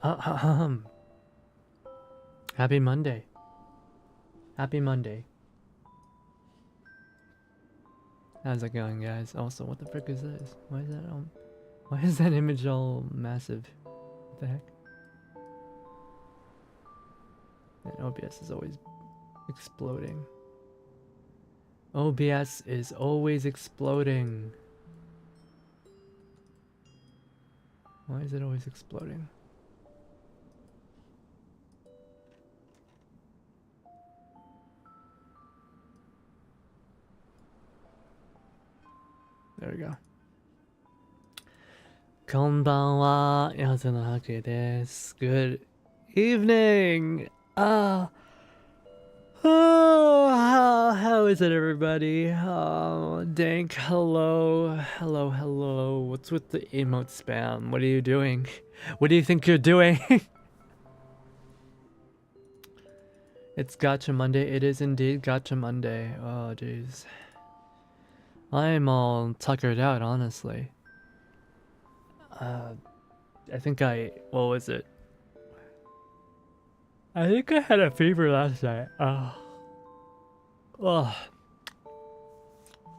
Happy Monday. Happy Monday. How's it going, guys? Also, what the frick is this? Why is that image all massive? What the heck? And OBS is always exploding. OBS is always exploding. Why is it always exploding? There we go. こんばんは、やつのはけです。Good evening. How is it, everybody? Dank, hello. What's with the emote spam? What are you doing? What do you think you're doing? It's Gotcha Monday. It is indeed Gotcha Monday. Oh, jeez. I'm all tuckered out, honestly. I think what was it? I think I had a fever last night.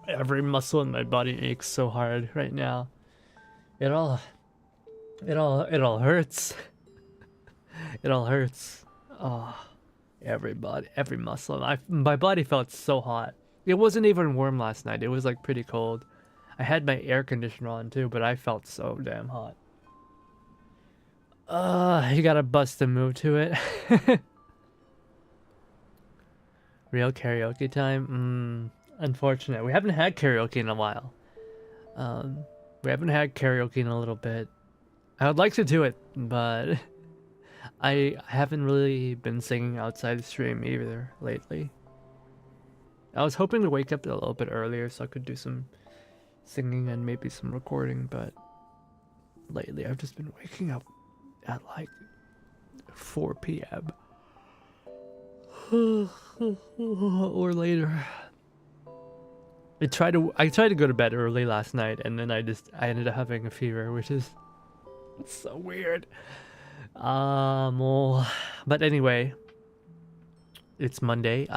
Every muscle in my body aches so hard right now. It all hurts. It all hurts. Every muscle. My body felt so hot. It wasn't even warm last night. It was like pretty cold. I had my air conditioner on too, but I felt so damn hot. You gotta bust a move to it. Real karaoke time? Unfortunate. We haven't had karaoke in a while. We haven't had karaoke in a little bit. I would like to do it, but I haven't really been singing outside the stream either lately. I was hoping to wake up a little bit earlier so I could do some singing and maybe some recording, but lately I've just been waking up at like 4 p.m. or later. I tried to go to bed early last night, and then I ended up having a fever, which is so weird. But anyway, it's Monday.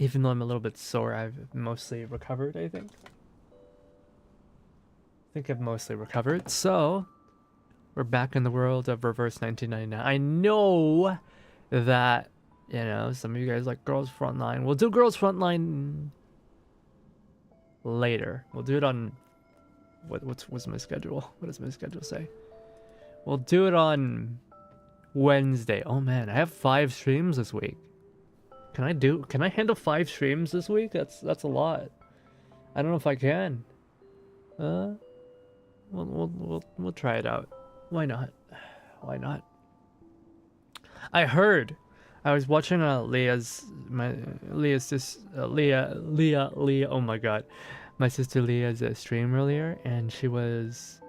Even though I'm a little bit sore, I've mostly recovered, I think. I've mostly recovered. So, we're back in the world of Reverse 1999. I know that, you know, some of you guys like Girls Frontline. We'll do Girls Frontline later. We'll do it on... What's my schedule? What does my schedule say? We'll do it on Wednesday. Oh man, I have 5 streams this week. Can I handle 5 streams this week? That's a lot. I don't know if I can. We'll try it out. Why not? I was watching Leah. Oh my god, my sister Leah's stream earlier, and she was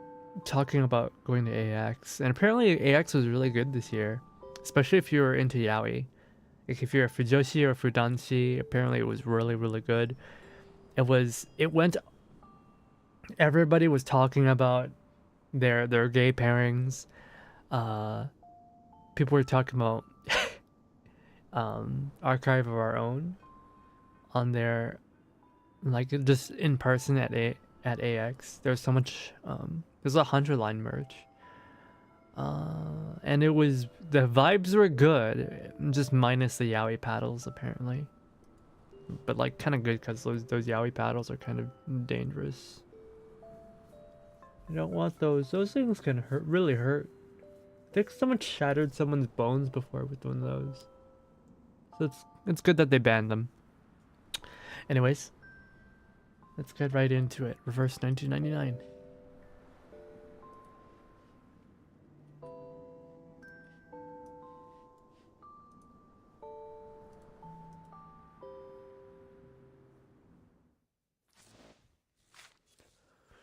talking about going to AX, and apparently AX was really good this year, especially if you were into yaoi. Like if you're a fujoshi or fudanshi, apparently it was really good. Everybody was talking about their gay pairings. People were talking about Archive of Our Own on their, like, just in person at AX. There's so much there's a 100-line merch. And the vibes were good, just minus the yaoi paddles apparently. But like kind of good because those yaoi paddles are kind of dangerous. You don't want those. Those things can really hurt. I think someone shattered someone's bones before with one of those. So it's good that they banned them. Anyways, let's get right into it. Reverse 1999.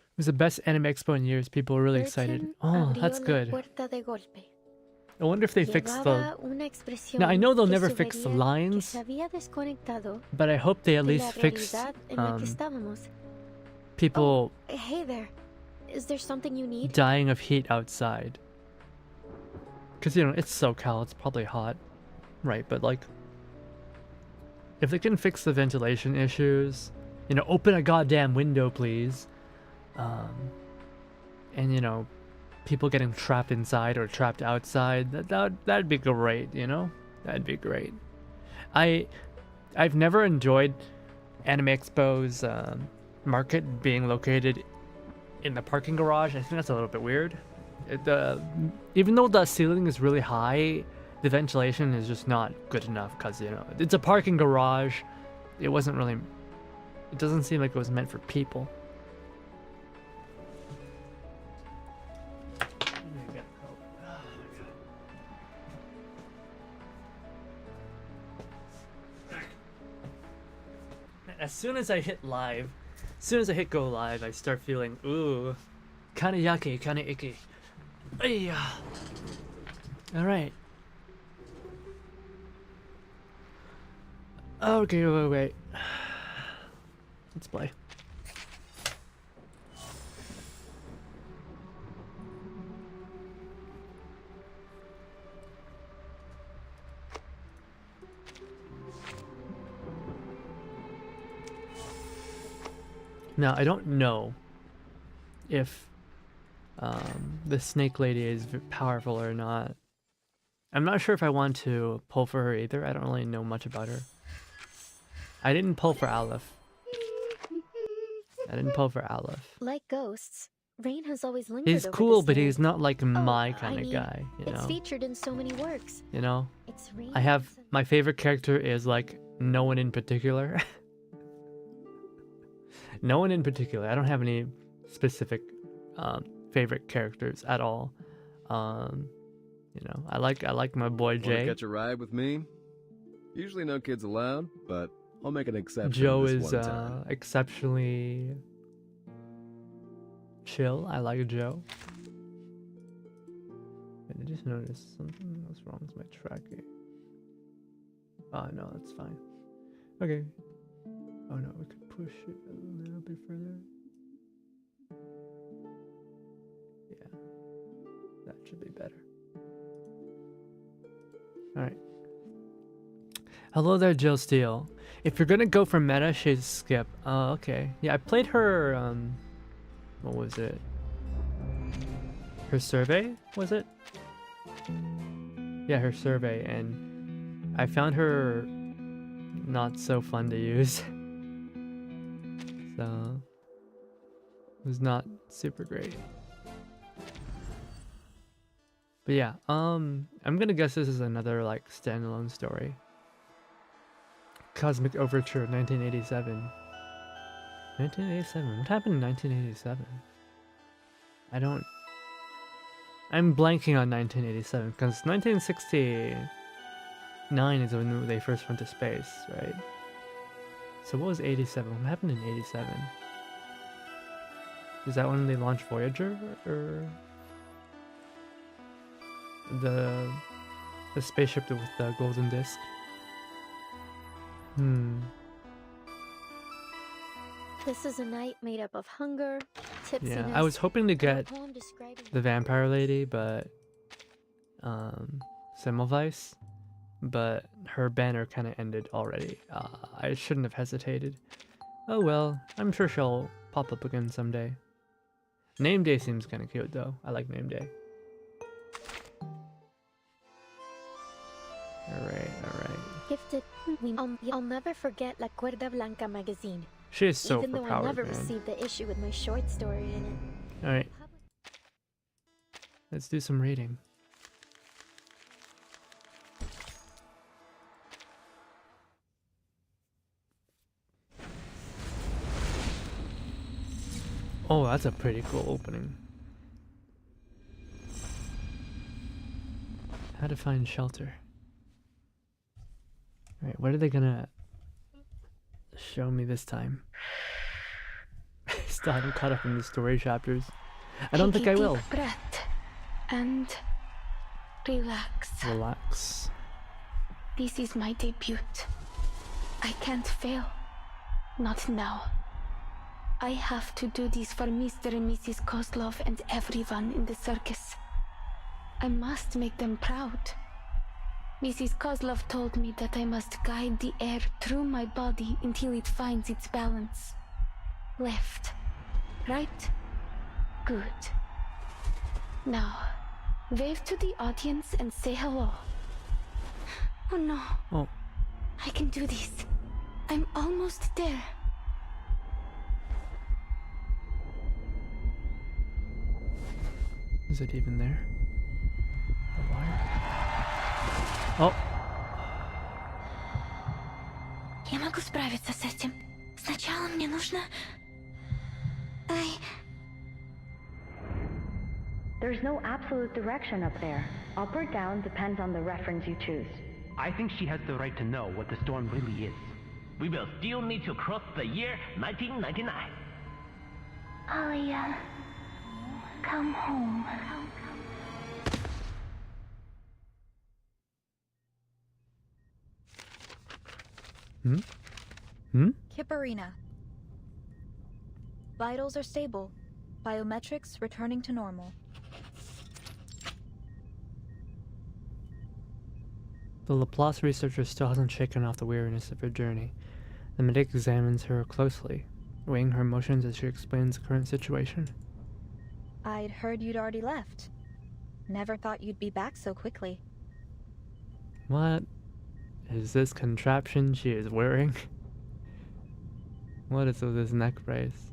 It was the best anime expo in years. People were really excited. Oh, that's good. I wonder if they fixed the... Now, I know they'll never fix the lines, but I hope they at least fix people hey there. Is there something you need? dying of heat outside. Because, you know, it's SoCal, it's probably hot, right? But, like, if they can fix the ventilation issues, you know, open a goddamn window, please. And, you know, people getting trapped inside or trapped outside, that'd be great, you know? That'd be great. I've never enjoyed Anime Expo's market being located in the parking garage. I think that's a little bit weird. Even though the ceiling is really high, the ventilation is just not good enough because, you know, it's a parking garage. It doesn't seem like it was meant for people. As soon as I hit live, as soon as I hit go live, I start feeling, ooh, kinda yucky, kinda icky. Alright. Okay, wait. Let's play. Now, I don't know if the snake lady is powerful or not. I'm not sure if I want to pull for her either. I don't really know much about her. I didn't pull for Aleph. Like ghosts, Rain has always lingered He's over cool, this but name. he's not like my kind of guy, you know? It's featured in so many works. You know? It's Rain I have, my favorite character is like, no one in particular. No one in particular. I don't have any specific favorite characters at all. You know, I like my boy Jay. Want to catch a ride with me? Usually no kids allowed, but I'll make an exception. Joe this is one time. exceptionally chill. I like Joe. I just noticed something was wrong with my tracking. Oh no, that's fine. Okay. Oh no, we could push it a little bit further. Yeah, that should be better. Alright. Hello there, Jill Steele. If you're gonna go for meta, she's Skip. Oh, okay. Yeah, I played her, what was it? Her survey, was it? Yeah, her survey, and I found her not so fun to use. So it was not super great. But yeah, I'm gonna guess this is another like standalone story. Cosmic Overture 1987. 1987. What happened in 1987? I'm blanking on 1987 because 1969 is when they first went to space, right? So what was 87? What happened in 87? Is that when they launched Voyager, or the spaceship with the golden disc? This is a night made up of hunger, tipsiness. Yeah, I was hoping to get poem describing the vampire lady, but Semmelweis, but her banner kind of ended already. I shouldn't have hesitated. Oh well, I'm sure she'll pop up again someday. Name Day seems kind of cute though. I like Name Day. Alright. Gifted. I'll never forget La Cuerda Blanca magazine. She is so Even though I overpowered, never man. received the issue with my short story in it. Alright, let's do some reading. Oh, that's a pretty cool opening. How to find shelter. Alright, what are they gonna show me this time? Still haven't caught up in the story chapters. I don't think I will. Deep breath and relax. Relax. This is my debut. I can't fail. Not now. I have to do this for Mr. and Mrs. Kozlov and everyone in the circus. I must make them proud. Mrs. Kozlov told me that I must guide the air through my body until it finds its balance. Left. Right. Good. Now, wave to the audience and say hello. Oh no. Oh. I can do this. I'm almost there. Is it even there? The wire? Oh. Я могу справиться с этим. Сначала мне нужно... There's no absolute direction up there. Up or down depends on the reference you choose. I think she has the right to know what the storm really is. We will still need to cross the year 1999. Alia, come home. Kipperina. Vitals are stable. Biometrics returning to normal. The Laplace researcher still hasn't shaken off the weariness of her journey. The medic examines her closely, weighing her emotions as she explains the current situation. I'd heard you'd already left. Never thought you'd be back so quickly. What is this contraption she is wearing? What is with this neck brace?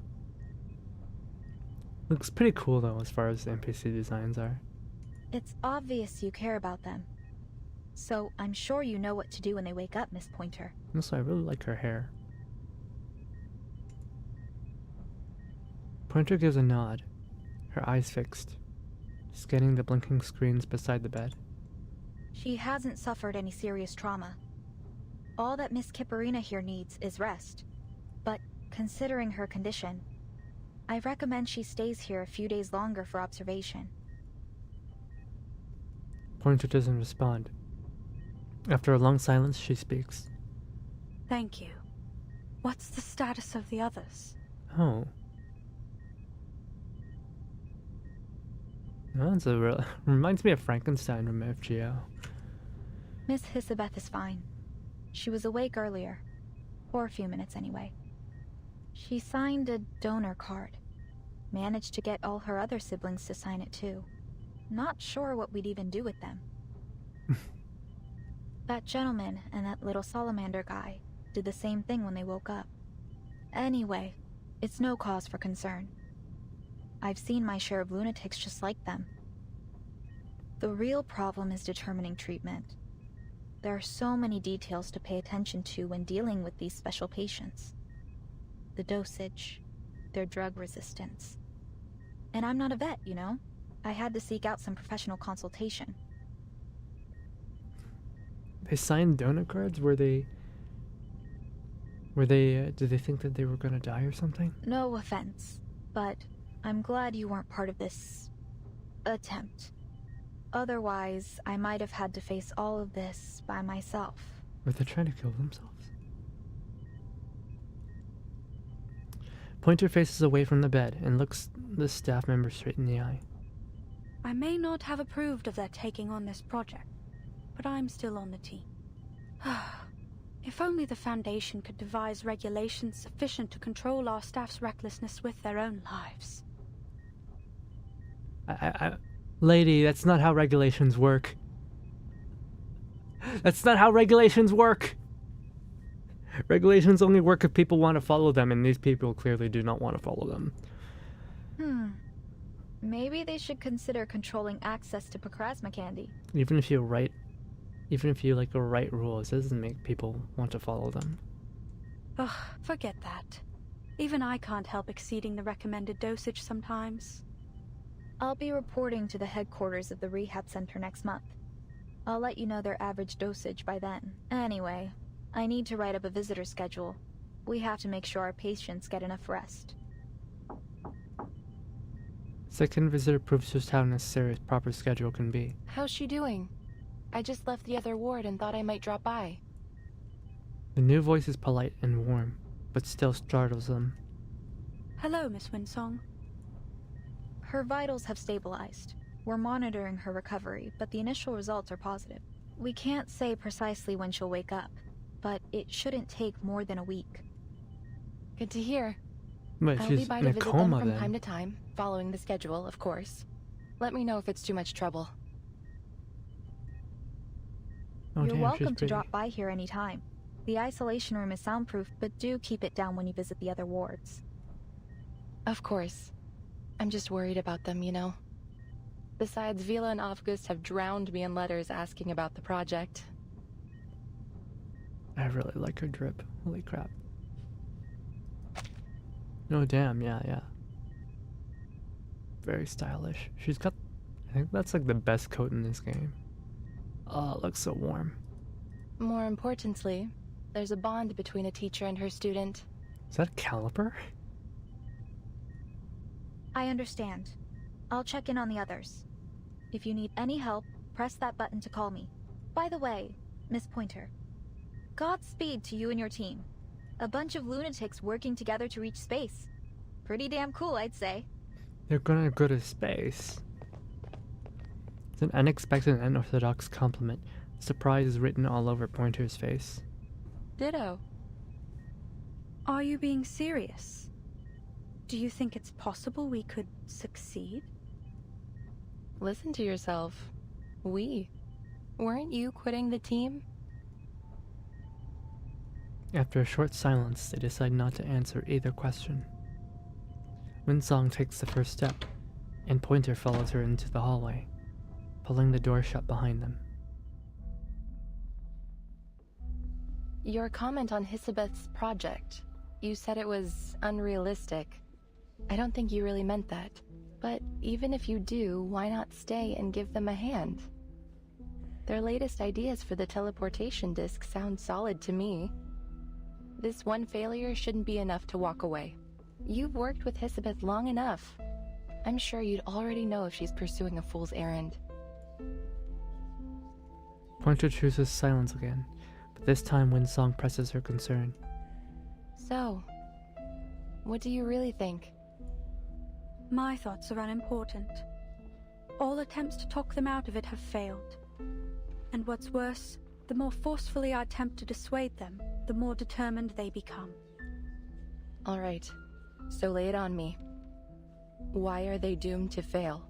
Looks pretty cool though as far as the NPC designs are. It's obvious you care about them. So I'm sure you know what to do when they wake up, Miss Pointer. Also, I really like her hair. Pointer gives a nod, her eyes fixed, scanning the blinking screens beside the bed. She hasn't suffered any serious trauma. All that Miss Kipperina here needs is rest. But considering her condition, I recommend she stays here a few days longer for observation. Pointer doesn't respond. After a long silence, she speaks. Thank you. What's the status of the others? Oh. That's a real... reminds me of Frankenstein from FGO. Miss Hisabeth is fine. She was awake earlier. For a few minutes anyway. She signed a donor card. Managed to get all her other siblings to sign it too. Not sure what we'd even do with them. That gentleman and that little salamander guy did the same thing when they woke up. Anyway, it's no cause for concern. I've seen my share of lunatics just like them. The real problem is determining treatment. There are so many details to pay attention to when dealing with these special patients. The dosage, their drug resistance. And I'm not a vet, you know? I had to seek out some professional consultation. They signed donor cards? Did they think that they were gonna die or something? No offense, but I'm glad you weren't part of this attempt. Otherwise, I might have had to face all of this by myself. Were they trying to kill themselves? Pointer faces away from the bed and looks the staff member straight in the eye. I may not have approved of their taking on this project, but I'm still on the team. If only the Foundation could devise regulations sufficient to control our staff's recklessness with their own lives. Lady, that's not how regulations work. That's not how regulations work! Regulations only work if people want to follow them, and these people clearly do not want to follow them. Maybe they should consider controlling access to Pacrasma candy. Even if you write rules, it doesn't make people want to follow them. Ugh, forget that. Even I can't help exceeding the recommended dosage sometimes. I'll be reporting to the headquarters of the rehab center next month. I'll let you know their average dosage by then. Anyway, I need to write up a visitor schedule. We have to make sure our patients get enough rest. Second visitor proves just how necessary a proper schedule can be. How's she doing? I just left the other ward and thought I might drop by. The new voice is polite and warm, but still startles them. Hello, Miss Winsong. Her vitals have stabilized. We're monitoring her recovery, but the initial results are positive. We can't say precisely when she'll wake up, but it shouldn't take more than a week. Good to hear. But I'll be she's by in to a visit coma them from then. time to time, following the schedule, of course. Let me know if it's too much trouble. Oh, You're damn, welcome she's to pretty. drop by here anytime. The isolation room is soundproof, but do keep it down when you visit the other wards. Of course. I'm just worried about them, you know. Besides, Vila and August have drowned me in letters asking about the project. I really like her drip. Holy crap. Oh, damn, yeah. Very stylish. She's got, I think that's like the best coat in this game. Oh, it looks so warm. More importantly, there's a bond between a teacher and her student. Is that a caliper? I understand. I'll check in on the others. If you need any help, press that button to call me. By the way, Miss Pointer, Godspeed to you and your team. A bunch of lunatics working together to reach space. Pretty damn cool, I'd say. They're gonna go to space. It's an unexpected and unorthodox compliment. Surprise is written all over Pointer's face. Ditto. Are you being serious? Do you think it's possible we could succeed? Listen to yourself. Weren't you quitting the team? After a short silence, they decide not to answer either question. Winsong takes the first step, and Pointer follows her into the hallway, pulling the door shut behind them. Your comment on Hisabeth's project. You said it was unrealistic. I don't think you really meant that. But even if you do, why not stay and give them a hand? Their latest ideas for the teleportation disc sound solid to me. This one failure shouldn't be enough to walk away. You've worked with Hisabeth long enough. I'm sure you'd already know if she's pursuing a fool's errand. Pointer chooses silence again, but this time Winsong presses her concern. So, what do you really think? My thoughts are unimportant. All attempts to talk them out of it have failed. And what's worse, the more forcefully I attempt to dissuade them, the more determined they become. All right, so lay it on me. Why are they doomed to fail?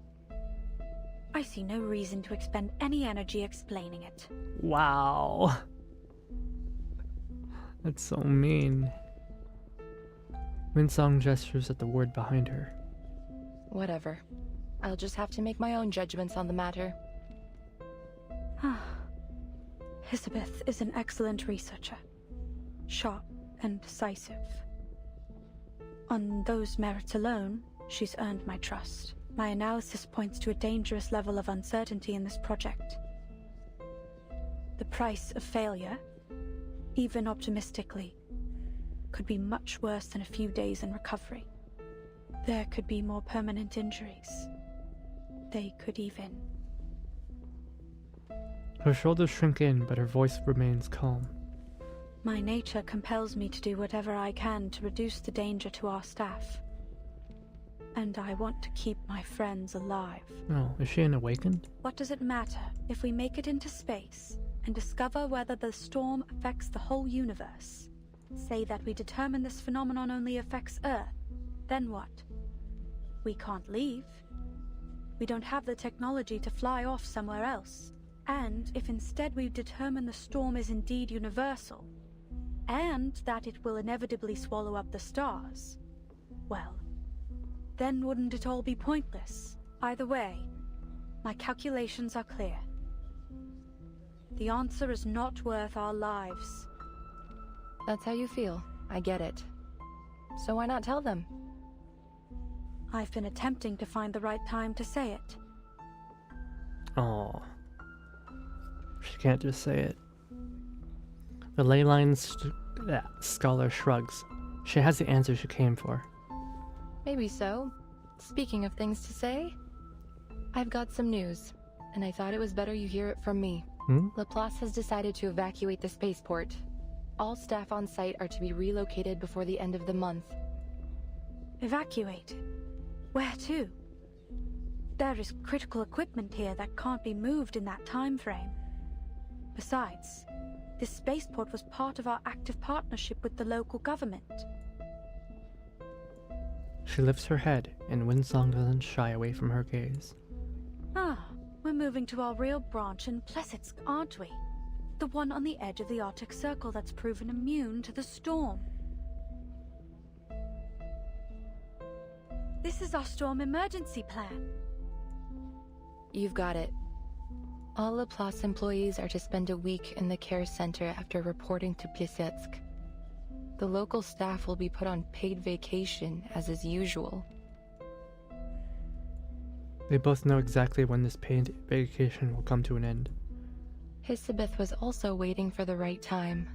I see no reason to expend any energy explaining it. Wow. That's so mean. Winsong gestures at the ward behind her. Whatever. I'll just have to make my own judgments on the matter. Hisabeth is an excellent researcher. Sharp and decisive. On those merits alone, she's earned my trust. My analysis points to a dangerous level of uncertainty in this project. The price of failure, even optimistically, could be much worse than a few days in recovery. There could be more permanent injuries. They could even... Her shoulders shrink in, but her voice remains calm. My nature compels me to do whatever I can to reduce the danger to our staff. And I want to keep my friends alive. Oh, is she an awakened? What does it matter if we make it into space and discover whether the storm affects the whole universe? Say that we determine this phenomenon only affects Earth. Then what? We can't leave. We don't have the technology to fly off somewhere else. And if instead we determine the storm is indeed universal, and that it will inevitably swallow up the stars, well, then wouldn't it all be pointless? Either way, my calculations are clear. The answer is not worth our lives. That's how you feel. I get it. So why not tell them? I've been attempting to find the right time to say it. Oh. She can't just say it. The ley line scholar shrugs. She has the answer she came for. Maybe so. Speaking of things to say, I've got some news, and I thought it was better you hear it from me. Laplace has decided to evacuate the spaceport. All staff on site are to be relocated before the end of the month. Evacuate? Where to? There is critical equipment here that can't be moved in that time frame. Besides, this spaceport was part of our active partnership with the local government. She lifts her head, and Winsong doesn't shy away from her gaze. Ah, we're moving to our real branch in Plessetsk, aren't we? The one on the edge of the Arctic Circle that's proven immune to the storm. This is our storm emergency plan. You've got it. All Laplace employees are to spend a week in the care center after reporting to Plesetsk. The local staff will be put on paid vacation, as is usual. They both know exactly when this paid vacation will come to an end. Hisabeth was also waiting for the right time.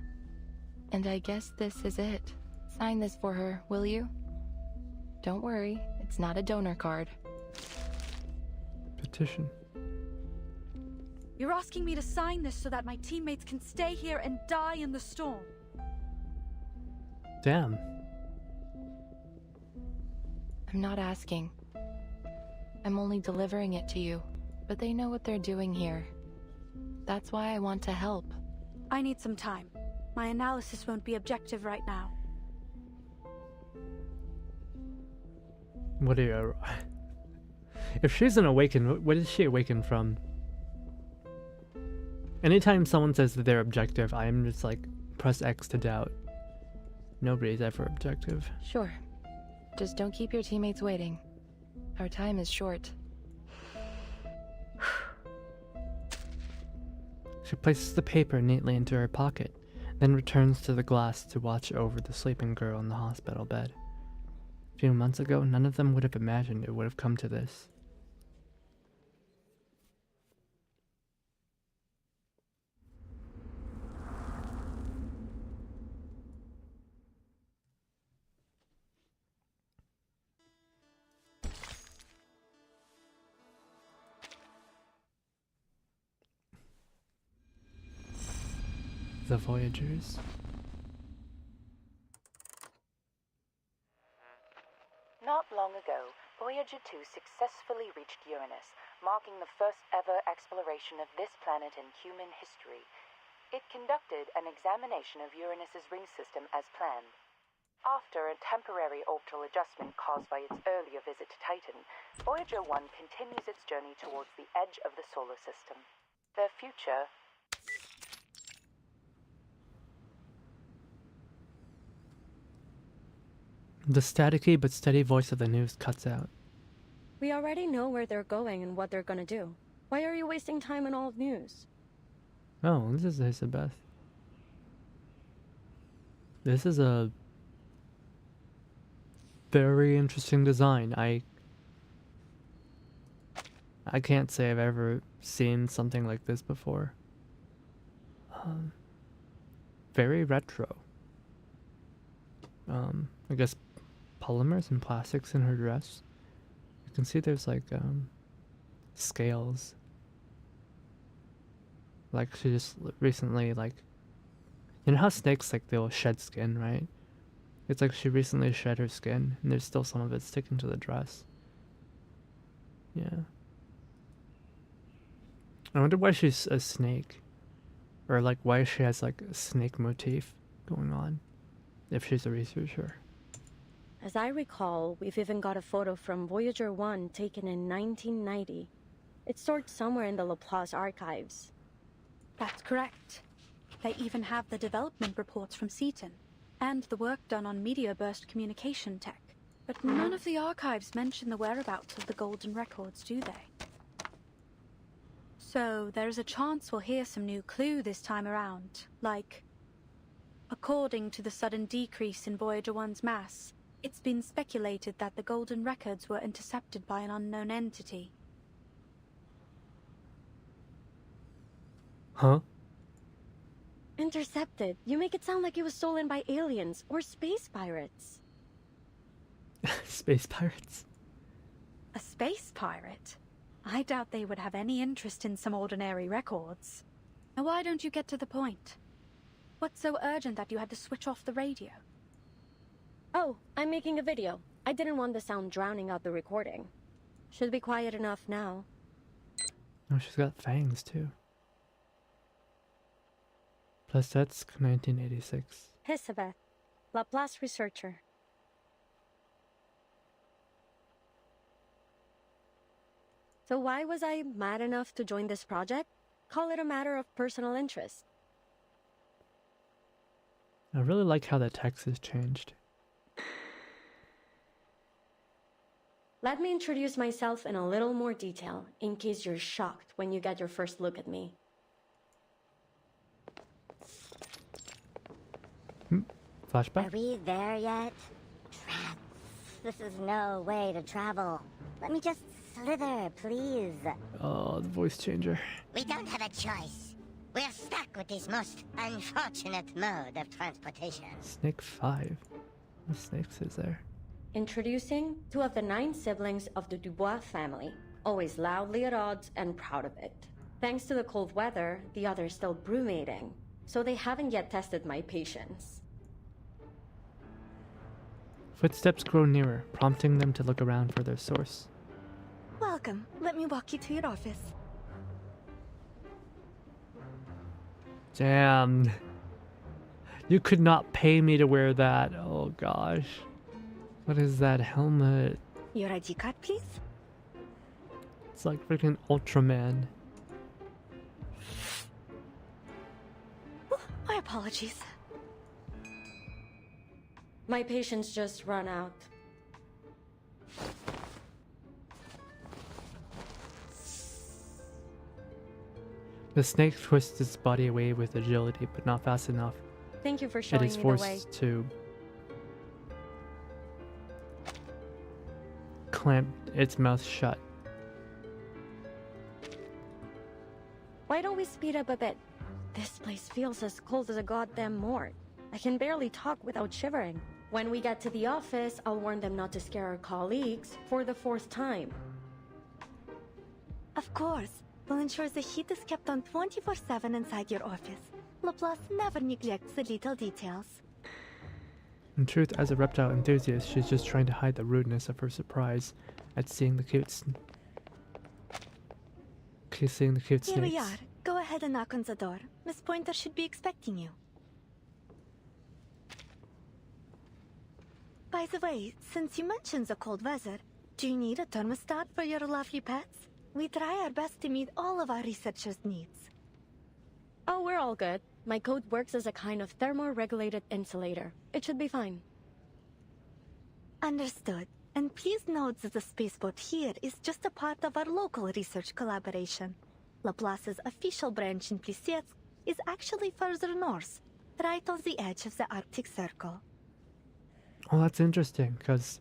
And I guess this is it. Sign this for her, will you? Don't worry, it's not a donor card. Petition. You're asking me to sign this so that my teammates can stay here and die in the storm. Damn. I'm not asking. I'm only delivering it to you. But they know what they're doing here. That's why I want to help. I need some time. My analysis won't be objective right now. What are you... If she's an awakened, what is she awakened from? Anytime someone says that they're objective, I am just like, press X to doubt. Nobody's ever objective. Sure. Just don't keep your teammates waiting. Our time is short. She places the paper neatly into her pocket, then returns to the glass to watch over the sleeping girl in the hospital bed. A few months ago, none of them would have imagined it would have come to this. The Voyagers. Not long ago, Voyager 2 successfully reached Uranus, marking the first ever exploration of this planet in human history. It conducted an examination of Uranus's ring system as planned. After a temporary orbital adjustment caused by its earlier visit to Titan, Voyager 1 continues its journey towards the edge of the solar system. Their future... The staticky but steady voice of the news cuts out. We already know where they're going and what they're gonna do. Why are you wasting time on all news? Oh, this is Isabeth. This is a very interesting design. I can't say I've ever seen something like this before. Very retro. I guess polymers and plastics in her dress. You can see there's like scales. Like she just recently, like, you know how snakes, like, they'll shed skin, right? It's like she recently shed her skin and there's still some of it sticking to the dress. Yeah. I wonder why she's a snake. Or like why she has like a snake motif going on. If she's a researcher. As I recall, we've even got a photo from Voyager 1 taken in 1990. It's stored somewhere in the Laplace archives. That's correct. They even have the development reports from Seaton, and the work done on media burst communication tech. But none of the archives mention the whereabouts of the golden records, do they? So there's a chance we'll hear some new clue this time around, like... According to the sudden decrease in Voyager 1's mass, it's been speculated that the golden records were intercepted by an unknown entity. Huh? Intercepted? You make it sound like it was stolen by aliens or space pirates. Space pirates? A space pirate? I doubt they would have any interest in some ordinary records. Now why don't you get to the point? What's so urgent that you had to switch off the radio? Oh, I'm making a video. I didn't want the sound drowning out the recording. Should be quiet enough now. Oh, she's got fangs too. Plesetsk, 1986. Hisabeth, Laplace researcher. So why was I mad enough to join this project? Call it a matter of personal interest. I really like how the text has changed. Let me introduce myself in a little more detail, in case you're shocked when you get your first look at me. Flashback? Are we there yet? Rats. This is no way to travel. Let me just slither, please. Oh, the voice changer. We don't have a choice. We're stuck with this most unfortunate mode of transportation. Snake 5. What snakes is there? Introducing 2 of the 9 siblings of the Dubois family, always loudly at odds and proud of it. Thanks to the cold weather, the others still brewmating, so they haven't yet tested my patience. Footsteps grow nearer, prompting them to look around for their source. Welcome. Let me walk you to your office. Damn. You could not pay me to wear that. Oh gosh. What is that helmet? Your ID card, please. It's like freaking Ultraman. Oh, my apologies. My patience just run out. The snake twists its body away with agility, but not fast enough. Thank you for It showing is me the way. forced to clamp its mouth shut. Why don't we speed up a bit? This place feels as cold as a goddamn morgue. I can barely talk without shivering. When we get to the office, I'll warn them not to scare our colleagues for the 4th time. Of course. We'll ensure the heat is kept on 24/7 inside your office. Laplace never neglects the little details. In truth, as a reptile enthusiast, she's just trying to hide the rudeness of her surprise at seeing the cute snakes. Here we are. Go ahead and knock on the door. Miss Pointer should be expecting you. By the way, since you mentioned the cold weather, do you need a thermostat for your lovely pets? We try our best to meet all of our researchers' needs. Oh, we're all good. My coat works as a kind of thermoregulated insulator. It should be fine. Understood. And please note that the spaceport here is just a part of our local research collaboration. Laplace's official branch in Plesetsk is actually further north, right on the edge of the Arctic Circle. Oh, that's interesting, because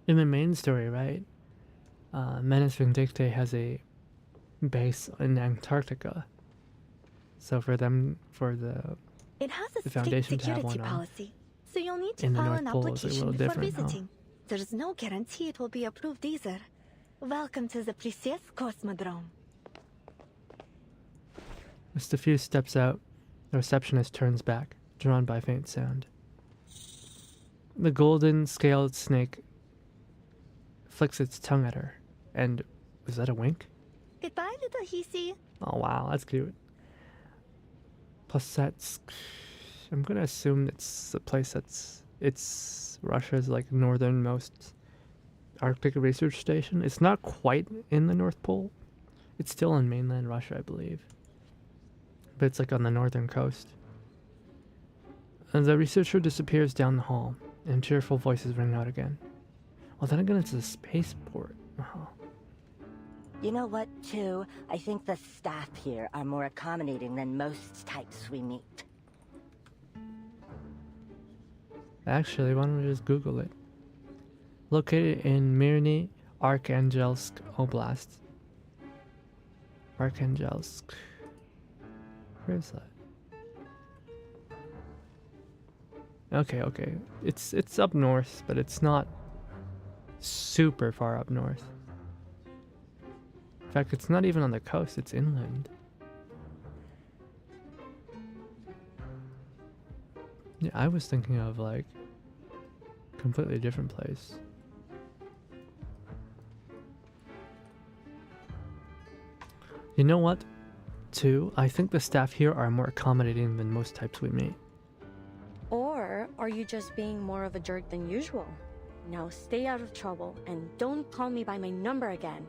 in the main story, right, Menace Vindicte has a base in Antarctica. So for them, it has a the strict Foundation to have security one policy, so you'll need to in the file North an Pole is a application little before different, huh? visiting. There's no guarantee it will be approved either. Welcome to the Plesetsk Cosmodrome. Just a few steps out, the receptionist turns back, drawn by faint sound. The golden scaled snake flicks its tongue at her, and was that a wink? Goodbye, little Hisi. Oh wow, that's cute. Plesetsk. I'm gonna assume it's a place it's Russia's like northernmost Arctic research station. It's not quite in the North Pole. It's still in mainland Russia, I believe. But it's like on the northern coast. And the researcher disappears down the hall, and cheerful voices ring out again. Well, then again, it's a spaceport. Oh. You know what, too? I think the staff here are more accommodating than most types we meet. Actually, why don't we just Google it? Located in Mirny, Arkhangelsk Oblast. Arkhangelsk. Where is that? Okay. It's up north, but it's not super far up north. In fact, it's not even on the coast, it's inland. Yeah, I was thinking of like completely different place. You know what? Too, I think the staff here are more accommodating than most types we meet. Or are you just being more of a jerk than usual? Now stay out of trouble and don't call me by my number again.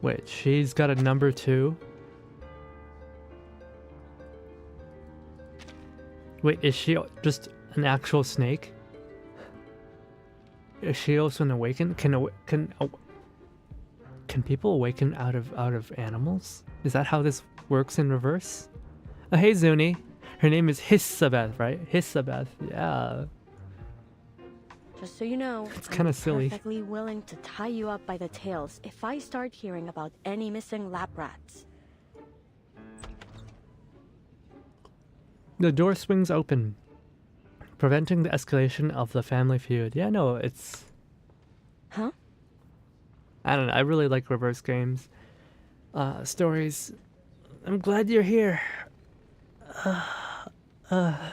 Wait, she's got a number too? Wait, is she just an actual snake? Is she also an awakened? Can people awaken out of animals? Is that how this works in reverse? Oh, hey Zuni. Her name is Hisabeth, right? Hisabeth, yeah. Just so you know, it's kind of silly. I'm perfectly willing to tie you up by the tails if I start hearing about any missing lab rats. The door swings open, preventing the escalation of the family feud. Yeah, no, it's... Huh? I don't know, I really like reverse games. Stories. I'm glad you're here. I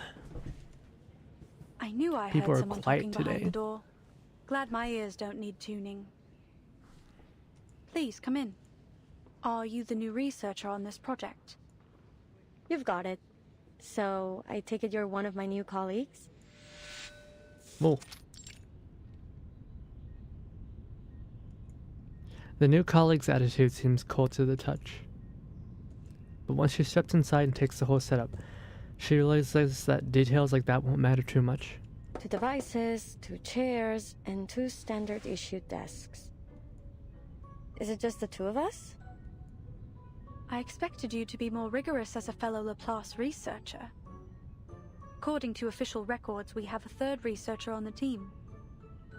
knew I People heard are someone quiet talking behind today. the door. Glad my ears don't need tuning. Please, come in. Are you the new researcher on this project? You've got it. So, I take it you're one of my new colleagues? Whoa. The new colleague's attitude seems cold to the touch. But once she steps inside and takes the whole setup, she realizes that details like that won't matter too much. 2 devices, 2 chairs, and 2 standard issue desks. Is it just the 2 of us? I expected you to be more rigorous as a fellow Laplace researcher. According to official records, we have a 3rd researcher on the team.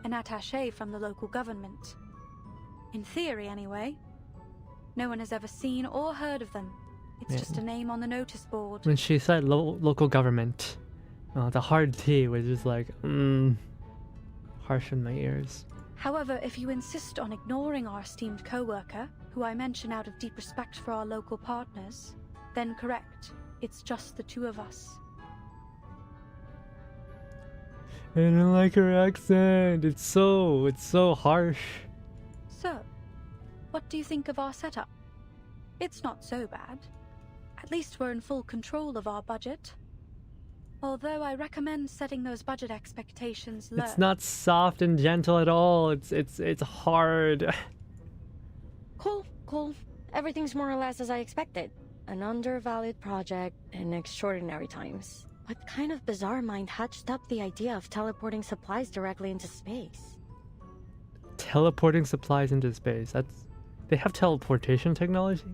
An attaché from the local government. In theory, anyway. No one has ever seen or heard of them. It's just a name on the notice board. When she said local government, the hard T was just like, harsh in my ears. However, if you insist on ignoring our esteemed co-worker, who I mention out of deep respect for our local partners, then correct. It's just the 2 of us. I don't like her accent. It's so harsh. So, what do you think of our setup? It's not so bad. At least we're in full control of our budget. Although I recommend setting those budget expectations low. It's not soft and gentle at all. It's hard. Cool. Everything's more or less as I expected. An undervalued project in extraordinary times. What kind of bizarre mind hatched up the idea of teleporting supplies directly into space? Teleporting supplies into space. They have teleportation technology?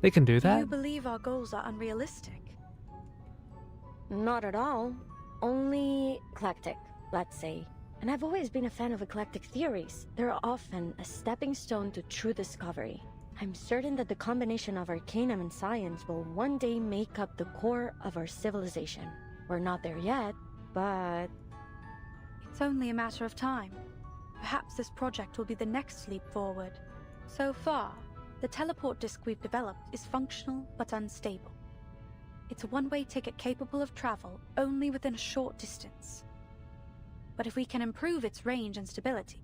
They can do that? Do you believe our goals are unrealistic? Not at all. Only eclectic, let's say. And I've always been a fan of eclectic theories. They're often a stepping stone to true discovery. I'm certain that the combination of arcanum and science will one day make up the core of our civilization. We're not there yet, but... It's only a matter of time. Perhaps this project will be the next leap forward. So far, the teleport disk we've developed is functional but unstable. It's a one-way ticket capable of travel only within a short distance. But if we can improve its range and stability,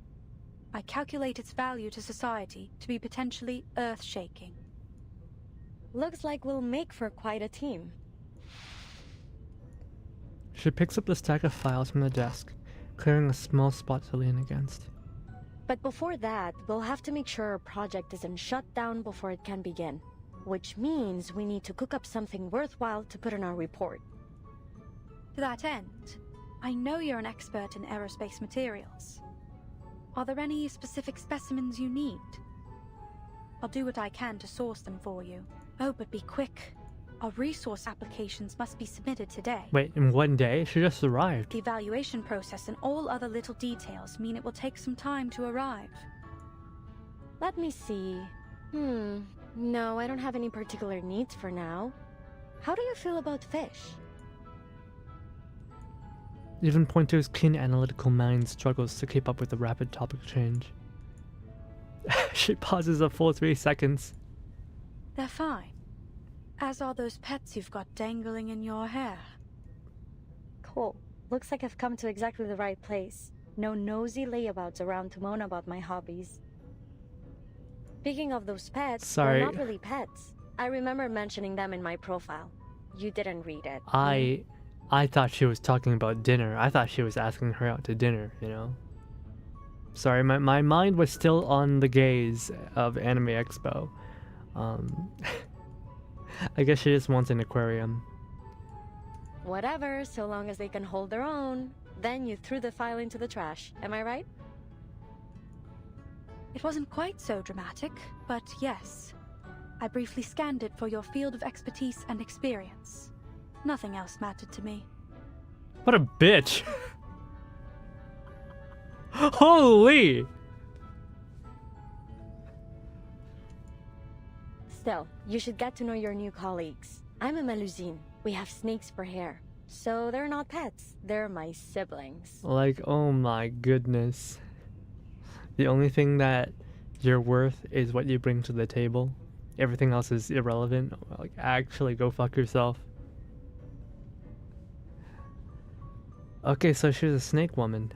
I calculate its value to society to be potentially earth-shaking. Looks like we'll make for quite a team. She picks up the stack of files from the desk, clearing a small spot to lean against. But before that, we'll have to make sure our project isn't shut down before it can begin. Which means we need to cook up something worthwhile to put in our report. To that end, I know you're an expert in aerospace materials. Are there any specific specimens you need? I'll do what I can to source them for you. Oh, but be quick. Our resource applications must be submitted today. Wait, in one day? She just arrived. The evaluation process and all other little details mean it will take some time to arrive. Let me see. No, I don't have any particular needs for now. How do you feel about fish? Even Pointer's keen analytical mind struggles to keep up with the rapid topic change. She pauses a full 3 seconds. They're fine. As are those pets you've got dangling in your hair. Cool. Looks like I've come to exactly the right place. No nosy layabouts around to moan about my hobbies. Speaking of those pets, Sorry. they're not really pets. I remember mentioning them in my profile. You didn't read it. I thought she was talking about dinner. I thought she was asking her out to dinner, you know? Sorry, my mind was still on the gaze of Anime Expo. I guess she just wants an aquarium. Whatever, so long as they can hold their own. Then you threw the file into the trash, am I right? It wasn't quite so dramatic, but yes. I briefly scanned it for your field of expertise and experience. Nothing else mattered to me. What a bitch! Holy! Still, you should get to know your new colleagues. I'm a Melusine. We have snakes for hair. So they're not pets, they're my siblings. Like, oh my goodness. The only thing that you're worth is what you bring to the table. Everything else is irrelevant. Like, actually go fuck yourself. Okay, so she's a snake woman.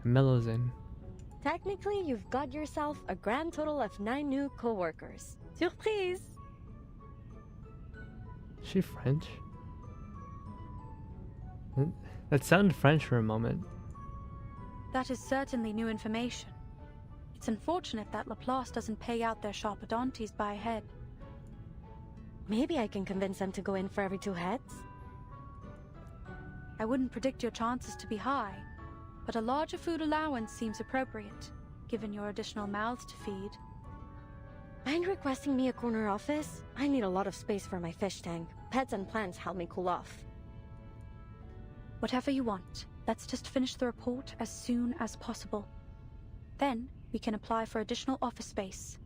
Melusine. Technically, you've got yourself a grand total of 9 new co-workers. Surprise! Is she French? That sounded French for a moment. That is certainly new information. It's unfortunate that Laplace doesn't pay out their sharpodontes by head. Maybe I can convince them to go in for every 2 heads? I wouldn't predict your chances to be high, but a larger food allowance seems appropriate, given your additional mouths to feed. Mind requesting me a corner office? I need a lot of space for my fish tank. Pets and plants help me cool off. Whatever you want. Let's just finish the report as soon as possible. Then, we can apply for additional office space.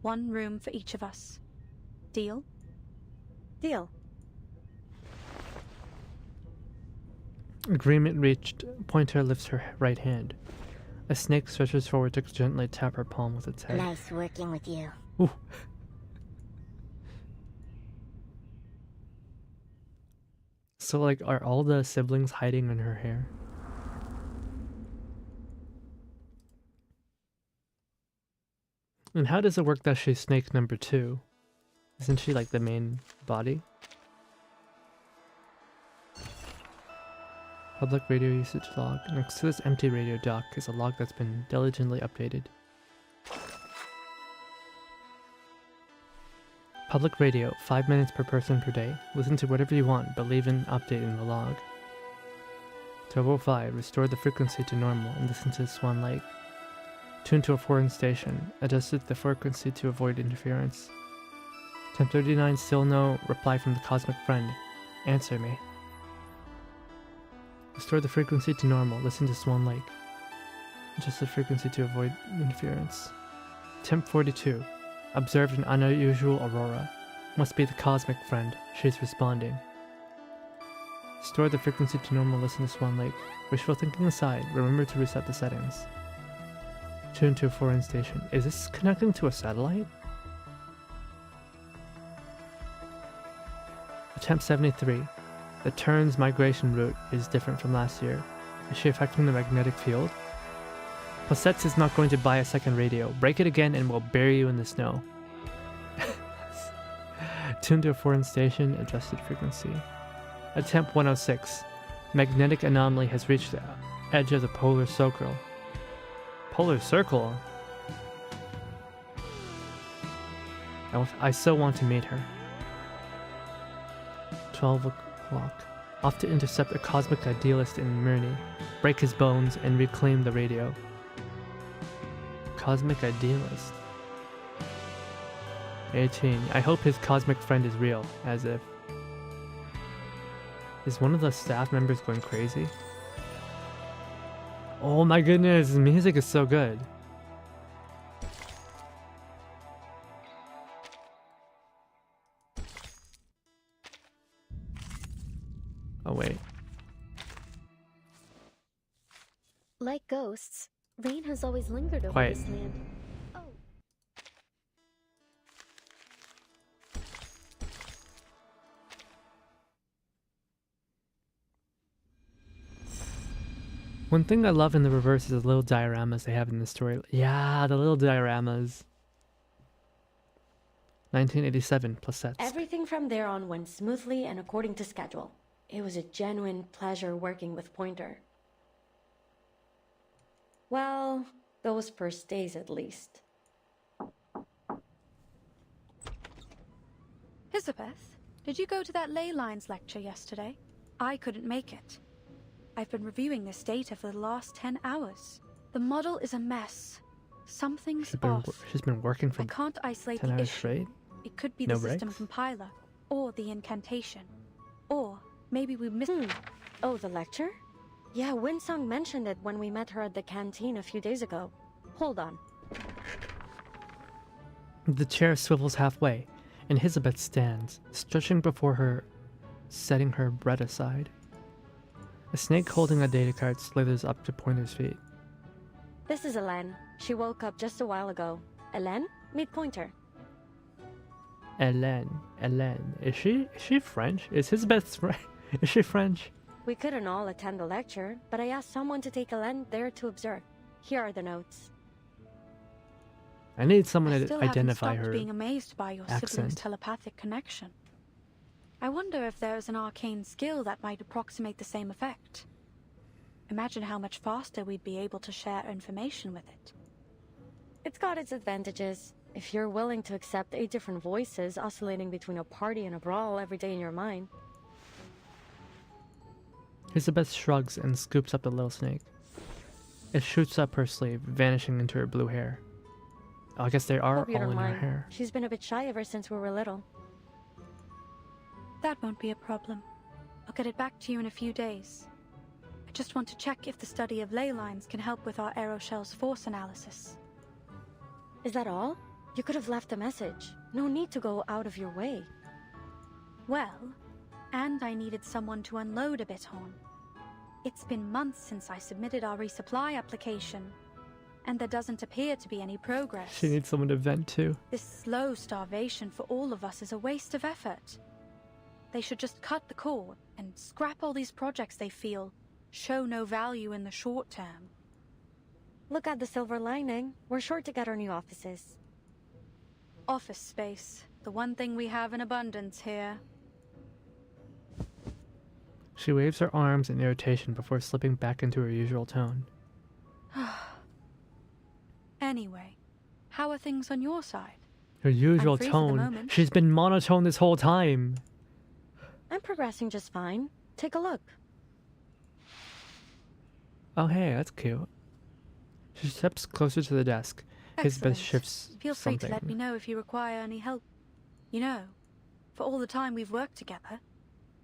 1 room for each of us. Deal? Deal. Agreement reached. Pointer lifts her right hand. A snake stretches forward to gently tap her palm with its head. Nice working with you. Ooh. So, like, are all the siblings hiding in her hair? And how does it work that she's snake number 2? Isn't she, like, the main body? Public radio usage log. Next to this empty radio dock is a log that's been diligently updated. Public radio, 5 minutes per person per day. Listen to whatever you want, but leave an update in the log. 12:05, restore the frequency to normal and listen to Swan Lake. Tune to a foreign station. Adjusted the frequency to avoid interference. 10:39, still no reply from the cosmic friend. Answer me. Restore the frequency to normal. Listen to Swan Lake. Adjust the frequency to avoid interference. Temp 42. Observed an unusual aurora. Must be the cosmic friend. She's responding. Restore the frequency to normal. Listen to Swan Lake. Wishful thinking aside, remember to reset the settings. Tune to a foreign station. Is this connecting to a satellite? Attempt 73. The Tern's migration route is different from last year. Is she affecting the magnetic field? Placets is not going to buy a second radio. Break it again and we'll bury you in the snow. Tune to a foreign station, adjusted frequency. Attempt 106. Magnetic anomaly has reached the edge of the polar circle. Polar circle? I so want to meet her. 12 o'clock. Off to intercept a cosmic idealist in Myrni, break his bones, and reclaim the radio. Cosmic idealist. 18. I hope his cosmic friend is real, as if. Is one of the staff members going crazy? Oh my goodness, the music is so good. Oh wait. Like ghosts, rain has always lingered over Quiet. this land. Oh. One thing I love in the reverse is the little dioramas they have in the story. Yeah, the little dioramas. 1987 Plesetsk. Everything from there on went smoothly and according to schedule. It was a genuine pleasure working with Pointer. Well, those first days at least. Elizabeth, did you go to that ley lines lecture yesterday? I couldn't make it. I've been reviewing this data for the last 10 hours. The model is a mess. Something's off. She's been working for I can't isolate 10 the hours issue. straight? It could be No the system breaks? compiler, or the incantation. Or maybe we missed... Oh, the lecture? Yeah, Winsong mentioned it when we met her at the canteen a few days ago. Hold on. The chair swivels halfway, and Elizabeth stands, stretching before her, setting her bread aside. A snake holding a data card slithers up to Pointer's feet. This is Hélène. She woke up just a while ago. Hélène, meet Pointer. Hélène. Is she French? Is Elizabeth French? Is she French? We couldn't all attend the lecture, but I asked someone to take Hélène there to observe. Here are the notes. I need someone I to still identify haven't stopped her being amazed by your siblings' accent. telepathic connection. I wonder if there is an arcane skill that might approximate the same effect. Imagine how much faster we'd be able to share information with it. It's got its advantages. If you're willing to accept 8 different voices oscillating between a party and a brawl every day in your mind. Elizabeth shrugs and scoops up the little snake. It shoots up her sleeve, vanishing into her blue hair. Oh, I guess they are Hope you all don't in her mind. hair. She's been a bit shy ever since we were little. That won't be a problem. I'll get it back to you in a few days. I just want to check if the study of ley lines can help with our aeroshell's force analysis. Is that all? You could have left a message. No need to go out of your way. Well, and I needed someone to unload a bit on. It's been months since I submitted our resupply application, and there doesn't appear to be any progress. She needs someone to vent to. This slow starvation for all of us is a waste of effort. They should just cut the cord and scrap all these projects they feel show no value in the short term. Look at the silver lining. We're sure to get our new offices. Office space, the one thing we have in abundance here. She waves her arms in irritation before slipping back into her usual tone. Anyway, how are things on your side? Her usual free for the tone? moment. She's been monotone this whole time. I'm progressing just fine. Take a look. Oh hey, that's cute. She steps closer to the desk. Elizabeth Excellent. shifts Feel free something. to let me know if you require any help. You know, for all the time we've worked together,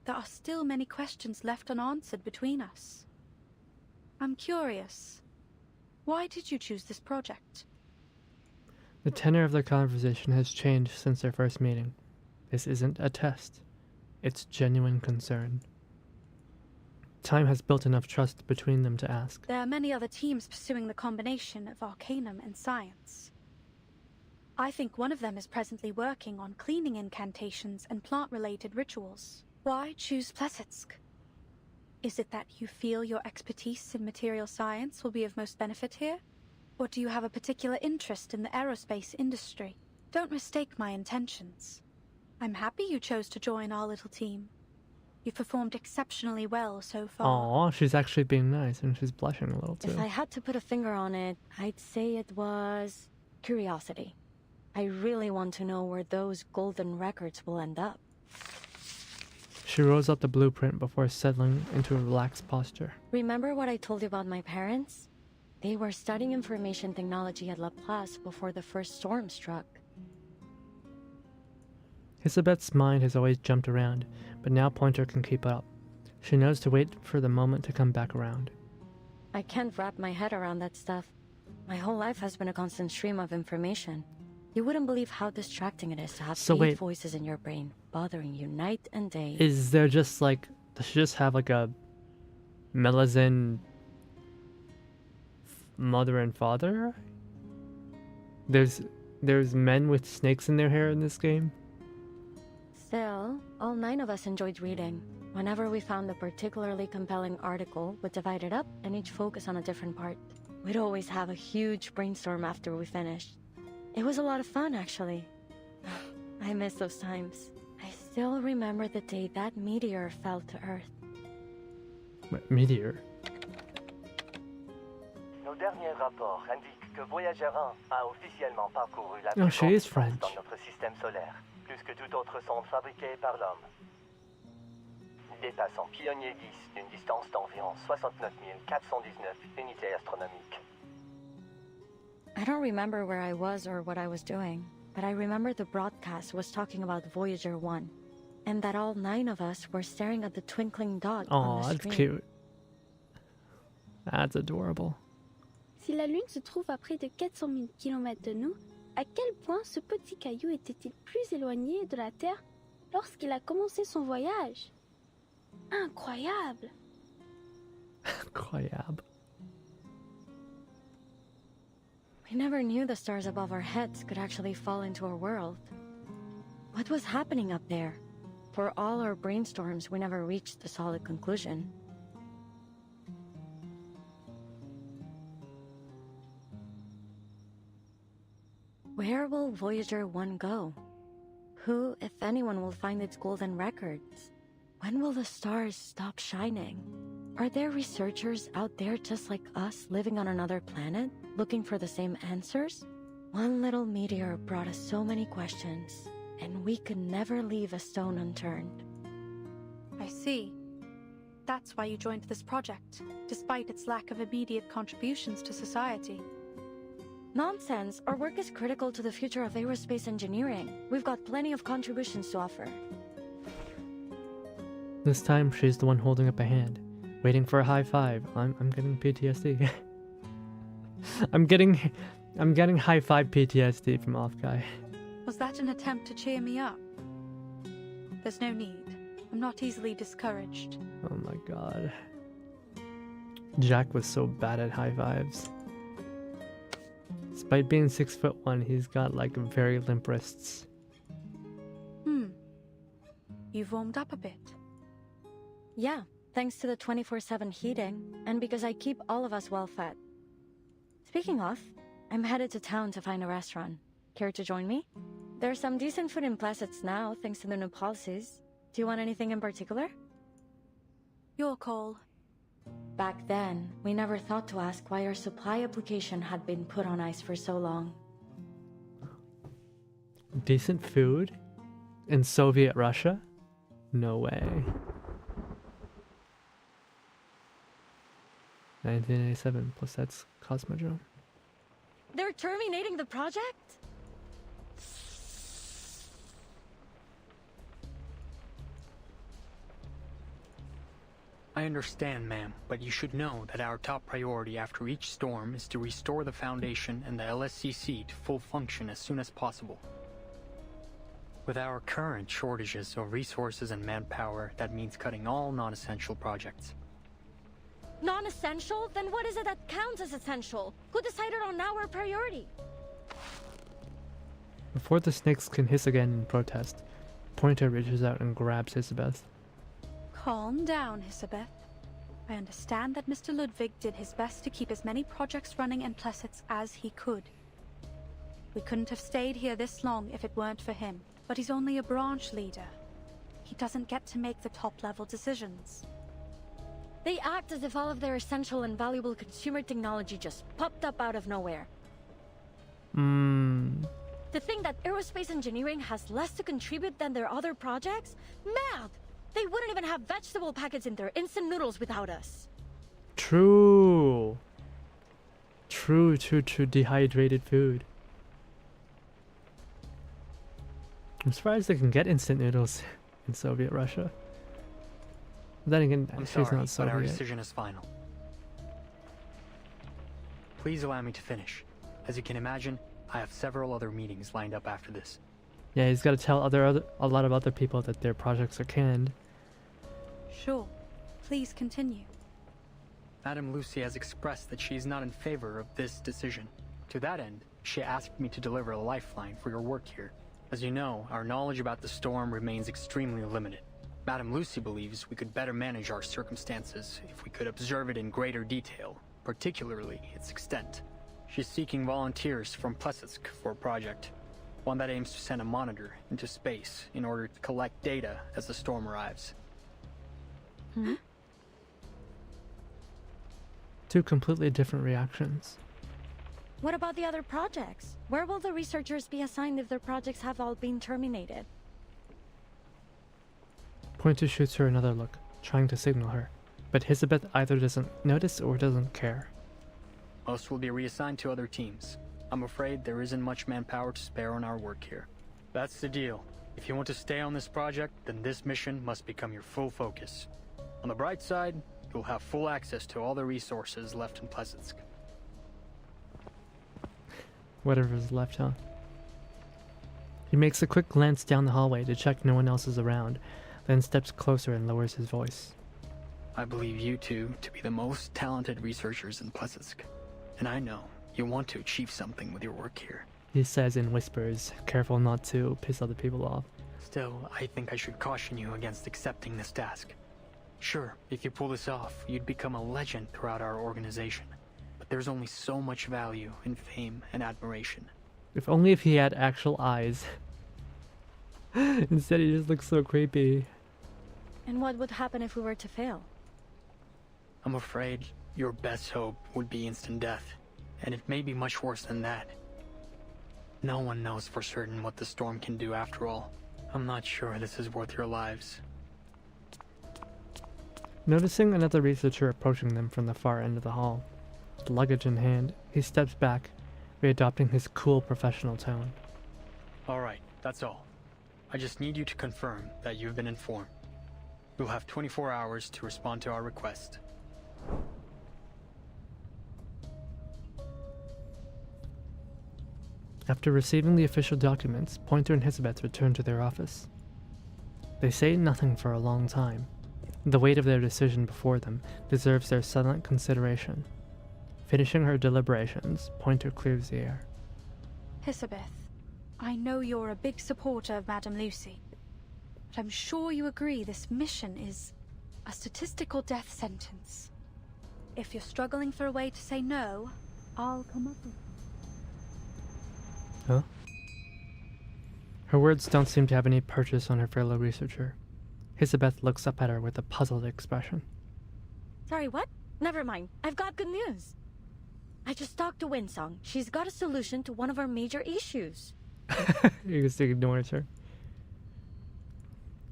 there are still many questions left unanswered between us. I'm curious. Why did you choose this project? The tenor of their conversation has changed since their first meeting. This isn't a test. It's genuine concern. Time has built enough trust between them to ask. There are many other teams pursuing the combination of arcanum and science. I think one of them is presently working on cleaning incantations and plant-related rituals. Why choose Plesetsk? Is it that you feel your expertise in material science will be of most benefit here? Or do you have a particular interest in the aerospace industry? Don't mistake my intentions. I'm happy you chose to join our little team. You've performed exceptionally well so far. Aw, she's actually being nice and she's blushing a little too. If I had to put a finger on it, I'd say it was curiosity. I really want to know where those golden records will end up. She rolls out the blueprint before settling into a relaxed posture. Remember what I told you about my parents? They were studying information technology at Laplace before the first storm struck. Elizabeth's mind has always jumped around, but now Pointer can keep up. She knows to wait for the moment to come back around. I can't wrap my head around that stuff. My whole life has been a constant stream of information. You wouldn't believe how distracting it is to have So 8 wait. voices in your brain, bothering you night and day. Is there just like, does she just have like a Melazin mother and father? There's men with snakes in their hair in this game? Still, all 9 of us enjoyed reading. Whenever we found a particularly compelling article, we'd divide it up and each focus on a different part. We'd always have a huge brainstorm after we finished. It was a lot of fun, actually. I miss those times. I still remember the day that meteor fell to Earth. What meteor? Nos derniers rapports indiquent que Voyager 1 a officiellement parcouru la Oh, plus she grande is distance French. dans notre système solaire, plus que toute autre sonde fabriquée par l'homme. Dépassant Pionnier 10 d'une distance d'environ 69 419 unités astronomiques. I don't remember where I was or what I was doing, but I remember the broadcast was talking about Voyager 1, and that all 9 of us were staring at the twinkling dot Oh, on the that's screen. cute. That's adorable. Si la Lune se trouve à près de 400 000 km de nous, à quel point ce petit caillou était-il plus éloigné de la Terre lorsqu'il a commencé son voyage? Incroyable! Incroyable. We never knew the stars above our heads could actually fall into our world. What was happening up there? For all our brainstorms, we never reached a solid conclusion. Where will Voyager 1 go? Who, if anyone, will find its golden records? When will the stars stop shining? Are there researchers out there just like us living on another planet, looking for the same answers? One little meteor brought us so many questions, and we could never leave a stone unturned. I see. That's why you joined this project, despite its lack of immediate contributions to society. Nonsense! Our work is critical to the future of aerospace engineering. We've got plenty of contributions to offer. This time, she's the one holding up a hand, waiting for a high five. I'm getting PTSD. I'm getting high five PTSD from Off Guy. Was that an attempt to cheer me up? There's no need. I'm not easily discouraged. Oh my god. Jack was so bad at high fives. Despite being 6'1", he's got like very limp wrists. You've warmed up a bit. Yeah, thanks to the 24/7 heating, and because I keep all of us well fed. Speaking of, I'm headed to town to find a restaurant. Care to join me? There's some decent food in Plassets now, thanks to the new policies. Do you want anything in particular? Your call. Back then, we never thought to ask why our supply application had been put on ice for so long. Decent food? In Soviet Russia? No way. 1987, plus that's Cosmodrome. They're terminating the project? I understand, ma'am, but you should know that our top priority after each storm is to restore the Foundation and the LSCC to full function as soon as possible. With our current shortages of resources and manpower, that means cutting all non-essential projects. Non-essential? Then what is it that counts as essential? Who decided on our priority? Before the snakes can hiss again in protest, Pointer reaches out and grabs Isabeth. Calm down, Hisabeth. I understand that Mr. Ludwig did his best to keep as many projects running in Plessets as he could. We couldn't have stayed here this long if it weren't for him, but he's only a branch leader. He doesn't get to make the top-level decisions. They act as if all of their essential and valuable consumer technology just popped up out of nowhere. To think that aerospace engineering has less to contribute than their other projects? Mad! They wouldn't even have vegetable packets in their instant noodles without us. True. True, dehydrated food. I'm surprised they can get instant noodles in Soviet Russia. Then again, I'm she's sorry, not but our Soviet. decision is final. Please allow me to finish. As you can imagine, I have several other meetings lined up after this. Yeah, he's got to tell a lot of other people that their projects are canned. Sure. Please continue. Madame Lucy has expressed that she is not in favor of this decision. To that end, she asked me to deliver a lifeline for your work here. As you know, our knowledge about the storm remains extremely limited. Madame Lucy believes we could better manage our circumstances if we could observe it in greater detail, particularly its extent. She's seeking volunteers from Plesetsk for a project. one that aims to send a monitor into space in order to collect data as the storm arrives. Hmm? Two completely different reactions. What about the other projects? Where will the researchers be assigned if their projects have all been terminated? Pointer shoots her another look, trying to signal her, but Elizabeth either doesn't notice or doesn't care. Most will be reassigned to other teams. I'm afraid there isn't much manpower to spare on our work here. That's the deal. If you want to stay on this project, then this mission must become your full focus. On the bright side, you'll have full access to all the resources left in Plesetsk. Whatever's left, huh? He makes a quick glance down the hallway to check no one else is around, then steps closer and lowers his voice. I believe you two to be the most talented researchers in Plesetsk, and I know you want to achieve something with your work here. He says in whispers, careful not to piss other people off. Still, I think I should caution you against accepting this task. Sure, if you pull this off, you'd become a legend throughout our organization. But there's only so much value in fame and admiration. If only if he had actual eyes. Instead he just looks so creepy. And what would happen if we were to fail? I'm afraid your best hope would be instant death. And it may be much worse than that. No one knows for certain what the storm can do after all. I'm not sure this is worth your lives. Noticing another researcher approaching them from the far end of the hall, with luggage in hand, he steps back, readopting his cool professional tone. Alright, that's all. I just need you to confirm that you've been informed. You'll have 24 hours to respond to our request. After receiving the official documents, Pointer and Elizabeth return to their office. They say nothing for a long time. The weight of their decision before them deserves their silent consideration. Finishing her deliberations, Pointer clears the air. Elizabeth, I know you're a big supporter of Madame Lucy, but I'm sure you agree this mission is a statistical death sentence. If you're struggling for a way to say no, I'll come up with... Huh? Her words don't seem to have any purchase on her fellow researcher. Elizabeth looks up at her with a puzzled expression. Sorry, what? Never mind. I've got good news. I just talked to Winsong. She's got a solution to one of our major issues. He just ignores her.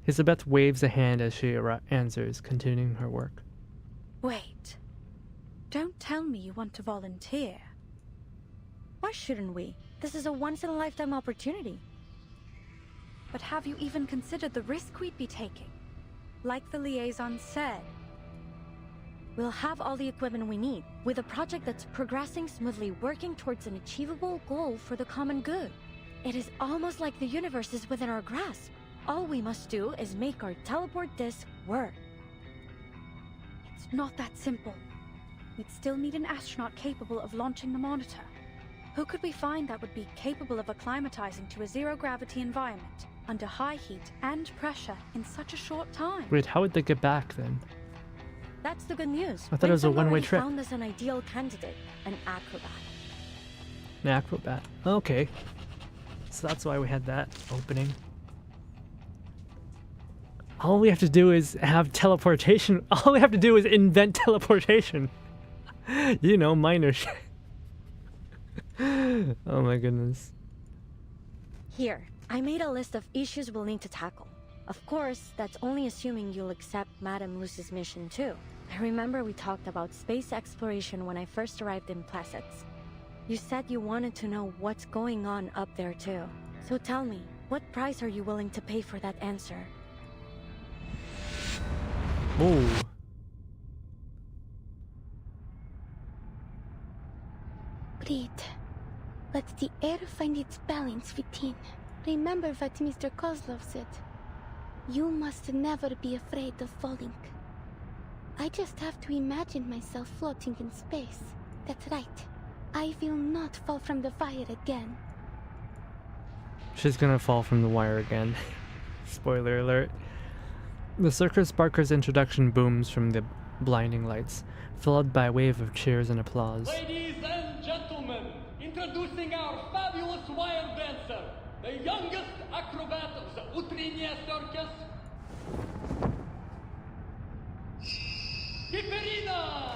Elizabeth waves a hand as she answers, continuing her work. Wait. Don't tell me you want to volunteer. Why shouldn't we? This is a once-in-a-lifetime opportunity. But have you even considered the risk we'd be taking? Like the liaison said. We'll have all the equipment we need, with a project that's progressing smoothly, working towards an achievable goal for the common good. It is almost like the universe is within our grasp. All we must do is make our teleport disc work. It's not that simple. We'd still need an astronaut capable of launching the monitor. Who could we find that would be capable of acclimatizing to a zero-gravity environment, under high heat and pressure in such a short time? Wait, how would they get back then? That's the good news. I thought it was a one-way trip. Found us an ideal candidate, an acrobat. An acrobat. Okay. So that's why we had that opening. All we have to do is have teleportation. All we have to do is invent teleportation. You know, minor shit. Oh my goodness. Here, I made a list of issues we'll need to tackle. Of course, that's only assuming you'll accept Madame Lucy's mission too. I remember we talked about space exploration when I first arrived in Plesetsk. You said you wanted to know what's going on up there too. So tell me, what price are you willing to pay for that answer? Ooh. Breathe. Let the air find its balance within. Remember what Mr. Kozlov said. You must never be afraid of falling. I just have to imagine myself floating in space. That's right. I will not fall from the fire again. She's gonna fall from the wire again. Spoiler alert. The Circus Barker's introduction booms from the blinding lights, followed by a wave of cheers and applause. Ladies and gentlemen, introducing our fabulous wire dancer, the youngest acrobat of the Utrinia Circus, Kiperina!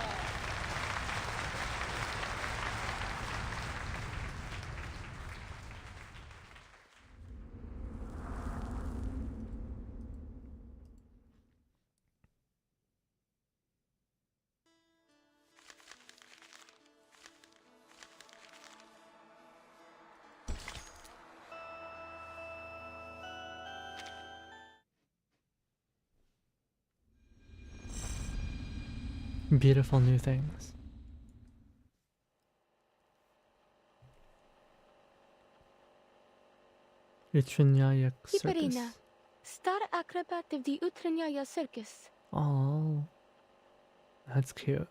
Beautiful new things. Utranyaya Circus. Kiperina, star acrobat of the Utranyaya Circus. Oh, that's cute.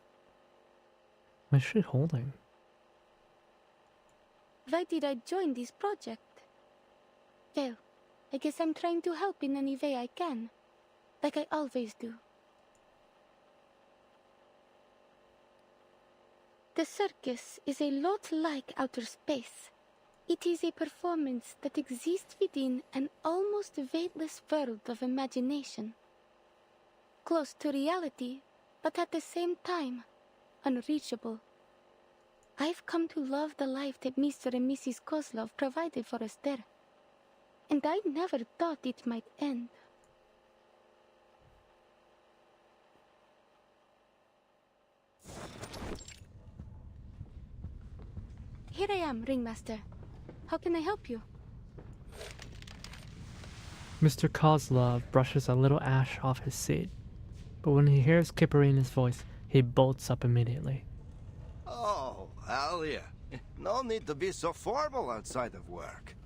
What's she holding? Why did I join this project? Well, I guess I'm trying to help in any way I can, like I always do. The circus is a lot like outer space. It is a performance that exists within an almost weightless world of imagination. Close to reality, but at the same time, unreachable. I've come to love the life that Mr. and Mrs. Kozlov provided for us there. And I never thought it might end. Here I am, Ringmaster. How can I help you? Mr. Kozlov brushes a little ash off his seat, but when he hears Kiperina's voice, he bolts up immediately. Oh, Alia. No need to be so formal outside of work.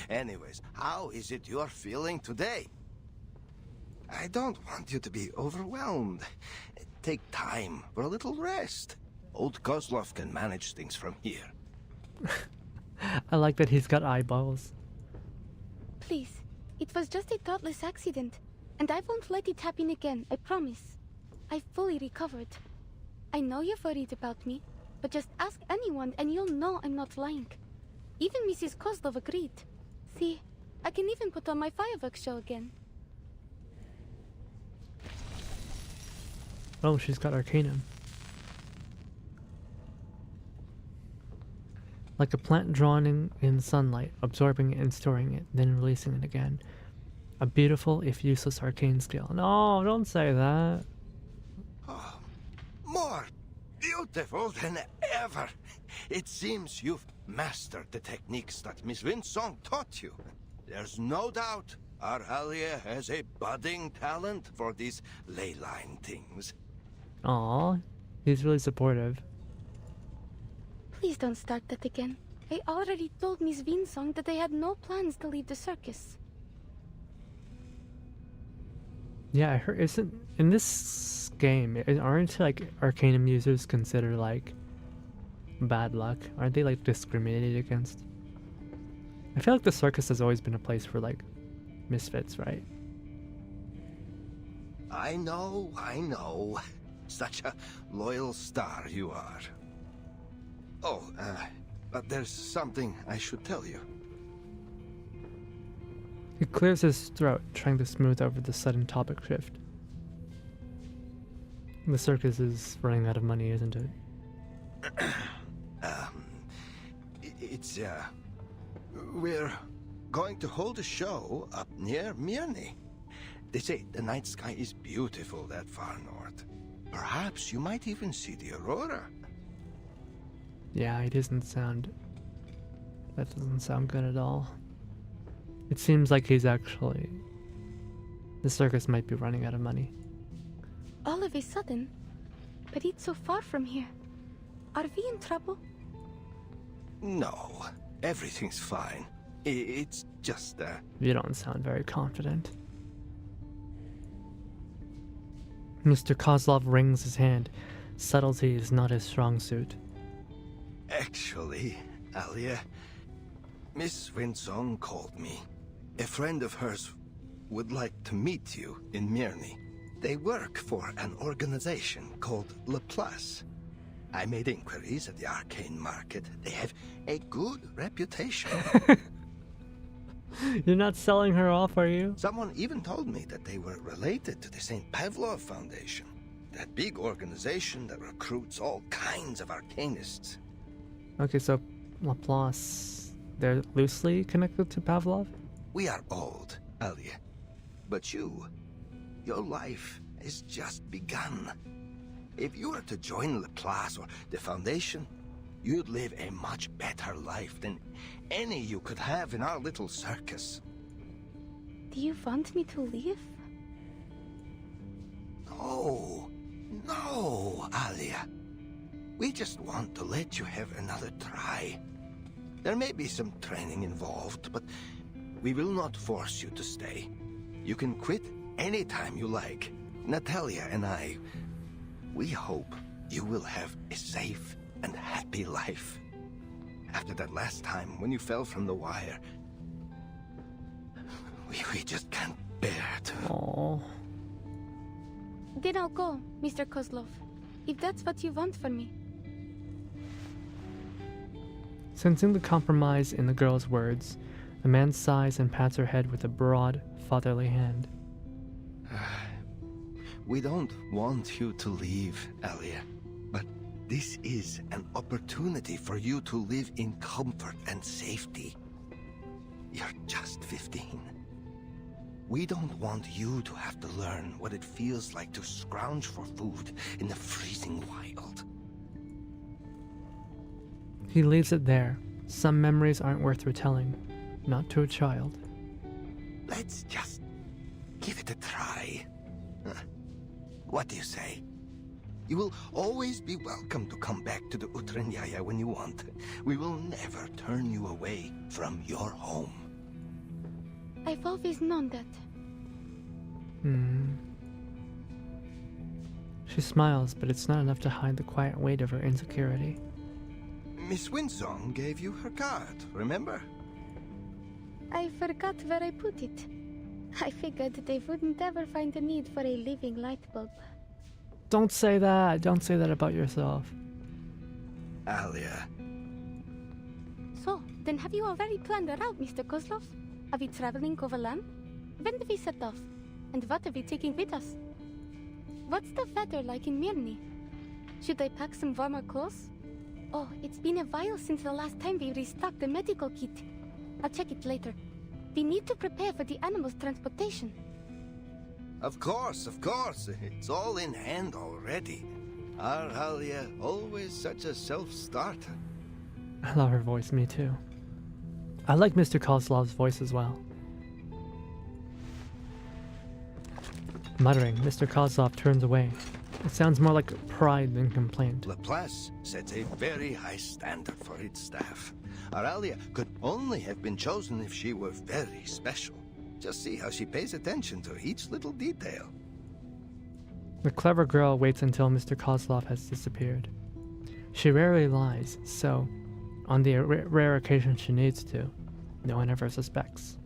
Anyways, how is it you're feeling today? I don't want you to be overwhelmed. Take time for a little rest. Old Kozlov can manage things from here. I like that he's got eyeballs. Please, it was just a thoughtless accident, and I won't let it happen again, I promise. I've fully recovered. I know you're worried about me, but just ask anyone and you'll know I'm not lying. Even Mrs. Kozlov agreed. See, I can even put on my fireworks show again. Oh, she's got Arcanum. Like a plant drawn in sunlight, absorbing it and storing it, then releasing it again. A beautiful, if useless, arcane skill. No, don't say that. Oh, more beautiful than ever. It seems you've mastered the techniques that Miss Winsong taught you. There's no doubt our Alia has a budding talent for these ley line things. Aw, he's really supportive. Please don't start that again. I already told Miss Winsong that I had no plans to leave the circus. Yeah, I heard, isn't, in this game, aren't like Arcanum users considered like bad luck? Aren't they like discriminated against? I feel like the circus has always been a place for like misfits, right? I know. Such a loyal star you are. Oh, but there's something I should tell you. He clears his throat, trying to smooth over the sudden topic shift. The circus is running out of money, isn't it? We're going to hold a show up near Mirny. They say the night sky is beautiful that far north. Perhaps you might even see the aurora. Yeah, that doesn't sound good at all. It seems like the circus might be running out of money. All of a sudden? But it's so far from here. Are we in trouble? No, everything's fine. It's just You don't sound very confident. Mr. Kozlov wrings his hand. Subtlety is not his strong suit. Actually, Alia, Miss Winsong called me. A friend of hers would like to meet you in Mirny. They work for an organization called Laplace. I made inquiries at the arcane market. They have a good reputation. You're not selling her off, are you? Someone even told me that they were related to the St. Pavlov Foundation, that big organization that recruits all kinds of arcanists. Okay, so Laplace, they're loosely connected to Pavlov? We are old, Alia. But your life has just begun. If you were to join Laplace or the Foundation, you'd live a much better life than any you could have in our little circus. Do you want me to leave? No, Alia. We just want to let you have another try. There may be some training involved, but we will not force you to stay. You can quit anytime you like. Natalia and I, we hope you will have a safe and happy life. After that last time when you fell from the wire, we just can't bear to... Aww. Then I'll go, Mr. Kozlov, if that's what you want for me. Sensing the compromise in the girl's words, the man sighs and pats her head with a broad, fatherly hand. We don't want you to leave, Alia, but this is an opportunity for you to live in comfort and safety. You're just 15. We don't want you to have to learn what it feels like to scrounge for food in the freezing wild. He leaves it there. Some memories aren't worth retelling, not to a child. Let's just give it a try. What do you say? You will always be welcome to come back to the Utranyaya when you want. We will never turn you away from your home. I've always known that. She smiles, but it's not enough to hide the quiet weight of her insecurity. Miss Winsong gave you her card, remember? I forgot where I put it. I figured they wouldn't ever find the need for a living light bulb. Don't say that. Don't say that about yourself. Alia. So, then have you already planned a route, Mr. Kozlov? Are we traveling overland? When do we set off? And what are we taking with us? What's the weather like in Mirny? Should I pack some warmer clothes? Oh, it's been a while since the last time we restocked the medical kit. I'll check it later. We need to prepare for the animals' transportation. Of course. It's all in hand already. Our Alia, always such a self-starter. I love her voice, me too. I like Mr. Kozlov's voice as well. Muttering, Mr. Kozlov turns away. It sounds more like pride than complaint. Laplace sets a very high standard for its staff. Our Alia could only have been chosen if she were very special. Just see how she pays attention to each little detail. The clever girl waits until Mr. Kozlov has disappeared. She rarely lies, so, on the rare occasion she needs to, no one ever suspects.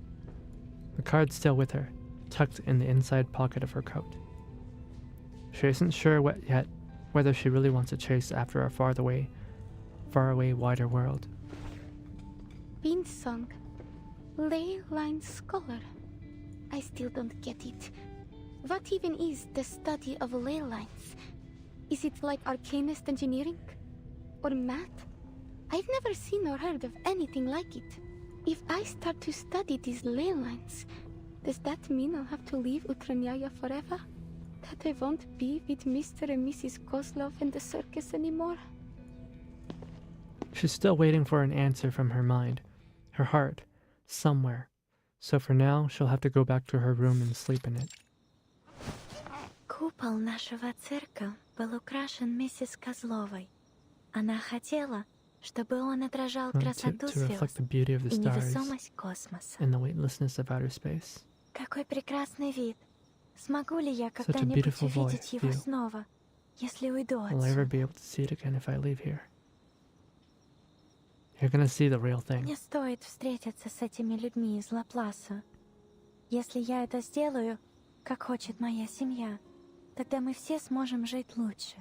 The card's still with her, tucked in the inside pocket of her coat. She isn't sure yet whether she really wants to chase after a far away, wider world. Winsong, ley line scholar. I still don't get it. What even is the study of ley lines? Is it like arcanist engineering? Or math? I've never seen or heard of anything like it. If I start to study these ley lines, does that mean I'll have to leave Utranyaya forever? That I won't be with Mr. and Mrs. Kozlov in the circus anymore? She's still waiting for an answer from her mind, her heart, somewhere. So for now, she'll have to go back to her room and sleep in it. Купол нашего цирка был украшен миссис Козловой. Она хотела, чтобы он отражал красоту To reflect the beauty of the и stars невесомость космоса. and the weightlessness of outer space. Какой прекрасный вид! Смогу ли я Such a когда-нибудь beautiful увидеть его view. снова, если уйду Will I ever be отсюда? able to see it again if I leave here? You're gonna see the real thing. Мне стоит встретиться с этими людьми из Лапласа. Если я это сделаю, как хочет моя семья, тогда мы все сможем жить лучше.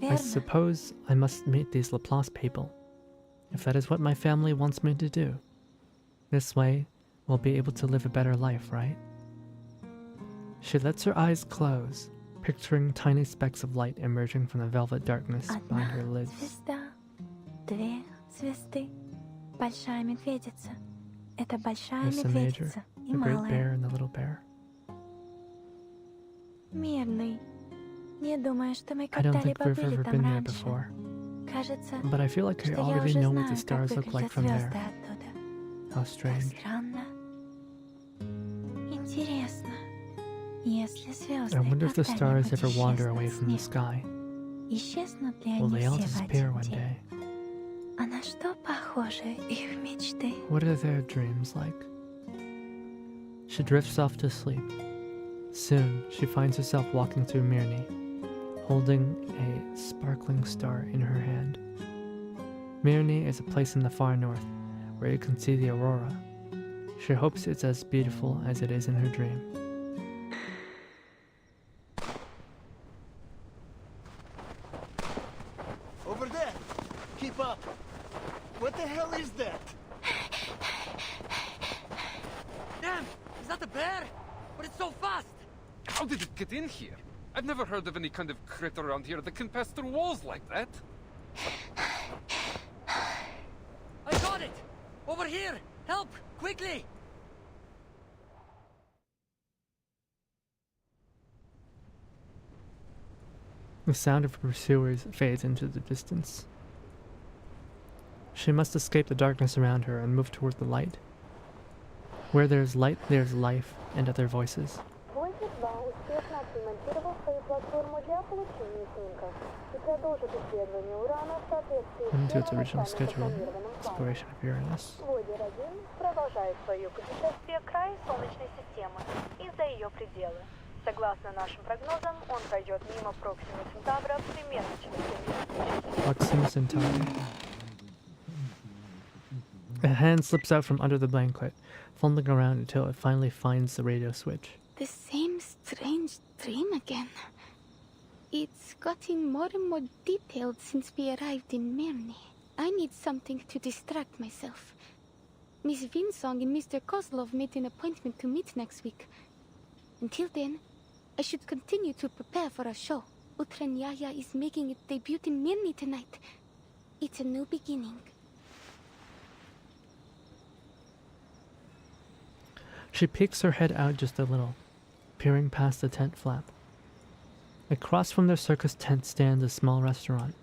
I Верно? suppose I must meet these Laplace people, if that is what my family wants me to do. This way, we'll be able to live a better life, right? She lets her eyes close, picturing tiny specks of light emerging from the velvet darkness behind her lids. Звезда, две звезды, большая медведица. Это большая There's the major, медведица и the great малая. bear and the little bear. Мирный. Не думаю, что мы I don't think когда-либо we've были ever там been there раньше. before. Кажется, But I feel like I что я already уже know what знаю, the как stars look like выглядят from there. звезды оттуда. How strange. Странно. Интересно, если звезды I wonder if the stars ever когда-нибудь wander away исчезнут from the с sky. неба, исчезнут ли Will они they all все в disappear один one день? day? А на что похожи их мечты? What are their dreams like? She drifts off to sleep. Soon, she finds herself walking through Mirny, holding a sparkling star in her hand. Mirny is a place in the far north, where you can see the aurora. She hopes it's as beautiful as it is in her dream. Over there! Keep up! What the hell is that? Damn! Is that a bear? But it's so fast! How did it get in here? I've never heard of any kind of critter around here that can pass through walls like that. I got it! Over here! Help! Quickly! The sound of her pursuers fades into the distance. She must escape the darkness around her and move toward the light. Where there's light, there's life and other voices. Вольт-2 успешно отремонтировал свою платформу для получения снимков и продолжит исследование урана в соответствии According с to its первым original официально schedule, запланированным планом. exploration of Uranus. Водер-1 продолжает свое путешествие к краю Солнечной системы и за ее пределы. Согласно нашим прогнозам, он пройдет мимо Проксима Центавра примерно через 7 Proxima Centauri. A hand slips out from under the blanket, fumbling around until it finally finds the radio switch. The same strange dream again. It's gotten more and more detailed since we arrived in Mirny. I need something to distract myself. Miss Vinsong and Mr. Kozlov made an appointment to meet next week. Until then, I should continue to prepare for our show. Utranyaya is making its debut in Mirny tonight. It's a new beginning. She peeks her head out just a little, peering past the tent flap. Across from their circus tent stands a small restaurant,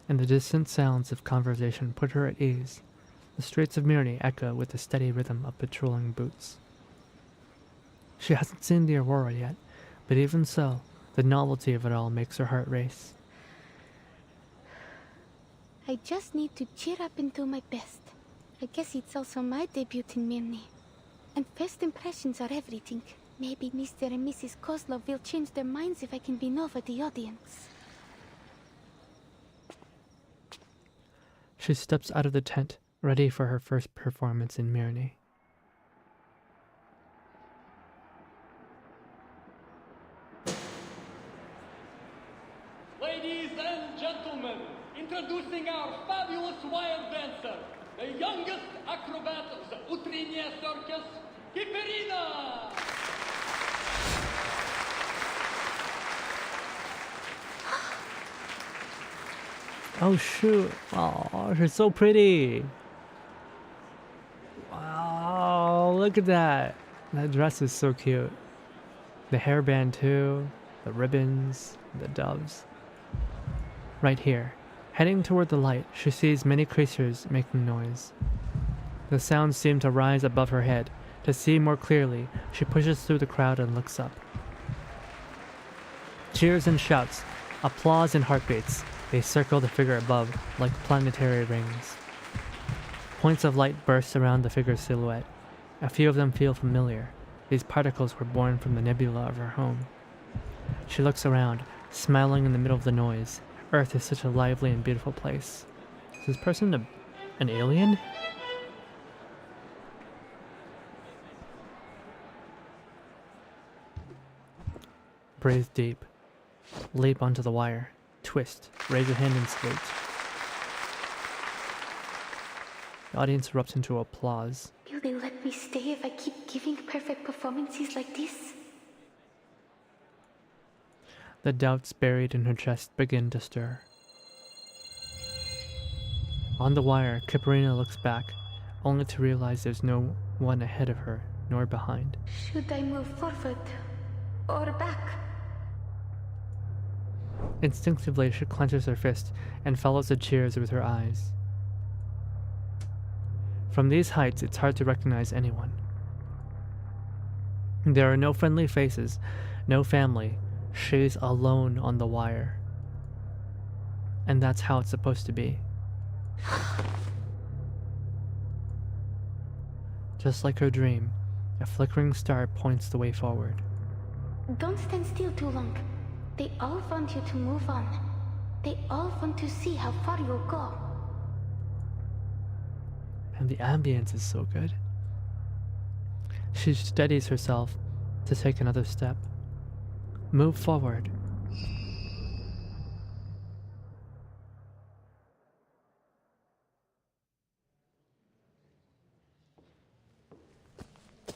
and the distant sounds of conversation put her at ease. The streets of Mirny echo with the steady rhythm of patrolling boots. She hasn't seen the aurora yet, but even so, the novelty of it all makes her heart race. I just need to cheer up and do my best. I guess it's also my debut in Mirny. And first impressions are everything. Maybe Mr. and Mrs. Kozlov will change their minds if I can win over the audience. She steps out of the tent, ready for her first performance in Mirny. Ladies and gentlemen, introducing our fabulous wild dancer, the youngest acrobat of the Utrenia Circus, Kiperina! Oh shoot! Oh, she's so pretty! Wow, look at that! That dress is so cute. The hairband too, the ribbons, the doves. Right here, heading toward the light, she sees many creatures making noise. The sounds seem to rise above her head. To see more clearly, she pushes through the crowd and looks up. Cheers and shouts, applause and heartbeats. They circle the figure above like planetary rings. Points of light burst around the figure's silhouette. A few of them feel familiar. These particles were born from the nebula of her home. She looks around, smiling in the middle of the noise. Earth is such a lively and beautiful place. Is this person an alien? Breathe deep. Leap onto the wire. Twist. Raise your hand and salute. The audience erupts into applause. Will they let me stay if I keep giving perfect performances like this? The doubts buried in her chest begin to stir. On the wire, Kiparina looks back, only to realize there's no one ahead of her, nor behind. Should I move forward or back? Instinctively, she clenches her fist and follows the cheers with her eyes. From these heights, it's hard to recognize anyone. There are no friendly faces, no family. She's alone on the wire. And that's how it's supposed to be. Just like her dream, a flickering star points the way forward. Don't stand still too long. They all want you to move on. They all want to see how far you'll go. And the ambience is so good. She steadies herself to take another step. Move forward.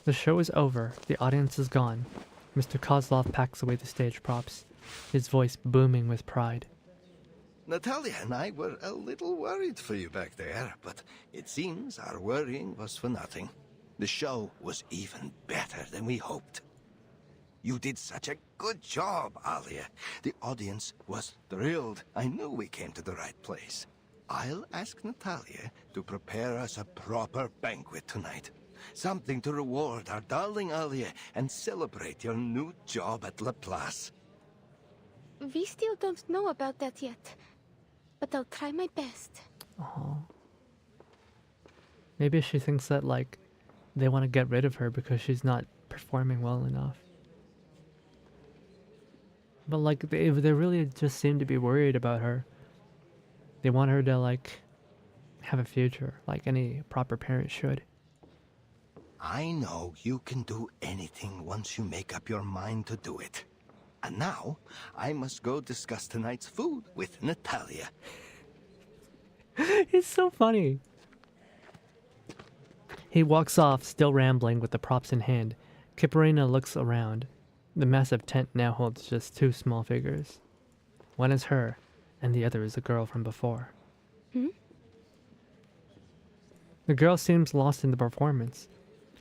The show is over. The audience is gone. Mr. Kozlov packs away the stage props, his voice booming with pride. Natalia and I were a little worried for you back there, but it seems our worrying was for nothing. The show was even better than we hoped. You did such a good job, Alia. The audience was thrilled. I knew we came to the right place. I'll ask Natalia to prepare us a proper banquet tonight. Something to reward our darling Alia and celebrate your new job at Laplace. We still don't know about that yet, but I'll try my best. Oh. Maybe she thinks that, like, they want to get rid of her because she's not performing well enough. But, like, they really just seem to be worried about her. They want her to, like, have a future, like any proper parent should. I know you can do anything once you make up your mind to do it. And now, I must go discuss tonight's food with Natalia. He's so funny. He walks off, still rambling with the props in hand. Kiparina looks around. The massive tent now holds just two small figures. One is her, and the other is the girl from before. The girl seems lost in the performance.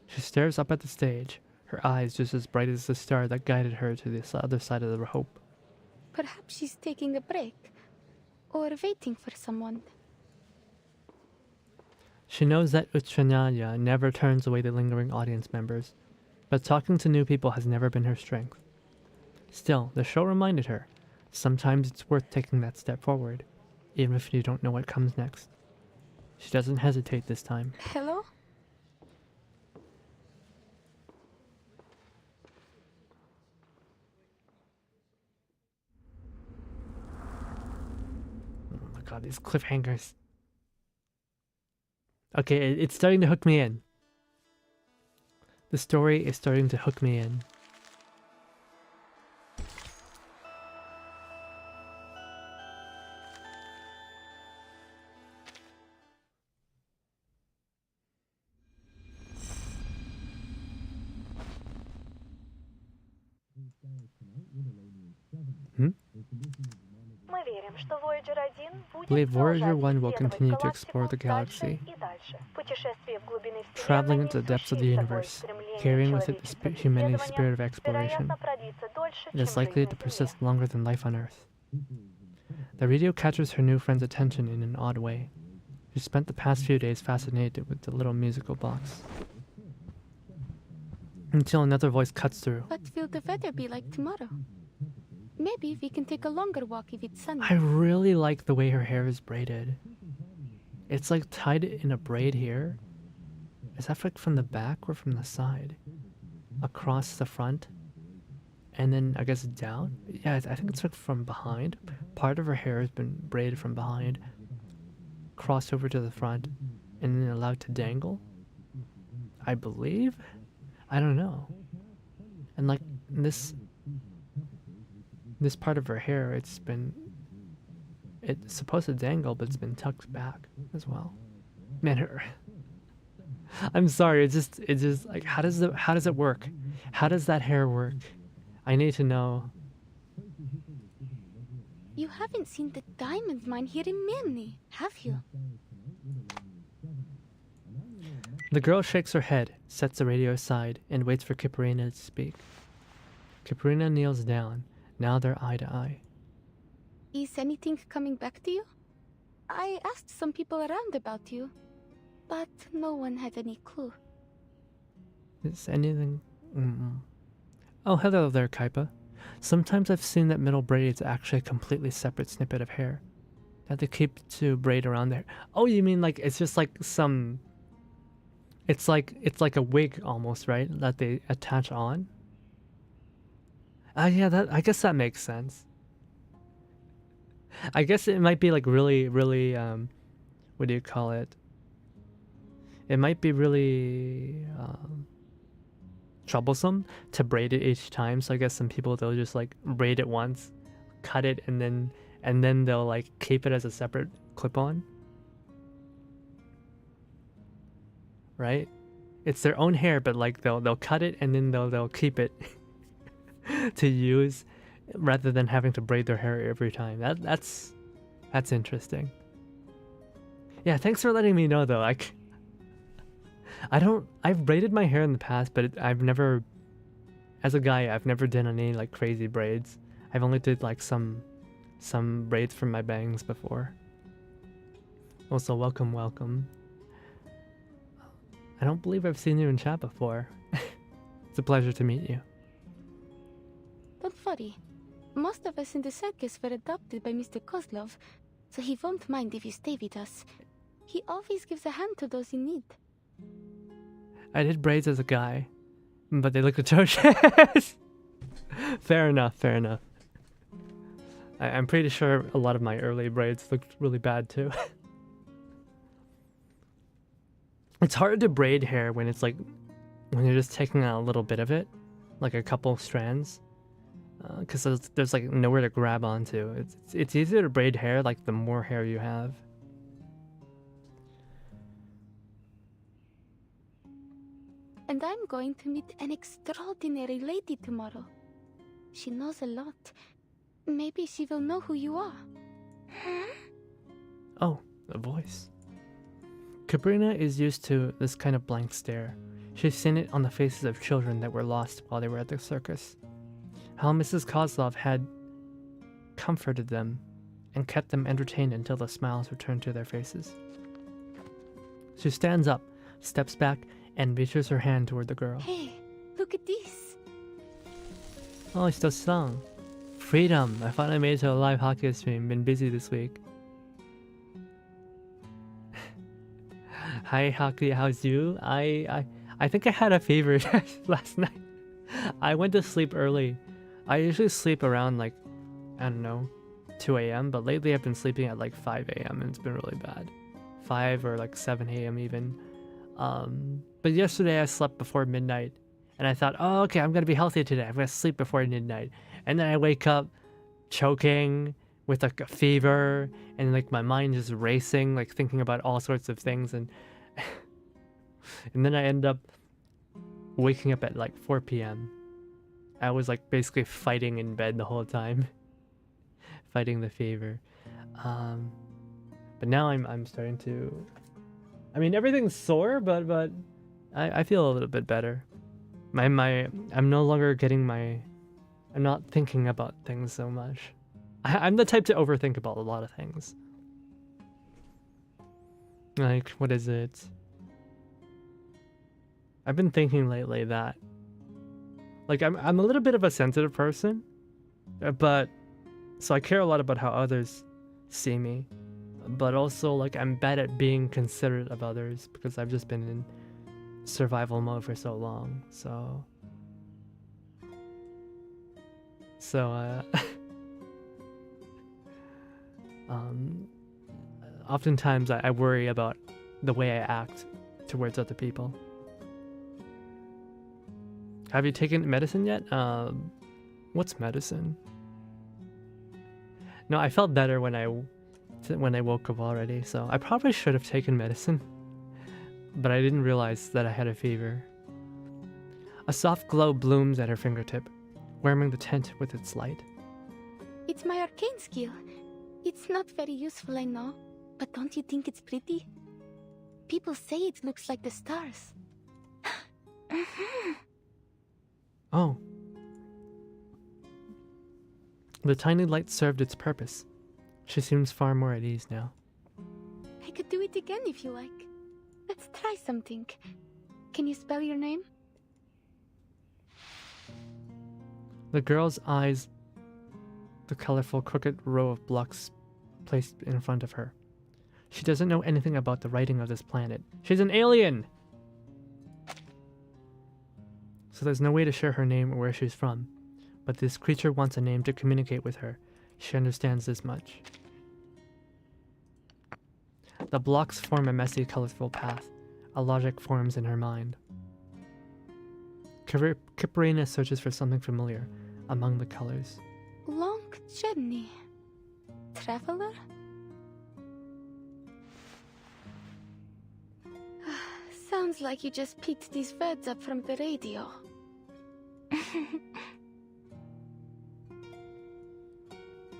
She stares up at the stage, her eyes just as bright as the star that guided her to the other side of the rope. Perhaps she's taking a break, or waiting for someone. She knows that Uchanaya never turns away the lingering audience members, but talking to new people has never been her strength. Still, the show reminded her, sometimes it's worth taking that step forward, even if you don't know what comes next. She doesn't hesitate this time. Hello? Oh my god, these cliffhangers. Okay, it's starting to hook me in. The story is starting to hook me in. Мы верим, что Voyager 1 будет Believe Voyager продолжать 1 will исследовать continue to галактику explore the дальше galaxy, и дальше. Путешествие в глубины traveling Вселенной into the depths of the существует universe, стремление carrying with it человечества the к humanity's исследованиям, spirit of exploration. вероятно, продлится дольше, It is чем likely жизнь to на persist Земле. longer than life on Earth. The radio catches her new friend's attention in an odd way. She spent the past few days fascinated with the little musical box. Until another voice cuts through. What will the weather be like tomorrow? Maybe we can take a longer walk if it's sunny. I really like the way her hair is braided. It's like tied in a braid here. Is that like from the back or from the side? Across the front? And then I guess down? Yeah, I think it's like from behind. Part of her hair has been braided from behind, crossed over to the front, and then allowed to dangle. I believe? I don't know. And like this part of her hair, it's supposed to dangle, but it's been tucked back as well. Man, I'm sorry. It's just like how does it work? How does that hair work? I need to know. You haven't seen the diamond mine here in Mirny, have you? The girl shakes her head, sets the radio aside, and waits for Kiparina to speak. Kiparina kneels down. Now they're eye to eye. Is anything coming back to you? I asked some people around about you, but no one had any clue. Is anything... Oh, hello there, Kaipa. Sometimes I've seen that middle braid is actually a completely separate snippet of hair that they keep to braid around there. Oh, you mean like it's just like some... It's like a wig almost, right? That they attach on? Yeah, I guess that makes sense. I guess it might be like really, what do you call it? It might be really troublesome to braid it each time. So I guess some people, they'll just like braid it once, cut it, and then they'll like keep it as a separate clip-on. Right? It's their own hair, but like they'll cut it and then they'll keep it to use rather than having to braid their hair every time. That's interesting. Yeah, thanks for letting me know though. I've braided my hair in the past, but I've never, as a guy, I've never done any like crazy braids. I've only did like some braids from my bangs before. Also, welcome. I don't believe I've seen you in chat before. It's a pleasure to meet you. Don't worry. Most of us in the circus were adopted by Mr. Kozlov, so he won't mind if you stay with us. He always gives a hand to those in need. I did braids as a guy, but they look atrocious. Fair enough. I'm pretty sure a lot of my early braids looked really bad too. It's hard to braid hair when it's like, when you're just taking out a little bit of it, like a couple strands, because there's like nowhere to grab onto. It's easier to braid hair like the more hair you have. And I'm going to meet an extraordinary lady tomorrow. She knows a lot. Maybe she will know who you are. Oh, a voice. Kabrina is used to this kind of blank stare. She's seen it on the faces of children that were lost while they were at the circus. How Mrs. Kozlov had comforted them and kept them entertained until the smiles returned to their faces. She stands up, steps back, and reaches her hand toward the girl. Hey, look at this. Oh, it's the song. Freedom! I finally made it to a live hockey stream. Been busy this week. Hi, Hockey. How's you? I think I had a fever last night. I went to sleep early. I usually sleep around like, I don't know, 2 a.m. But lately I've been sleeping at like 5 a.m. and it's been really bad. 5 or like 7 a.m. even. But yesterday I slept before midnight. And I thought, oh, okay, I'm going to be healthy today. I'm going to sleep before midnight. And then I wake up choking with like a fever. And like my mind is racing, like thinking about all sorts of things. And and then I end up waking up at like 4 p.m. I was like basically fighting in bed the whole time. Fighting the fever. But now I'm starting to... I mean, everything's sore, but I feel a little bit better. I'm no longer getting my... I'm not thinking about things so much. I'm the type to overthink about a lot of things. Like, what is it? I've been thinking lately that... Like, I'm a little bit of a sensitive person. But... So I care a lot about how others see me. But also, like, I'm bad at being considerate of others because I've just been in survival mode for so long. So oftentimes I worry about the way I act towards other people. Have you taken medicine yet? What's medicine? No, I felt better when I woke up already, so I probably should have taken medicine. but I didn't realize that I had a fever. A soft glow blooms at her fingertip, warming the tent with its light. It's my arcane skill. It's not very useful, I know, but don't you think it's pretty? People say it looks like the stars. Oh. The tiny light served its purpose. She seems far more at ease now. I could do it again if you like. Let's try something. Can you spell your name? The girl's eyes the colorful crooked row of blocks placed in front of her. She doesn't know anything about the writing of this planet. She's an alien! So there's no way to share her name or where she's from. But this creature wants a name to communicate with her. She understands this much. The blocks form a messy, colorful path. A logic forms in her mind. Kiparina searches for something familiar among the colors. Long journey. Traveler? Sounds like you just picked these words up from the radio.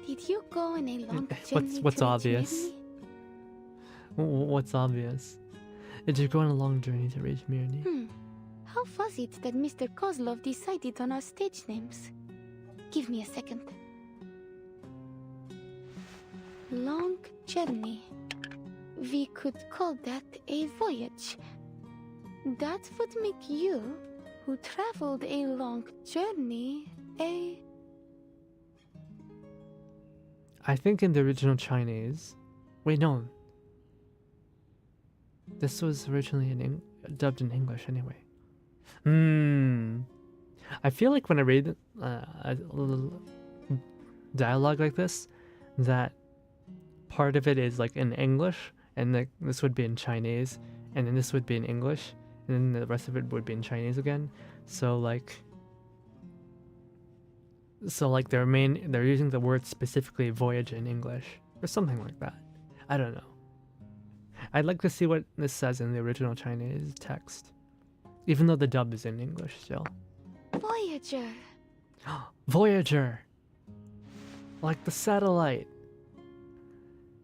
Did you go on a long journey What's to obvious? reach What's obvious? Did you go on a long journey to reach Mirny? How was it that Mr. Kozlov decided on our stage names? Give me a second. Long journey. We could call that a voyage. That would make you, who traveled a long journey, a... I think in the original Chinese... Wait, no. This was originally dubbed in English anyway. I feel like when I read a little dialogue like this, that part of it is like in English, and this would be in Chinese, and then this would be in English, and then the rest of it would be in Chinese again. So like they're using the word specifically voyage in English or something like that. I don't know. I'd like to see what this says in the original Chinese text, even though the dub is in English still. Voyager. Voyager, like the satellite.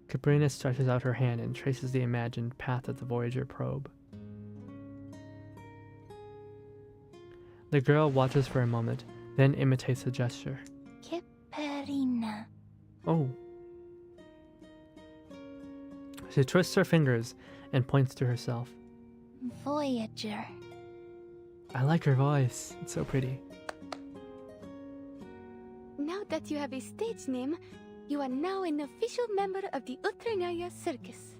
Kiparina stretches out her hand and traces the imagined path of the Voyager probe. The girl watches for a moment, then imitates the gesture. Kiparina. Oh. She twists her fingers and points to herself. Voyager. I like her voice. It's so pretty. Now that you have a stage name, you are now an official member of the Utranaya Circus.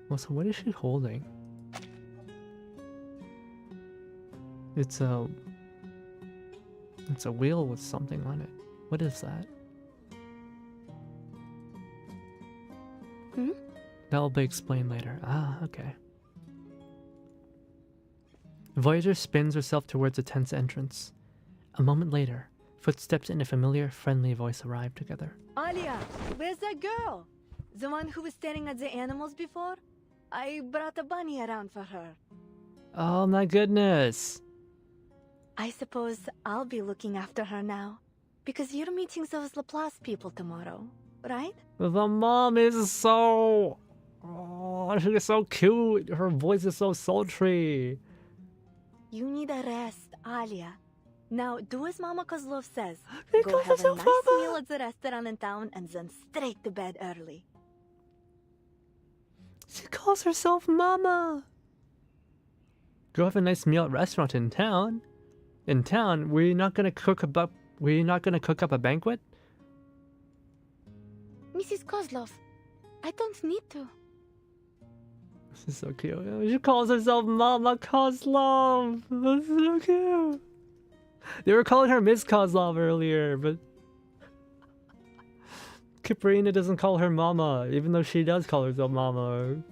Well, so what is she holding? It's a wheel with something on it. What is that? That'll be explained later. Ah, okay. Voyager spins herself towards the tent's entrance. A moment later, footsteps and a familiar, friendly voice arrive together. Alia, where's that girl? The one who was staring at the animals before? I brought a bunny around for her. Oh my goodness! I suppose I'll be looking after her now. Because you're meeting those Laplace people tomorrow, right? The mom is so... Oh, she's so cute. Her voice is so sultry. You need a rest, Alia. Now, do as Mama Kozlov says. She Go calls have a herself nice Mama. meal at the restaurant in town and then straight to bed early. She calls herself Mama. Go have a nice meal at restaurant in town. In town, were you not gonna cook up a banquet? Mrs. Kozlov, I don't need to. This is so cute. She calls herself Mama Kozlov. That's so cute. They were calling her Miss Kozlov earlier, but Kiparina doesn't call her Mama, even though she does call herself Mama.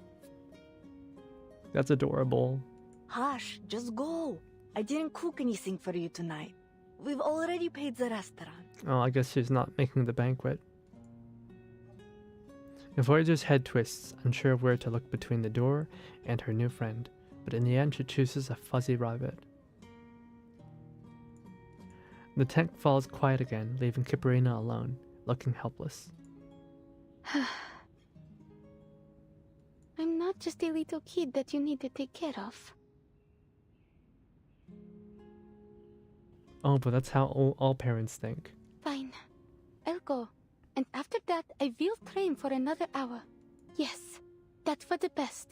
That's adorable. Hush, just go. I didn't cook anything for you tonight. We've already paid the restaurant. Oh, I guess she's not making the banquet. The Voyager's head twists, unsure of where to look between the door and her new friend, but in the end she chooses a fuzzy rabbit. The tent falls quiet again, leaving Kipperina alone, looking helpless. I'm not just a little kid that you need to take care of. Oh, but that's how all parents think. Fine. I'll go. And after that, I will train for another hour. Yes, that's for the best.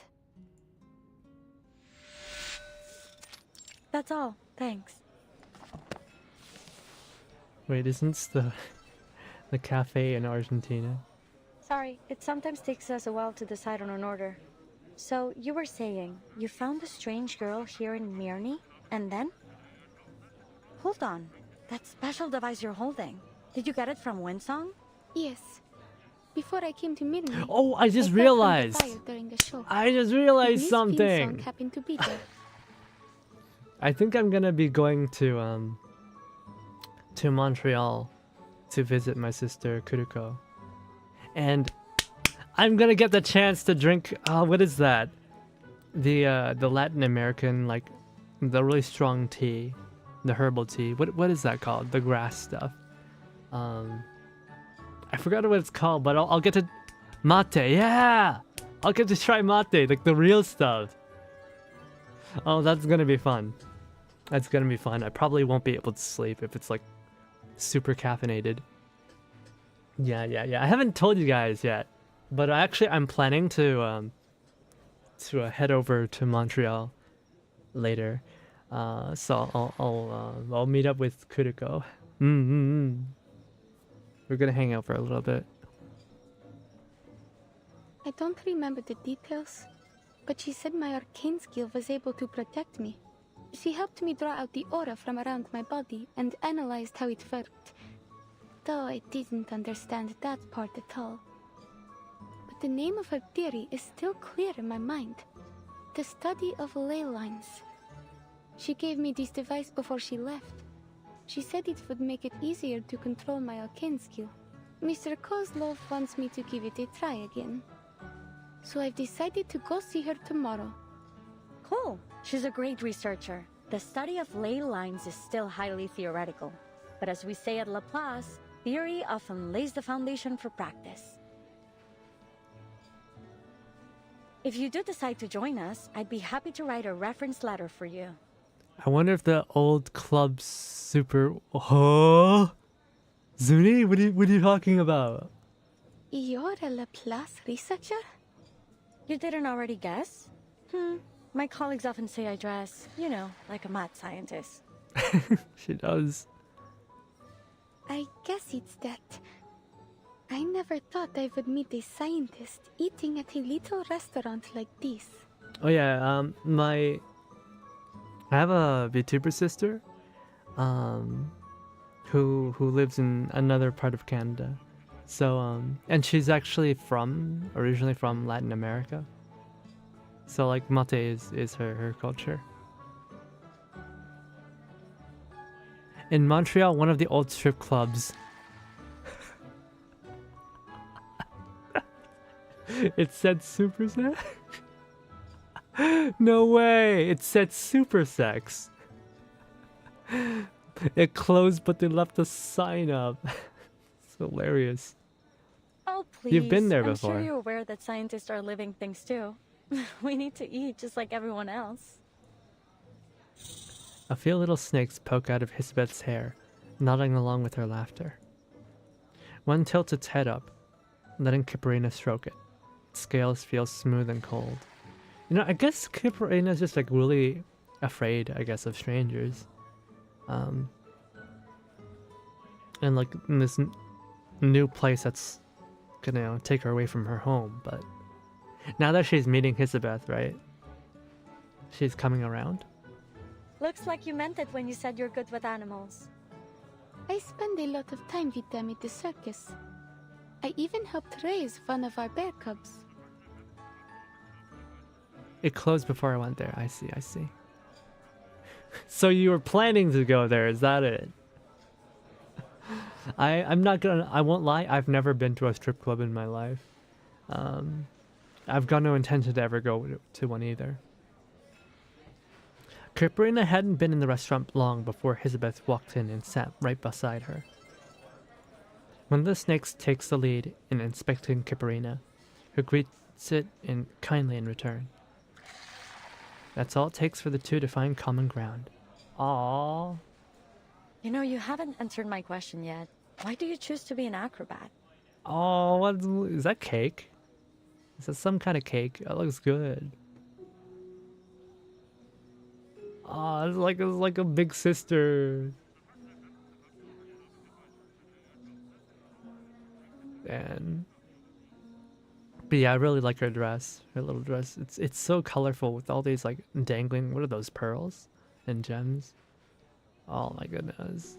That's all. Thanks. Wait, isn't this the cafe in Argentina? Sorry, it sometimes takes us a while to decide on an order. So, you were saying, you found a strange girl here in Mirny, and then? Hold on. That special device you're holding. Did you get it from Winsong? Yes. Before I came to Mirny. Oh, I just realized. I just realized something. Happened to be there. I think I'm gonna be going to Montreal to visit my sister Kuriko, and I'm gonna get the chance to drink. What is that? The Latin American, like the really strong tea, the herbal tea. What is that called? The grass stuff. I forgot what it's called, but I'll get to mate. Yeah, I'll get to try mate, like the real stuff. Oh, that's gonna be fun. That's gonna be fun. I probably won't be able to sleep if it's like super caffeinated. Yeah. I haven't told you guys yet, but I'm planning to head over to Montreal later. So I'll meet up with Kuriko. We're gonna hang out for a little bit. I don't remember the details, but she said my arcane skill was able to protect me. She helped me draw out the aura from around my body and analyzed how it worked, though I didn't understand that part at all. But the name of her theory is still clear in my mind. The study of ley lines. She gave me this device before she left. She said it would make it easier to control my arcane skill. Mr. Kozlov wants me to give it a try again. So I've decided to go see her tomorrow. Cool. She's a great researcher. The study of ley lines is still highly theoretical. But as we say at Laplace, theory often lays the foundation for practice. If you do decide to join us, I'd be happy to write a reference letter for you. I wonder if the old club super... Oh! Zuni, what are you talking about? You're a Laplace researcher? You didn't already guess? My colleagues often say I dress, like a mad scientist. She does. I guess it's that. I never thought I would meet a scientist eating at a little restaurant like this. Oh yeah, I have a Vtuber sister, who lives in another part of Canada. So, and she's actually originally from Latin America. So like mate is her culture. In Montreal, one of the old strip clubs. It said super sex? No way! It said super sex. It closed, but they left a sign up. It's hilarious. Oh, please. You've been there before. I'm sure you're aware that scientists are living things too. We need to eat just like everyone else. A few little snakes poke out of Hisabeth's hair, nodding along with her laughter. One tilts its head up, letting Kipperina stroke it. Its scales feel smooth and cold. I guess Kipperina's just like really afraid, I guess, of strangers. And like in this new place that's gonna take her away from her home, but now that she's meeting Hisabeth, right? She's coming around. Looks like you meant it when you said you're good with animals. I spend a lot of time with them at the circus. I even helped raise one of our bear cubs. It closed before I went there. I see. So you were planning to go there, is that it? I won't lie, I've never been to a strip club in my life. I've got no intention to ever go to one either. Kiparina hadn't been in the restaurant long before Elizabeth walked in and sat right beside her. One of the snakes takes the lead in inspecting Kiparina, who greets it kindly in return. That's all it takes for the two to find common ground. Aww. You know, you haven't answered my question yet. Why do you choose to be an acrobat? Oh, what is that cake? Is that some kind of cake? That looks good. Oh, it's like a big sister. And but yeah, I really like her dress. Her little dress. It's so colorful with all these like dangling, what are those, pearls and gems? Oh my goodness.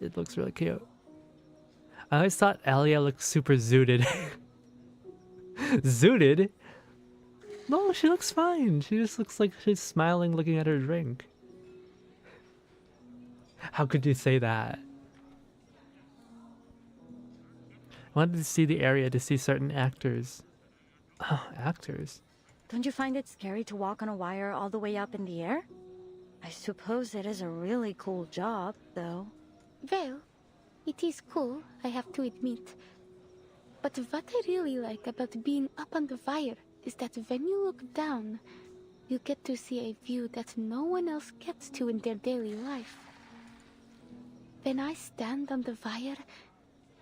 It looks really cute. I always thought Alia looked super zooted. Zooted? No, she looks fine. She just looks like she's smiling looking at her drink. How could you say that? I wanted to see the area to see certain actors. Oh, actors? Don't you find it scary to walk on a wire all the way up in the air? I suppose it is a really cool job, though. Well, it is cool, I have to admit. But what I really like about being up on the wire is that when you look down, you get to see a view that no one else gets to in their daily life. When I stand on the wire,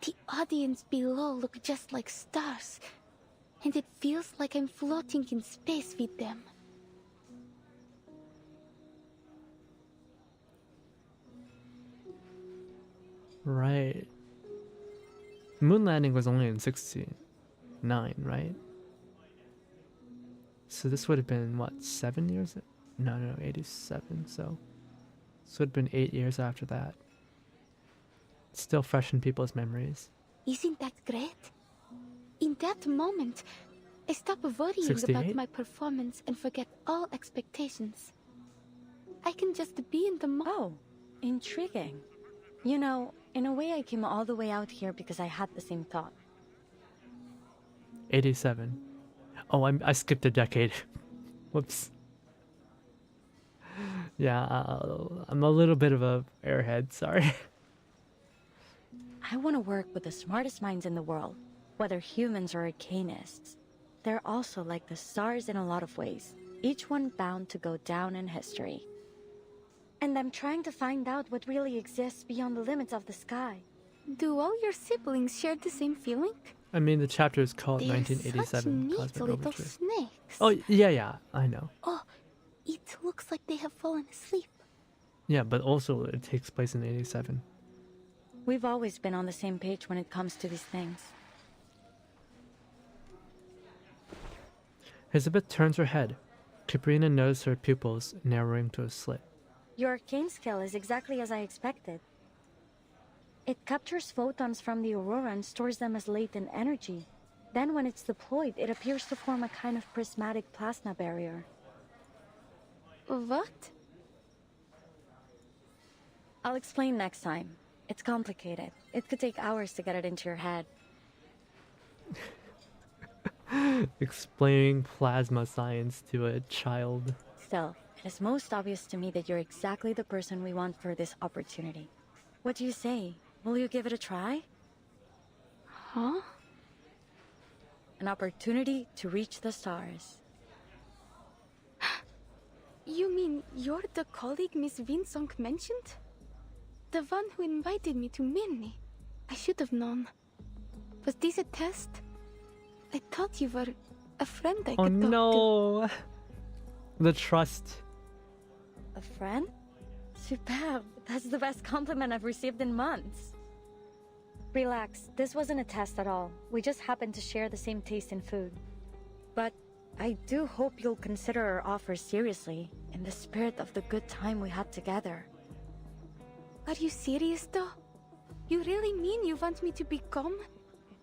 the audience below look just like stars, and it feels like I'm floating in space with them. Right. Moon landing was only in 69, right? So this would have been, what, 7 years? No, 87, so... This would have been 8 years after that. It's still fresh in people's memories. Isn't that great? In that moment, I stop worrying 68? about my performance and forget all expectations. I can just be in the Oh, intriguing. You know, in a way I came all the way out here because I had the same thought. 87. Oh, I skipped a decade. Whoops. Yeah, I'm a little bit of a airhead, sorry. I want to work with the smartest minds in the world, whether humans or arcanists. They're also like the stars in a lot of ways, each one bound to go down in history. And I'm trying to find out what really exists beyond the limits of the sky. Do all your siblings share the same feeling? I mean, the chapter is called They're 1987 such neat Cosmic little Overture. snakes. Oh, yeah, I know. Oh, it looks like they have fallen asleep. Yeah, but also it takes place in 87. We've always been on the same page when it comes to these things. Elizabeth turns her head. Kiparina notices her pupils narrowing to a slit. Your arcane skill is exactly as I expected. It captures photons from the aurora and stores them as latent energy. Then when it's deployed, it appears to form a kind of prismatic plasma barrier. What? I'll explain next time. It's complicated. It could take hours to get it into your head. Explaining plasma science to a child. Still, it is most obvious to me that you're exactly the person we want for this opportunity. What do you say? Will you give it a try? Huh? An opportunity to reach the stars. You mean you're the colleague Miss Winsong mentioned? The one who invited me to Minnie. I should have known. Was this a test? I thought you were a friend I could talk no! The trust. A friend? Superb. That's the best compliment I've received in months. Relax, this wasn't a test at all. We just happened to share the same taste in food. But I do hope you'll consider our offer seriously, in the spirit of the good time we had together. Are you serious though? You really mean you want me to become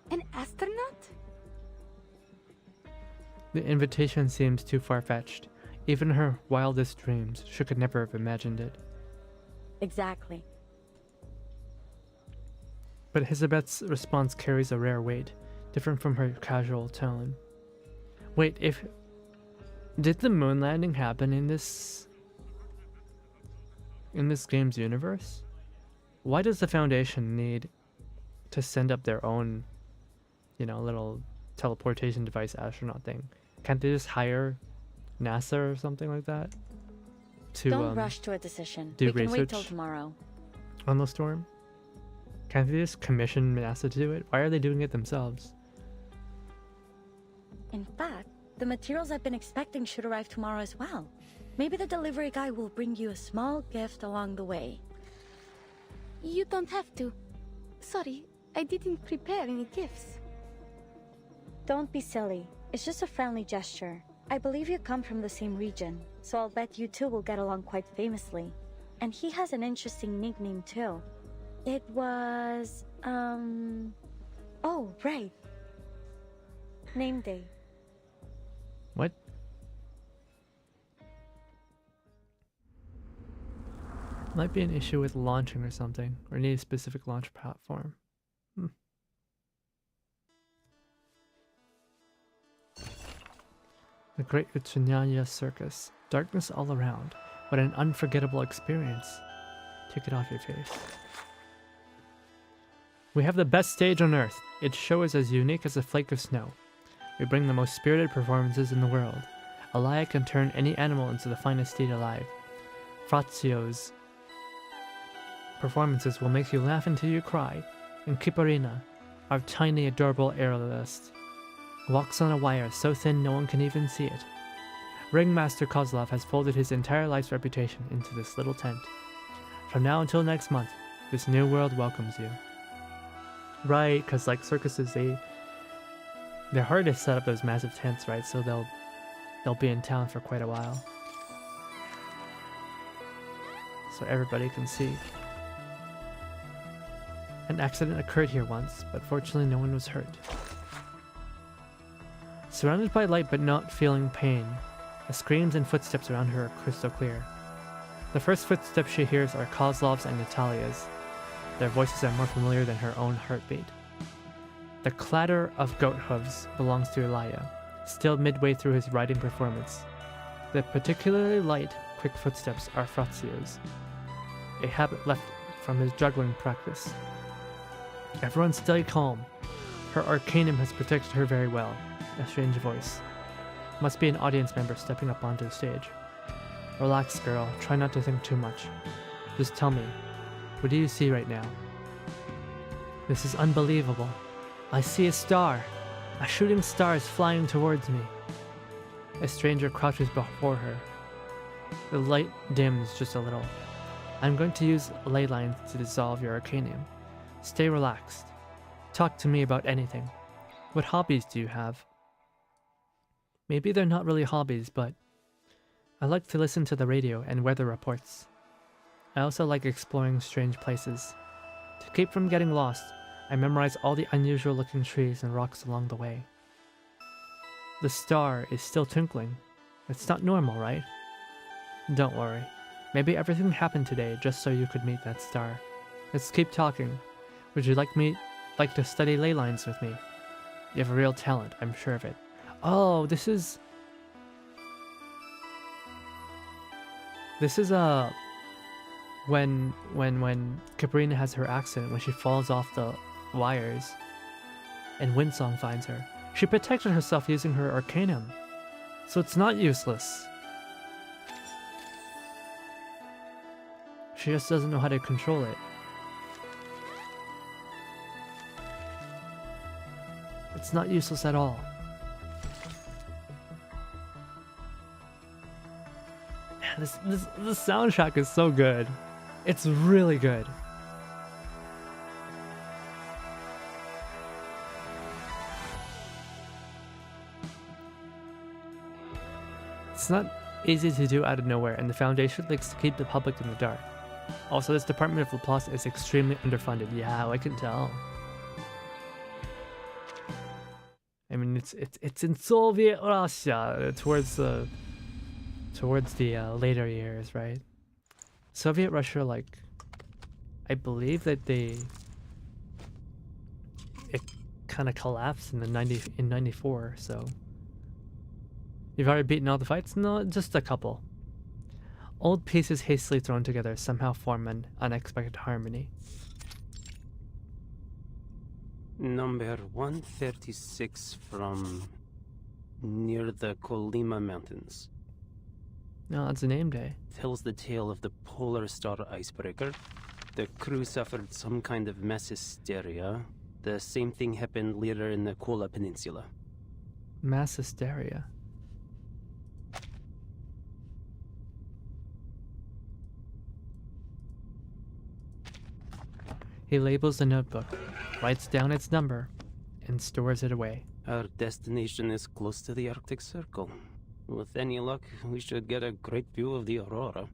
an astronaut? The invitation seems too far-fetched. Even her wildest dreams, she could never have imagined it. Exactly. But Elizabeth's response carries a rare weight. different from her casual tone. Wait, did the moon landing happen in this game's universe? Why does the Foundation need to send up their own, little teleportation device astronaut thing? Can't they just hire NASA or something like that to Don't rush to a decision. do We can wait research till tomorrow. on the storm? Can't they just commission NASA to do it? Why are they doing it themselves? In fact, the materials I've been expecting should arrive tomorrow as well. Maybe the delivery guy will bring you a small gift along the way. You don't have to. Sorry, I didn't prepare any gifts. Don't be silly. It's just a friendly gesture. I believe you come from the same region, so I'll bet you two will get along quite famously. And he has an interesting nickname too. It was, oh, right. Name day. What? Might be an issue with launching or something, or need a specific launch platform. The Great Uchinanya Circus. Darkness all around. What an unforgettable experience. Take it off your face. We have the best stage on Earth. Its show is as unique as a flake of snow. We bring the most spirited performances in the world. Alaya can turn any animal into the finest steed alive. Frazio's performances will make you laugh until you cry. And Kiparina, our tiny adorable aerialist, walks on a wire so thin no one can even see it. Ringmaster Kozlov has folded his entire life's reputation into this little tent. From now until next month, this new world welcomes you. Right, because like circuses, they're hard to set up those massive tents, right? So they'll be in town for quite a while, so everybody can see. An accident occurred here once, but fortunately no one was hurt. Surrounded by light but not feeling pain, the screams and footsteps around her are crystal clear. The first footsteps she hears are Kozlov's and Natalia's. Their voices are more familiar than her own heartbeat. The clatter of goat hooves belongs to Elia, still midway through his riding performance. The particularly light, quick footsteps are Frazio's, a habit left from his juggling practice. Everyone stay calm. Her arcanum has protected her very well. A strange voice. Must be an audience member stepping up onto the stage. Relax, girl. Try not to think too much. Just tell me, what do you see right now? This is unbelievable. I see a star. A shooting star is flying towards me. A stranger crouches before her. The light dims just a little. I'm going to use ley lines to dissolve your arcanium. Stay relaxed. Talk to me about anything. What hobbies do you have? Maybe they're not really hobbies, but I like to listen to the radio and weather reports. I also like exploring strange places. To keep from getting lost, I memorize all the unusual looking trees and rocks along the way. The star is still twinkling. It's not normal, right? Don't worry. Maybe everything happened today just so you could meet that star. Let's keep talking. Would you like to study ley lines with me? You have a real talent, I'm sure of it. Oh, this is when Cabrina has her accident, when she falls off the wires and Windsong finds her. She protected herself using her arcanum, so it's not useless. She just doesn't know how to control it. It's not useless at all. This soundtrack is so good. It's really good. It's not easy to do out of nowhere, and the Foundation likes to keep the public in the dark. Also, this Department of Laplace is extremely underfunded. Yeah, I can tell. I mean, it's in Soviet Russia towards the later years, right? Soviet Russia, like, I believe that it kind of collapsed in 94, so... You've already beaten all the fights? No, just a couple. Old pieces hastily thrown together somehow form an unexpected harmony. Number 136 from near the Colima Mountains. No, it's a name day. Tells the tale of the Polar Star icebreaker. The crew suffered some kind of mass hysteria. The same thing happened later in the Kola Peninsula. Mass hysteria. He labels the notebook, writes down its number, and stores it away. Our destination is close to the Arctic Circle. With any luck, we should get a great view of the aurora.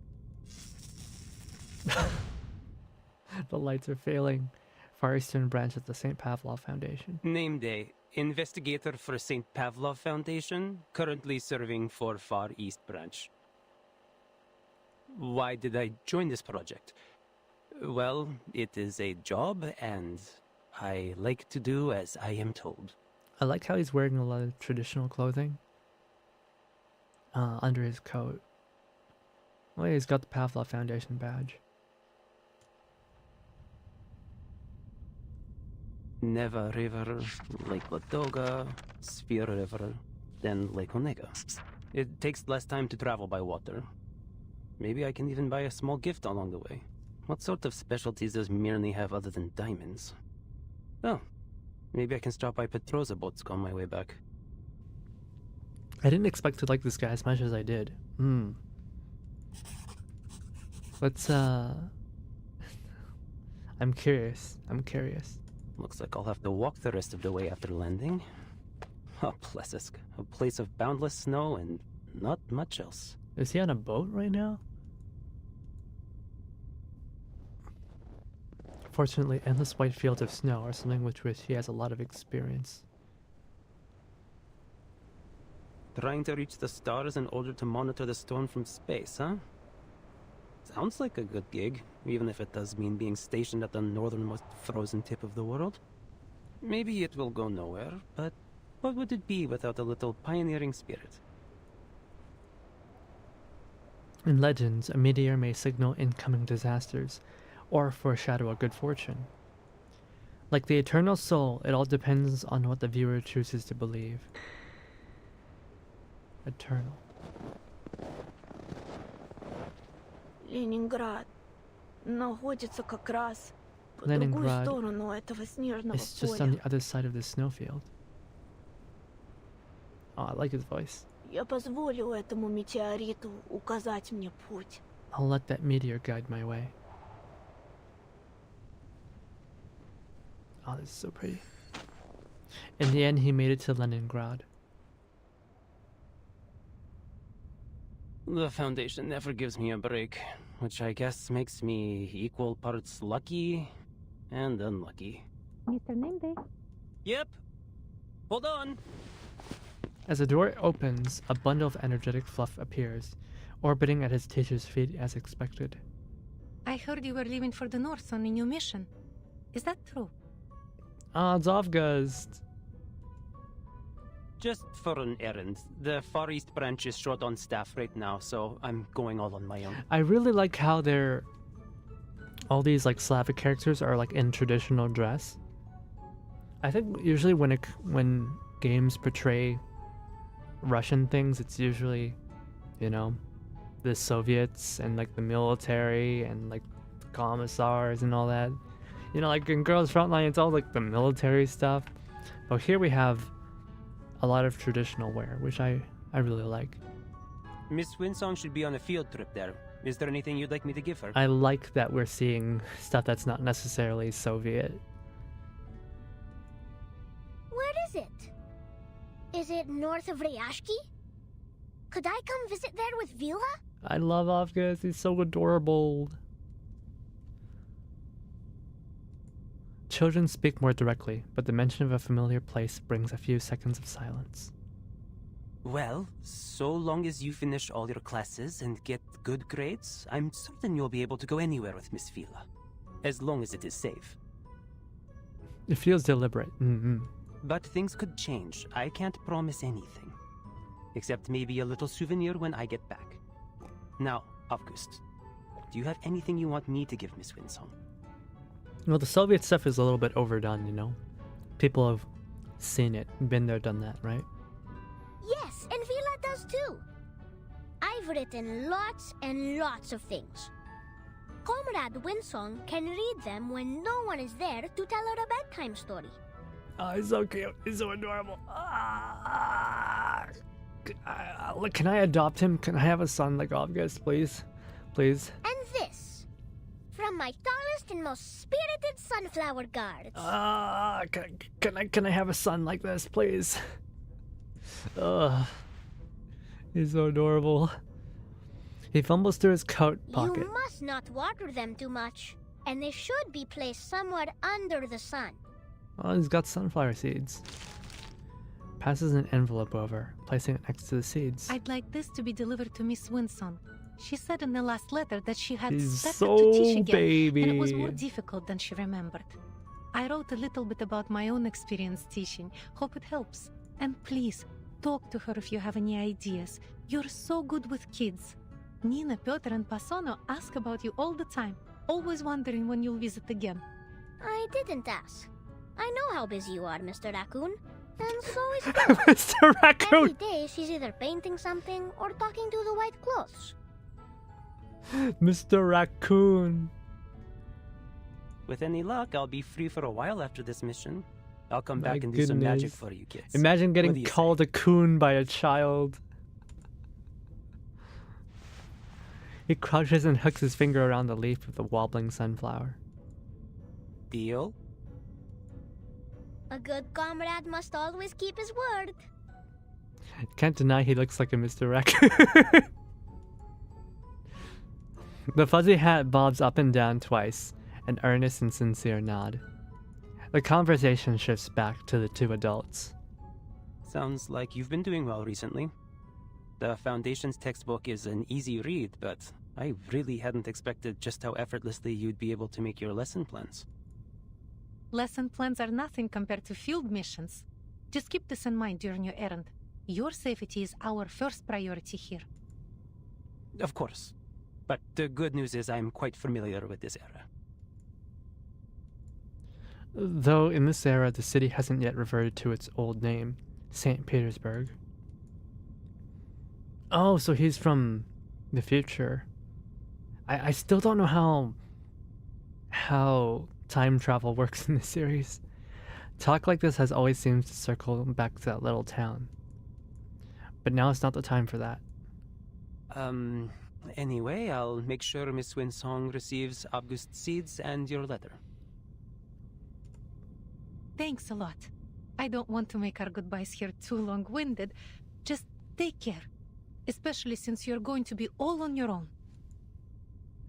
The lights are failing. Far Eastern branch of the St. Pavlov Foundation. Name day. Investigator for St. Pavlov Foundation, currently serving for Far East branch. Why did I join this project? Well, it is a job, and I like to do as I am told. I like how he's wearing a lot of traditional clothing under his coat. Oh, yeah, he's got the Pavlov Foundation badge. Neva River, Lake Ladoga, Sphere River, then Lake Onega. It takes less time to travel by water. Maybe I can even buy a small gift along the way. What sort of specialties does Mirny have other than diamonds? Oh, maybe I can stop by Petrozabotsk on my way back. I didn't expect to like this guy as much as I did. Let's, I'm curious. Looks like I'll have to walk the rest of the way after landing. Oh, Plessisk. A place of boundless snow and not much else. Is he on a boat right now? Fortunately, endless white fields of snow are something with which he has a lot of experience. Trying to reach the stars in order to monitor the storm from space, huh? Sounds like a good gig, even if it does mean being stationed at the northernmost frozen tip of the world. Maybe it will go nowhere, but what would it be without a little pioneering spirit? In legends, a meteor may signal incoming disasters, or foreshadow a good fortune. Like the eternal soul, it all depends on what the viewer chooses to believe. Eternal. Leningrad находится как раз по другую Leningrad сторону этого снежного is just on поля. the other side of the snowfield. Oh, I like his voice. Я позволю этому метеориту указать мне путь. I'll let that meteor guide my way. Oh, this is so pretty. In the end, he made it to Leningrad. The Foundation never gives me a break, which I guess makes me equal parts lucky and unlucky. Mr. Nende? Yep. Hold on. As the door opens, a bundle of energetic fluff appears, orbiting at his teacher's feet as expected. I heard you were leaving for the north on a new mission. Is that true? Ah, Zovgast. Just for an errand. The Far East branch is short on staff right now, so I'm going all on my own. I really like how they're... all these like Slavic characters are like in traditional dress. I think usually when games portray Russian things, it's usually, you know, the Soviets and like the military and like the commissars and all that. You know, like in Girls Frontline, it's all like the military stuff. But here we have a lot of traditional wear, which I really like. Miss Winsong should be on a field trip there. Is there anything you'd like me to give her? I like that we're seeing stuff that's not necessarily Soviet. Where is it? Is it north of Ryashki? Could I come visit there with Vila? I love Avgaz, he's so adorable. Children speak more directly, but the mention of a familiar place brings a few seconds of silence. Well, so long as you finish all your classes and get good grades, I'm certain you'll be able to go anywhere with Miss Vila. As long as it is safe. It feels deliberate. But things could change. I can't promise anything. Except maybe a little souvenir when I get back. Now, August, do you have anything you want me to give Miss Winsong? Well, the Soviet stuff is a little bit overdone, you know? People have seen it, been there, done that, right? Yes, and Vila does too. I've written lots and lots of things. Comrade Winsong can read them when no one is there to tell her a bedtime story. Oh, he's so cute. He's so adorable. Look, can I adopt him? Can I have a son like August, please? Please? And this, from my tallest and most spirited sunflower guards. Can I have a son like this, please? He's so adorable. He fumbles through his coat pocket. You must not water them too much, and they should be placed somewhere under the sun. Oh, he's got sunflower seeds. Passes an envelope over, placing it next to the seeds. I'd like this to be delivered to Miss Winsong. She said in the last letter that she had She's started so to teach again, baby. and it was more difficult than she remembered. I wrote a little bit about my own experience teaching. Hope it helps. And please, talk to her if you have any ideas. You're so good with kids. Nina, Piotr, and Pasono ask about you all the time, always wondering when you'll visit again. I didn't ask. I know how busy you are, Mr. Raccoon. And so is she. Mr. Raccoon! Every day she's either painting something or talking to the white clothes. Mr. Raccoon. With any luck, I'll be free for a while after this mission. I'll come My back and do some magic goodness. for you kids. Imagine What do getting you called a coon by a child. He crouches and hooks his finger around the leaf of the wobbling sunflower. Deal? A good comrade must always keep his word. Can't deny he looks like a Mr. Raccoon. The fuzzy hat bobs up and down twice, an earnest and sincere nod. The conversation shifts back to the two adults. Sounds like you've been doing well recently. The Foundation's textbook is an easy read, but I really hadn't expected just how effortlessly you'd be able to make your lesson plans. Lesson plans are nothing compared to field missions. Just keep this in mind during your errand. Your safety is our first priority here. Of course. But the good news is I'm quite familiar with this era. Though in this era, the city hasn't yet reverted to its old name, St. Petersburg. Oh, so he's from the future. I still don't know how time travel works in this series. Talk like this has always seemed to circle back to that little town. But now it's not the time for that. Anyway, I'll make sure Miss Winsong receives August's seeds and your letter. Thanks a lot. I don't want to make our goodbyes here too long-winded. Just take care. Especially since you're going to be all on your own.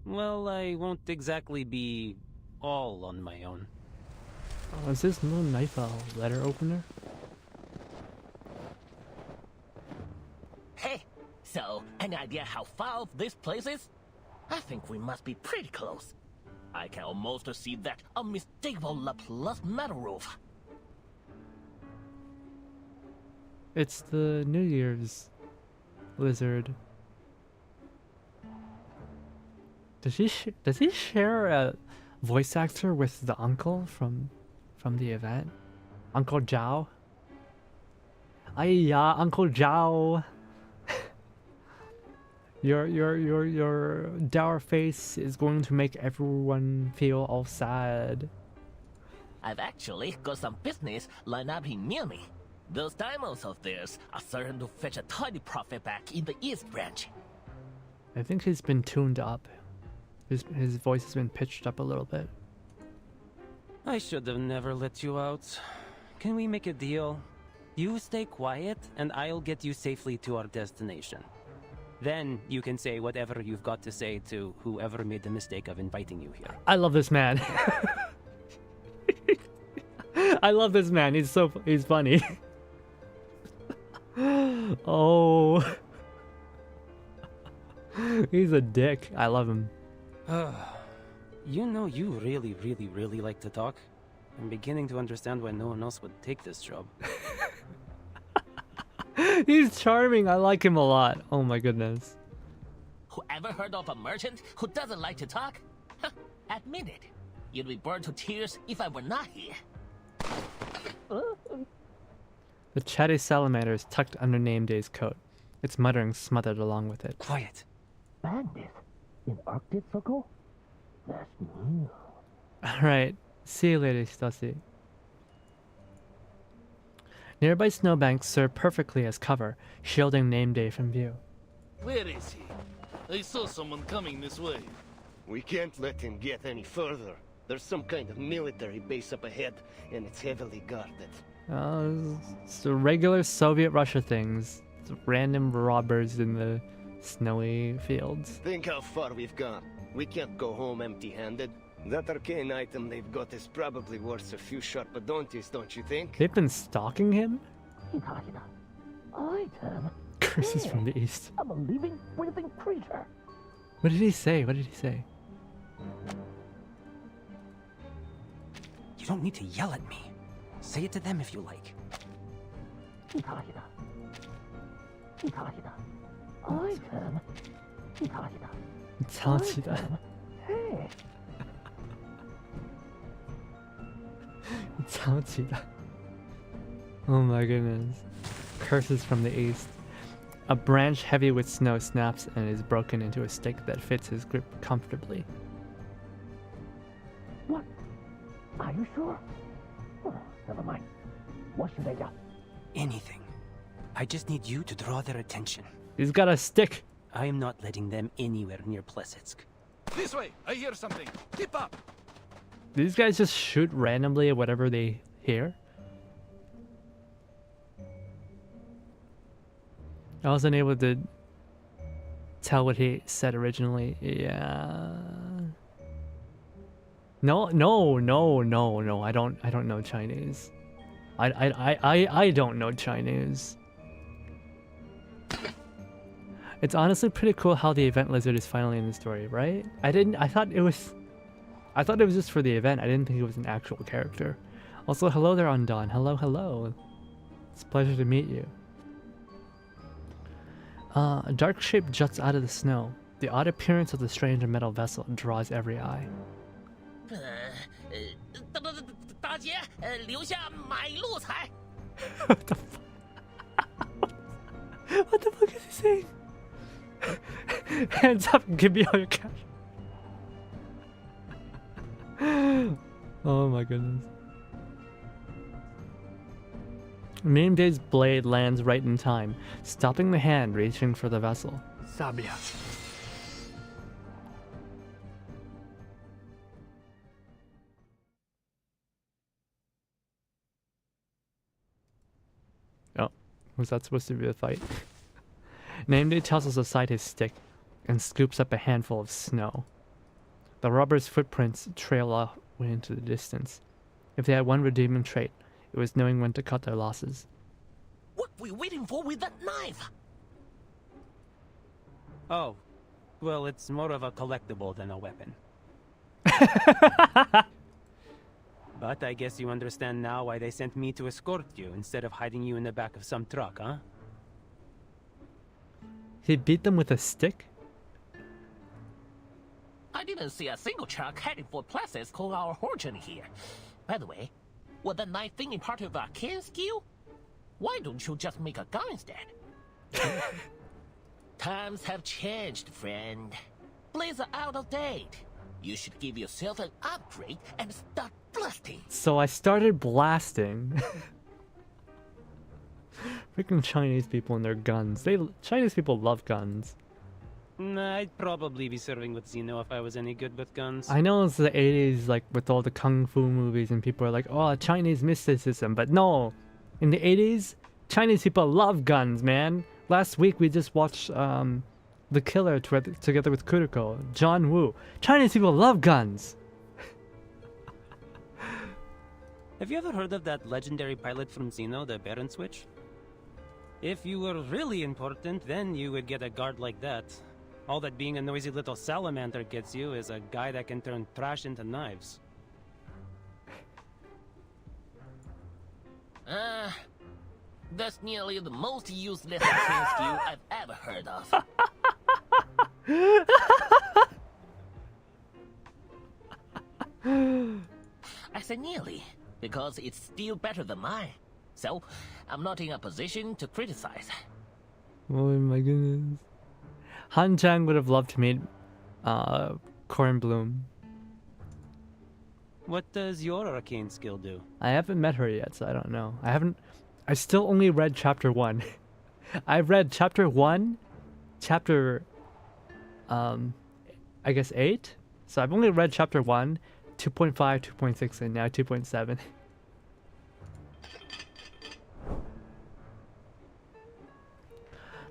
Well, I won't exactly be all on my own. Oh, is this no knife a letter opener? Hey, so, any idea how far off this place is? I think we must be pretty close. I can almost see that unmistakable Laplace metal roof. It's the New Year's lizard. Does he share a voice actor with the uncle from the event? Uncle Zhao? Aiya, Uncle Zhao. Your dour face is going to make everyone feel all sad. I've actually got some business lined up here near me. Those diamonds of theirs are certain to fetch a tidy profit back in the East Branch. I think he's been tuned up. His voice has been pitched up a little bit. I should have never let you out. Can we make a deal? You stay quiet, and I'll get you safely to our destination. Then you can say whatever you've got to say to whoever made the mistake of inviting you here. I love this man. I love this man. He's funny. Oh. He's a dick. I love him. You know you really like to talk. I'm beginning to understand why no one else would take this job. He's charming. I like him a lot. Oh my goodness. Ever heard of a merchant who doesn't like to talk? Admit it. You'd be burned to tears if I were not here. The chatty salamander is tucked under Name Day's coat. Its muttering smothered along with it. Quiet. Bandit in Arctic Circle? That's new. Alright. See you later, Stasi. Nearby snowbanks serve perfectly as cover, shielding Name Day from view. Where is he? I saw someone coming this way. We can't let him get any further. There's some kind of military base up ahead, and it's heavily guarded. It's the regular Soviet Russia things. It's random robbers in the snowy fields. Think how far we've gone. We can't go home empty-handed. That arcane item they've got is probably worth a few sharpadontes, don't you think? They've been stalking him? Item? Curses from the east. I'm a living, breathing creature. What did he say? What did he say? You don't need to yell at me. Say it to them if you like. Item? Hey. Oh my goodness. Curses from the east. A branch heavy with snow snaps and is broken into a stick that fits his grip comfortably. What? Are you sure? Oh, never mind. What should I do? Anything. I just need you to draw their attention. He's got a stick. I am not letting them anywhere near Plessetsk. This way! I hear something! Keep up! These guys just shoot randomly at whatever they hear? I wasn't able to tell what he said originally. Yeah. No. I don't know Chinese. I don't know Chinese. It's honestly pretty cool how the event lizard is finally in the story, right? I thought it was just for the event. I didn't think it was an actual character. Also, hello there, Undawn. Hello. It's a pleasure to meet you. A dark shape juts out of the snow. The odd appearance of the strange metal vessel draws every eye. What the fuck? What the fuck is he saying? Hands up and give me all your cash. Oh my goodness. Name Day's blade lands right in time, stopping the hand reaching for the vessel. Sabia. Oh, was that supposed to be a fight? Name Day tosses aside his stick and scoops up a handful of snow. The robber's footprints trail off into the distance. If they had one redeeming trait, it was knowing when to cut their losses. What were we waiting for with that knife? Oh, well, it's more of a collectible than a weapon. But I guess you understand now why they sent me to escort you instead of hiding you in the back of some truck, huh? He beat them with a stick? I didn't see a single truck heading for places called our origin here. By the way, was that knife thing in part of our kin skill? Why don't you just make a gun instead? Times have changed, friend. Blades are out of date. You should give yourself an upgrade and start blasting. So I started blasting. Freaking Chinese people and their guns. Chinese people love guns. Nah, I'd probably be serving with Xeno if I was any good with guns. I know it's the 80s, like with all the kung fu movies, and people are like, oh, Chinese mysticism. But no, in the 80s, Chinese people love guns, man. Last week we just watched The Killer together with Kuriko, John Woo. Chinese people love guns. Have you ever heard of that legendary pilot from Xeno, the Baron Switch? If you were really important, then you would get a guard like that. All that being a noisy little salamander gets you is a guy that can turn trash into knives. That's nearly the most useless arcane skill I've ever heard of. I said nearly, because it's still better than mine. So, I'm not in a position to criticize. Oh my goodness. Han Chang would have loved to meet Corin Bloom. What does your arcane skill do? I haven't met her yet, so I don't know. I still only read chapter 1. I've read chapter 1, chapter I guess 8. So I've only read chapter 1, 2.5, 2.6, and now 2.7.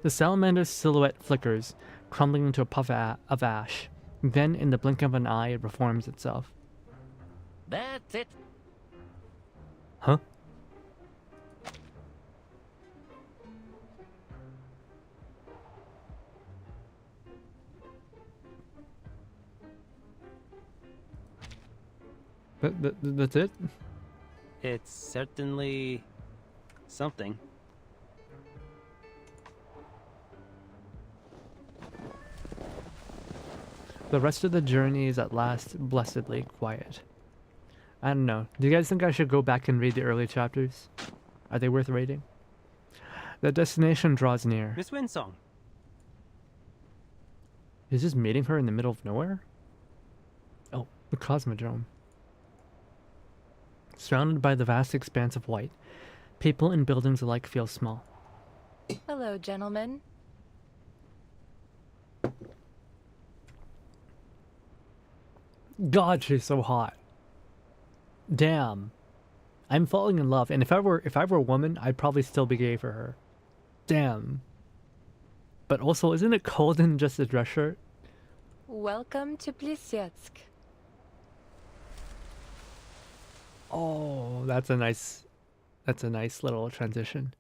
The salamander's silhouette flickers, crumbling into a puff of ash. Then, in the blink of an eye, it reforms itself. That's it. Huh? That's it? It's certainly something. The rest of the journey is at last blessedly quiet. I don't know. Do you guys think I should go back and read the early chapters? Are they worth reading? The destination draws near. Miss Winsong. Is this meeting her in the middle of nowhere? Oh, the Cosmodrome. Surrounded by the vast expanse of white, people and buildings alike feel small. Hello, gentlemen. God, she's so hot. Damn. I'm falling in love, and if I were a woman, I'd probably still be gay for her. Damn. But also, isn't it cold in just a dress shirt? Welcome to Plisetsk. Oh, that's a nice little transition.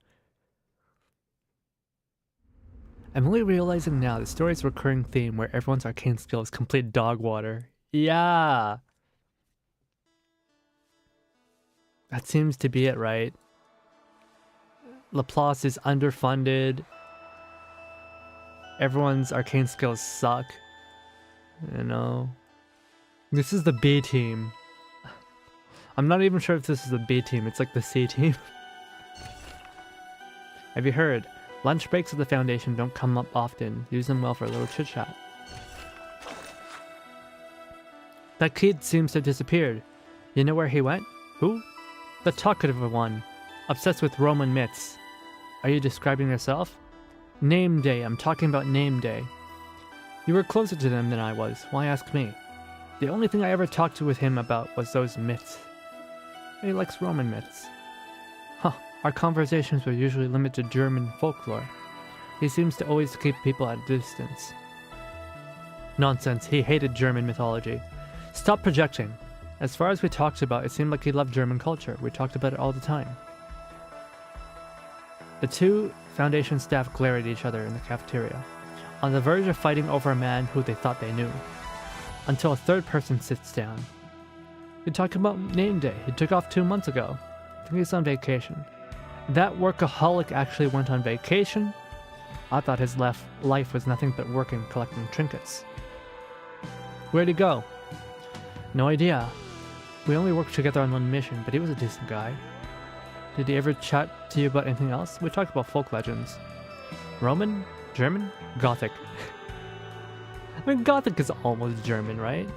I'm only realizing now the story's recurring theme where everyone's arcane skill is complete dog water. Yeah. That seems to be it, right? Laplace is underfunded. Everyone's arcane skills suck. You know? This is the B team. I'm not even sure if this is the B team. It's like the C team. Have you heard? Lunch breaks at the Foundation don't come up often. Use them well for a little chit-chat. That kid seems to have disappeared. You know where he went? Who? The talkative one. Obsessed with Roman myths. Are you describing yourself? Name Day. I'm talking about Name Day. You were closer to them than I was. Why ask me? The only thing I ever talked with him about was those myths. He likes Roman myths. Huh. Our conversations were usually limited to German folklore. He seems to always keep people at a distance. Nonsense. He hated German mythology. Stop projecting. As far as we talked about, it seemed like he loved German culture. We talked about it all the time. The two Foundation staff glare at each other in the cafeteria, on the verge of fighting over a man who they thought they knew. Until a third person sits down. You're talking about Name Day. He took off 2 months ago. I think he's on vacation. That workaholic actually went on vacation? I thought his life was nothing but work and collecting trinkets. Where'd he go? No idea. We only worked together on one mission, but he was a decent guy. Did he ever chat to you about anything else? We talked about folk legends. Roman? German? Gothic. I mean, Gothic is almost German, right?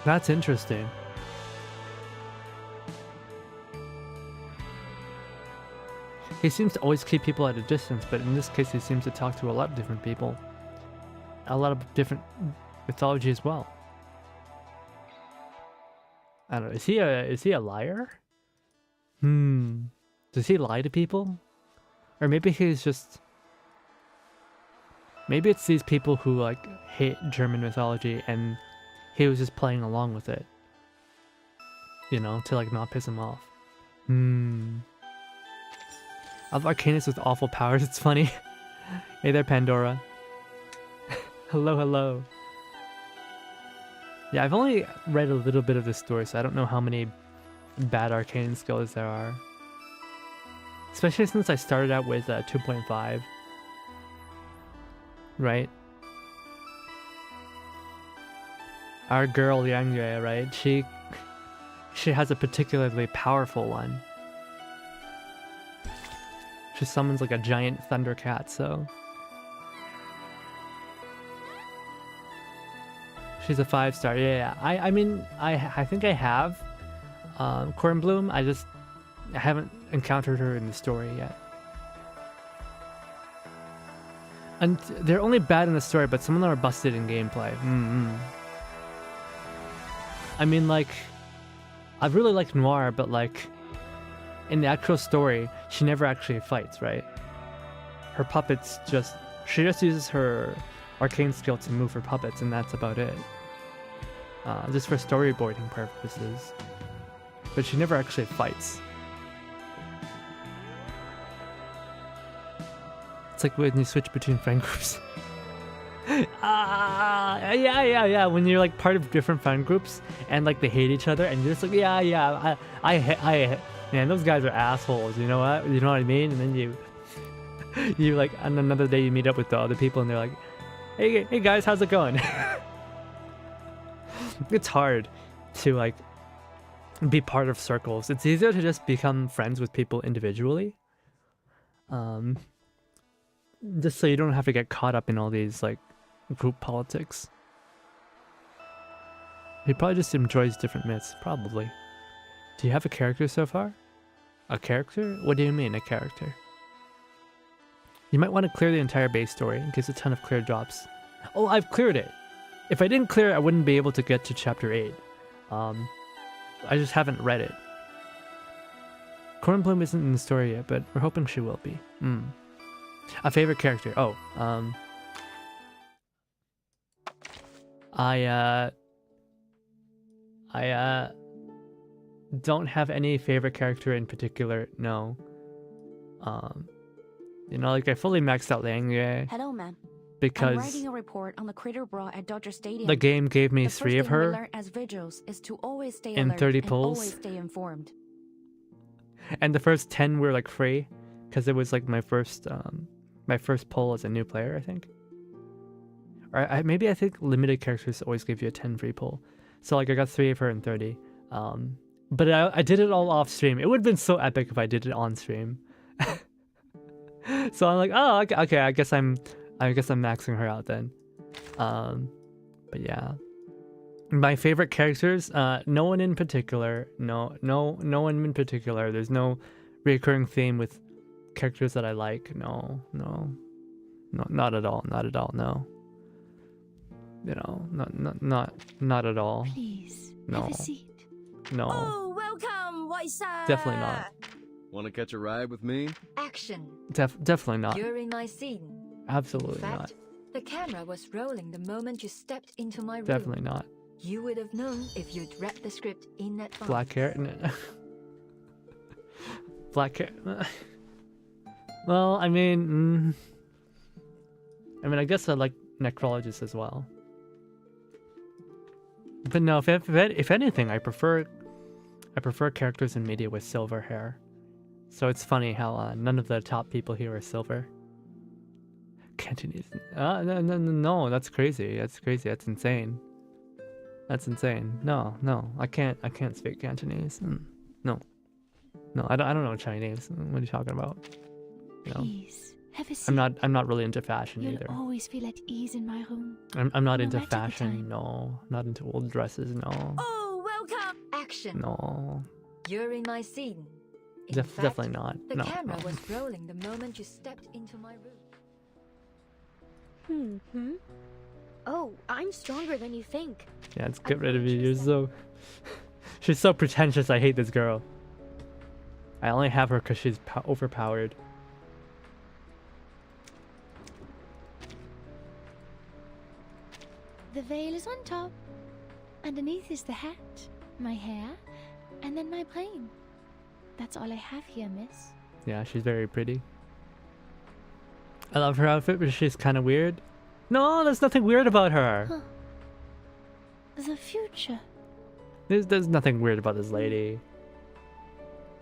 That's interesting. He seems to always keep people at a distance, but in this case he seems to talk to a lot of different people. A lot of different mythology as well. I don't know, is he a liar? Does he lie to people? Or maybe he's just... Maybe it's these people who like hate German mythology and he was just playing along with it. You know, to like not piss him off. I have Arcanus with awful powers, it's funny. Hey there, Pandora. Hello, hello. Yeah, I've only read a little bit of the story, so I don't know how many bad arcane skills there are. Especially since I started out with 2.5. Right? Our girl Yang Yue, right? She has a particularly powerful one. She summons like a giant thunder cat, so she's a 5-star. Yeah. I mean, I think I have Cornbloom. I haven't encountered her in the story yet. And they're only bad in the story, but some of them are busted in gameplay. I mean, like, I really like Noir, but like, in the actual story, she never actually fights, right? Her puppets she just uses her arcane skill to move her puppets, and that's about it. Just for storyboarding purposes. But she never actually fights. It's like when you switch between friend groups. Yeah. When you're like part of different friend groups and like they hate each other, and you're just like, I man, those guys are assholes. You know what? You know what I mean? And then you like on another day you meet up with the other people, and they're like, hey guys, how's it going? It's hard to like be part of circles. It's easier to just become friends with people individually. Just so you don't have to get caught up in all these like group politics. He probably just enjoys different myths, probably. Do you have a character so far? A character? What do you mean, a character? You might want to clear the entire base story in case a ton of clear drops. Oh, I've cleared it! If I didn't clear it, I wouldn't be able to get to chapter 8. I just haven't read it. Cornbloom isn't in the story yet, but we're hoping she will be. A favorite character? Oh, I don't have any favorite character in particular, no. You know, like I fully maxed out Liang Yue. Hello, ma'am. Because I'm writing a report on the critter brawl at Dodger Stadium. The game gave me 3 of her. The first thing we learn as vigils is to always stay in alert 30 and pulls. always stay informed. And the first 10 were like free, because it was like my first pull as a new player, I think. Or I think limited characters always give you a 10 free pull. So like I got 3 of her in 30. But I did it all off stream. It would have been so epic if I did it on stream. So I'm like, oh, okay, I guess I'm maxing her out then. But yeah. My favorite characters, no one in particular. No one in particular. There's no recurring theme with characters that I like. No, not at all. No. You know, not at all. Please, no. have a seat. No. Oh, welcome, white sir. Definitely not. Want to catch a ride with me? Action. Definitely not. During my scene. Absolutely In fact, not. The camera was rolling the moment you stepped into my room. Definitely not. You would have known if you'd read the script in advance. Black hair? Black hair. Well, I mean, I guess I like necrologists as well. But no, if anything, I prefer characters in media with silver hair. So it's funny how none of the top people here are silver. Cantonese? No, that's crazy. That's insane. That's insane. No, I can't speak Cantonese. No, I don't know Chinese. What are you talking about? You know? Please, have a seat. I'm not really into fashion You'll either. always feel at ease in my room. I'm not No into matter the fashion. time. No, not into old dresses. No, Oh, welcome. Action. no. During my scene. In fact, Definitely not. The No, camera no. was rolling the moment you stepped into my room. Oh, I'm stronger than you think. Yeah, let's get rid of you. You're so... She's so pretentious. I hate this girl. I only have her because she's overpowered. The veil is on top. Underneath is the hat, my hair, and then my plane. That's all I have here, miss. Yeah, she's very pretty. I love her outfit, but she's kind of weird. No, there's nothing weird about her. Huh. The future. There's nothing weird about this lady.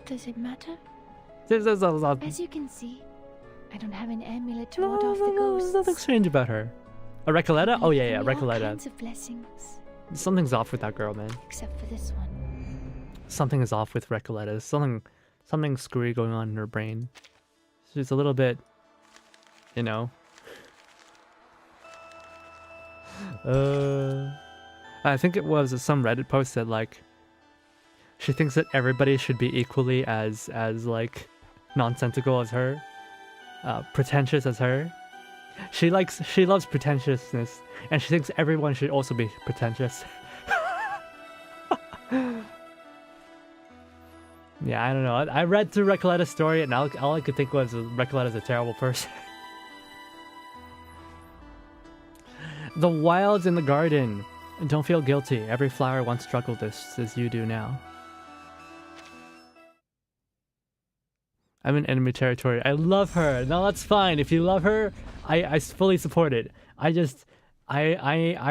Does it matter? There's As you can see, I don't have an amulet to ward off the ghosts. nothing strange about her. A Recoleta? Oh yeah, Give me all Recoleta. kinds of blessings, Something's off with that girl, man. except for this one. Something is off with Recoleta. Something screwy going on in her brain. She's a little bit, you know. I think it was some Reddit post that like she thinks that everybody should be equally as like nonsensical as her, pretentious as her. She loves pretentiousness, and she thinks everyone should also be pretentious. Yeah, I don't know. I read through Recoleta's story, and all I could think was Recoleta's a terrible person. The wilds in the garden. Don't feel guilty. Every flower once struggled this as you do now. I'm in enemy territory. I love her. No, that's fine. If you love her, I fully support it. I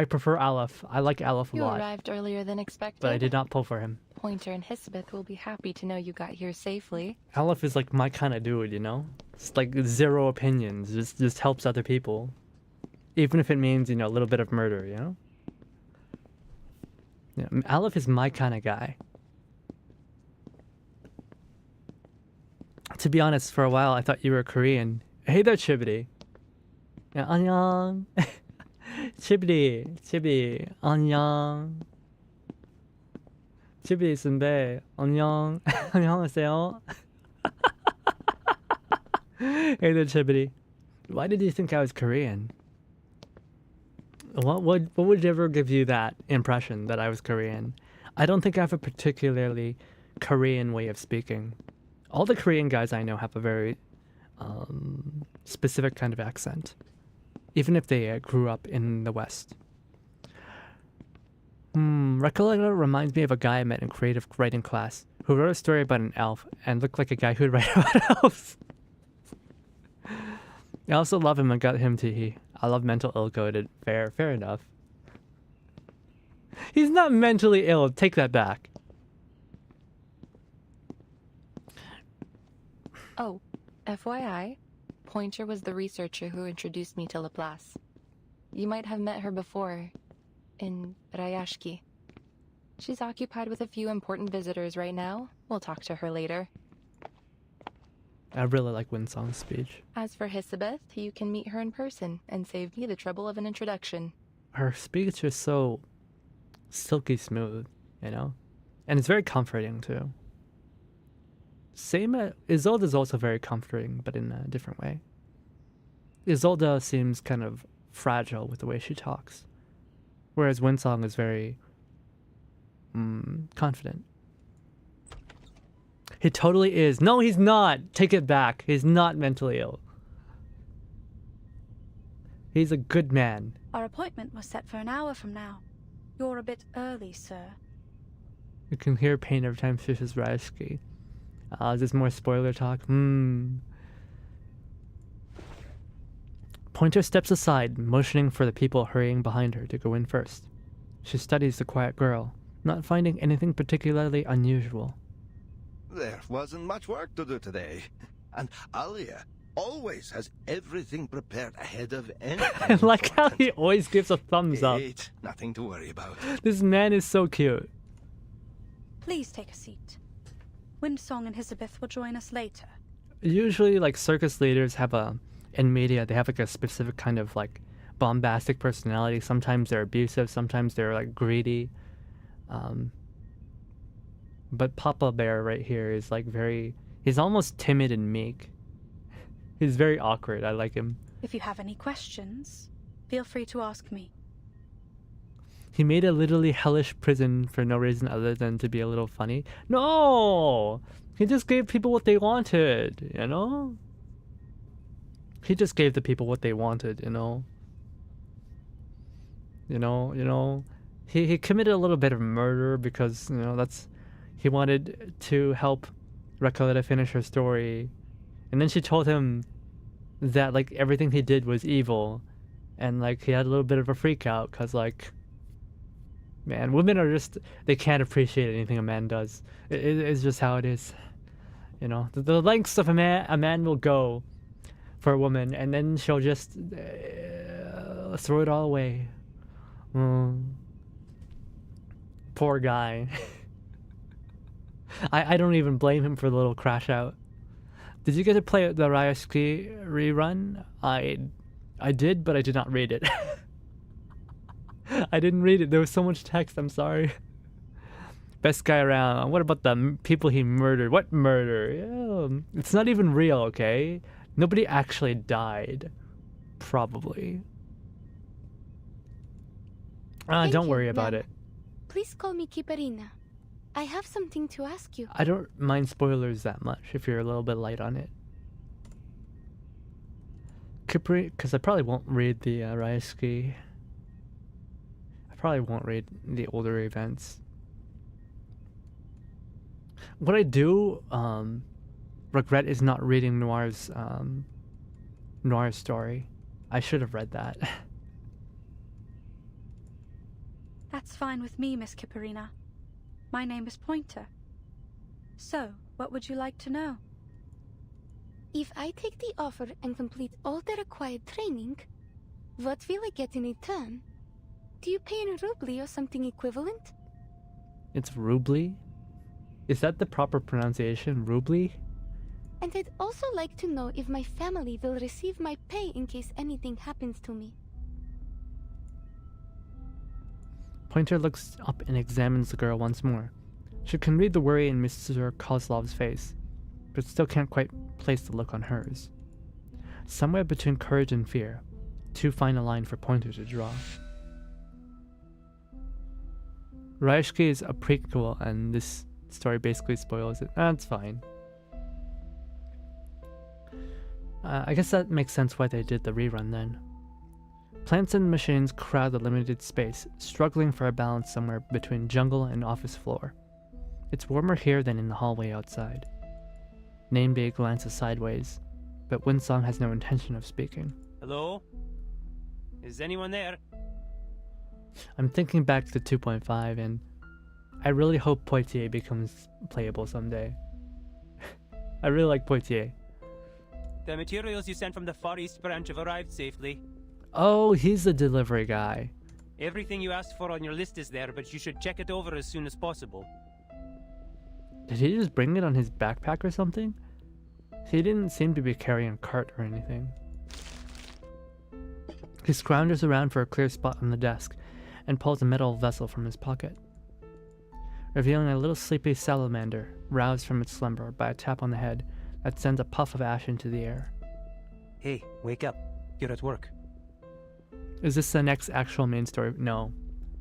prefer Aleph. I like Aleph a You lot. arrived earlier than expected. But I did not pull for him. Pointer and Hisabeth will be happy to know you got here safely. Aleph is like my kind of dude, you know? It's like zero opinions. Just helps other people. Even if it means, you know, a little bit of murder, you know? Yeah, Aleph is my kind of guy. To be honest, for a while I thought you were Korean. Hey there, Chibity. Yeah, annyeong. Chibity, annyeong. Chibity 선배, annyeong. 안녕하세요. Hey there, Chibity. Why did you think I was Korean? What would ever give you that impression that I was Korean? I don't think I have a particularly Korean way of speaking. All the Korean guys I know have a very specific kind of accent, even if they grew up in the West. Recoleta reminds me of a guy I met in creative writing class who wrote a story about an elf and looked like a guy who'd write about elves. I also love him and got him to I love mental ill-coded. Fair enough. He's not mentally ill. Take that back. Oh, FYI, Pointer was the researcher who introduced me to Laplace. You might have met her before, in Rayashki. She's occupied with a few important visitors right now. We'll talk to her later. I really like Winsong's speech. As for Hisabeth, you can meet her in person and save me the trouble of an introduction. Her speech is so silky smooth, you know? And it's very comforting, too. Isolde's also very comforting, but in a different way. Isolde seems kind of fragile with the way she talks, whereas Winsong is very confident. He totally is. No, he's not. Take it back. He's not mentally ill. He's a good man. Our appointment was set for an hour from now. You're a bit early, sir. You can hear pain every time she says Rashki. Is this more spoiler talk? Pointer steps aside, motioning for the people hurrying behind her to go in first. She studies the quiet girl, not finding anything particularly unusual. There wasn't much work to do today. And Alia always has everything prepared ahead of anything. I like how he always gives a thumbs up. Nothing to worry about. This man is so cute. Please take a seat. Winsong and Hisabeth will join us later. Usually, like, circus leaders have in media, they have like a specific kind of like bombastic personality. Sometimes they're abusive, sometimes they're like greedy. But Papa Bear right here is like he's almost timid and meek. He's very awkward. I like him. If you have any questions, feel free to ask me. He made a literally hellish prison for no reason other than to be a little funny. No! He just gave people what they wanted, you know? He just gave the people what they wanted, you know? You know? He committed a little bit of murder because, you know, he wanted to help Recoleta finish her story. And then she told him that, like, everything he did was evil. And, like, he had a little bit of a freak out because, like, man, women are just, they can't appreciate anything a man does. It's just how it is. You know, the lengths of a man will go for a woman, and then she'll just throw it all away. Poor guy. I don't even blame him for the little crash out. Did you get to play the Ryosuke rerun? I did, but I did not read it. I didn't read it. There was so much text. I'm sorry. Best guy around. What about the people he murdered? What murder? Yeah, it's not even real, okay? Nobody actually died. Probably. Don't worry about it. Please call me Kiparina. I have something to ask you. I don't mind spoilers that much if you're a little bit light on it. Because I probably won't read the Ryosuke. I probably won't read the older events. What I do regret is not reading Noir's story. I should have read that. That's fine with me, Miss Kiparina. My name is Pointer. So, what would you like to know? If I take the offer and complete all the required training, what will I get in return? Do you pay in rubli or something equivalent? It's rubli? Is that the proper pronunciation? Rubli? And I'd also like to know if my family will receive my pay in case anything happens to me. Pointer looks up and examines the girl once more. She can read the worry in Mr. Kozlov's face, but still can't quite place the look on hers. Somewhere between courage and fear, too fine a line for Pointer to draw. Ryosuke is a prequel, and this story basically spoils it. That's fine. I guess that makes sense why they did the rerun then. Plants and machines crowd the limited space, struggling for a balance somewhere between jungle and office floor. It's warmer here than in the hallway outside. Nameday glances sideways, but Winsong has no intention of speaking. Hello? Is anyone there? I'm thinking back to 2.5, and I really hope Poitier becomes playable someday. I really like Poitier. The materials you sent from the Far East branch have arrived safely. Oh, he's the delivery guy. Everything you asked for on your list is there, but you should check it over as soon as possible. Did he just bring it on his backpack or something? He didn't seem to be carrying a cart or anything. He scroungers around for a clear spot on the desk and pulls a metal vessel from his pocket, revealing a little sleepy salamander roused from its slumber by a tap on the head that sends a puff of ash into the air. Hey, wake up. You're at work. Is this the next actual main story? No.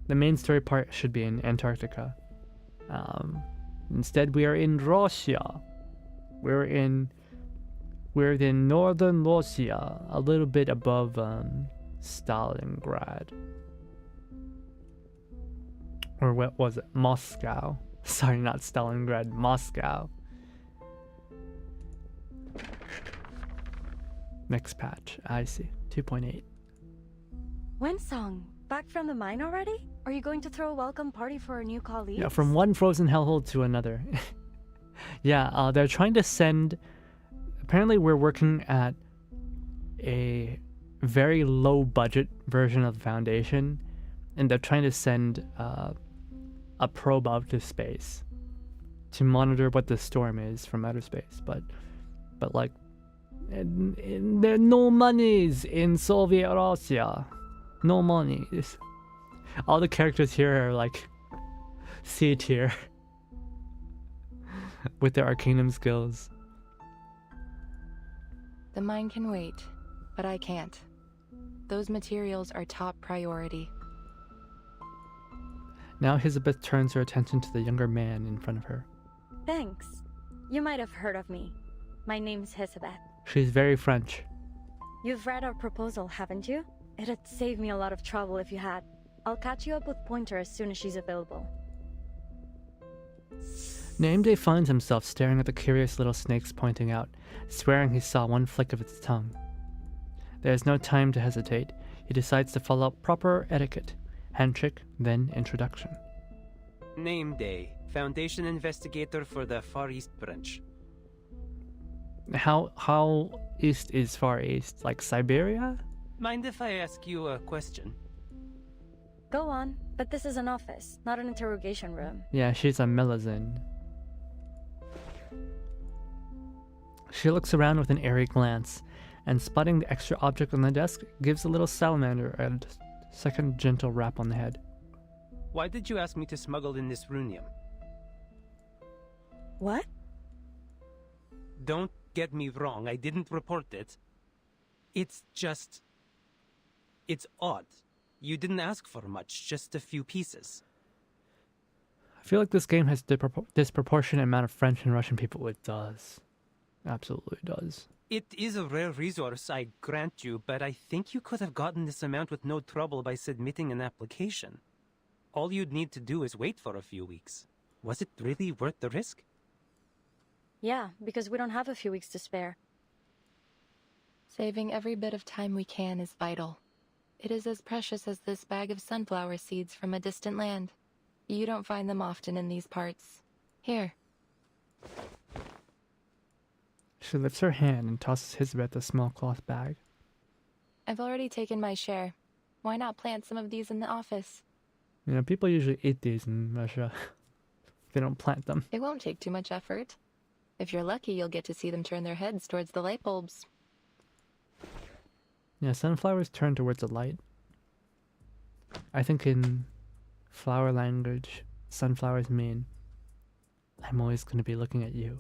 The main story part should be in Antarctica. Instead, we are in Russia. We're in northern Russia, a little bit above Stalingrad. Or what was it? Moscow. Sorry, not Stalingrad, Moscow. Next patch, I see. 2.8. Winsong, back from the mine already? Are you going to throw a welcome party for our new colleagues? Yeah, from one frozen hellhole to another. Yeah, they're trying to send... Apparently we're working at a very low budget version of the Foundation, and they're trying to send a probe out to space to monitor what the storm is from outer space. But like, there are no monies in Soviet Russia. No monies. All the characters here are like C tier with their Arcanum skills. The mine can wait, but I can't. Those materials are top priority. Now Elizabeth turns her attention to the younger man in front of her. Thanks. You might have heard of me. My name's Elizabeth. She's very French. You've read our proposal, haven't you? It'd save me a lot of trouble if you had. I'll catch you up with Pointer as soon as she's available. Nameday finds himself staring at the curious little snakes pointing out, swearing he saw one flick of its tongue. There is no time to hesitate. He decides to follow proper etiquette. Handshake, then introduction. Nameday, Foundation investigator for the Far East branch. How east is far east? Like Siberia? Mind if I ask you a question? Go on, but this is an office, not an interrogation room. Yeah, she's a Melazin. She looks around with an airy glance, and spotting the extra object on the desk, gives a little salamander a second gentle rap on the head. Why did you ask me to smuggle in this runium? What? Don't get me wrong, I didn't report it. It's just... it's odd. You didn't ask for much, just a few pieces. I feel like this game has disproportionate amount of French and Russian people. It does. Absolutely does. It is a rare resource, I grant you, but I think you could have gotten this amount with no trouble by submitting an application. All you'd need to do is wait for a few weeks. Was it really worth the risk? Yeah, because we don't have a few weeks to spare. Saving every bit of time we can is vital. It is as precious as this bag of sunflower seeds from a distant land. You don't find them often in these parts. Here. She lifts her hand and tosses Hisbeth a small cloth bag. I've already taken my share. Why not plant some of these in the office? You know, people usually eat these in Russia. They don't plant them. It won't take too much effort. If you're lucky, you'll get to see them turn their heads towards the light bulbs. Yeah, sunflowers turn towards the light. I think in flower language, sunflowers mean, I'm always going to be looking at you.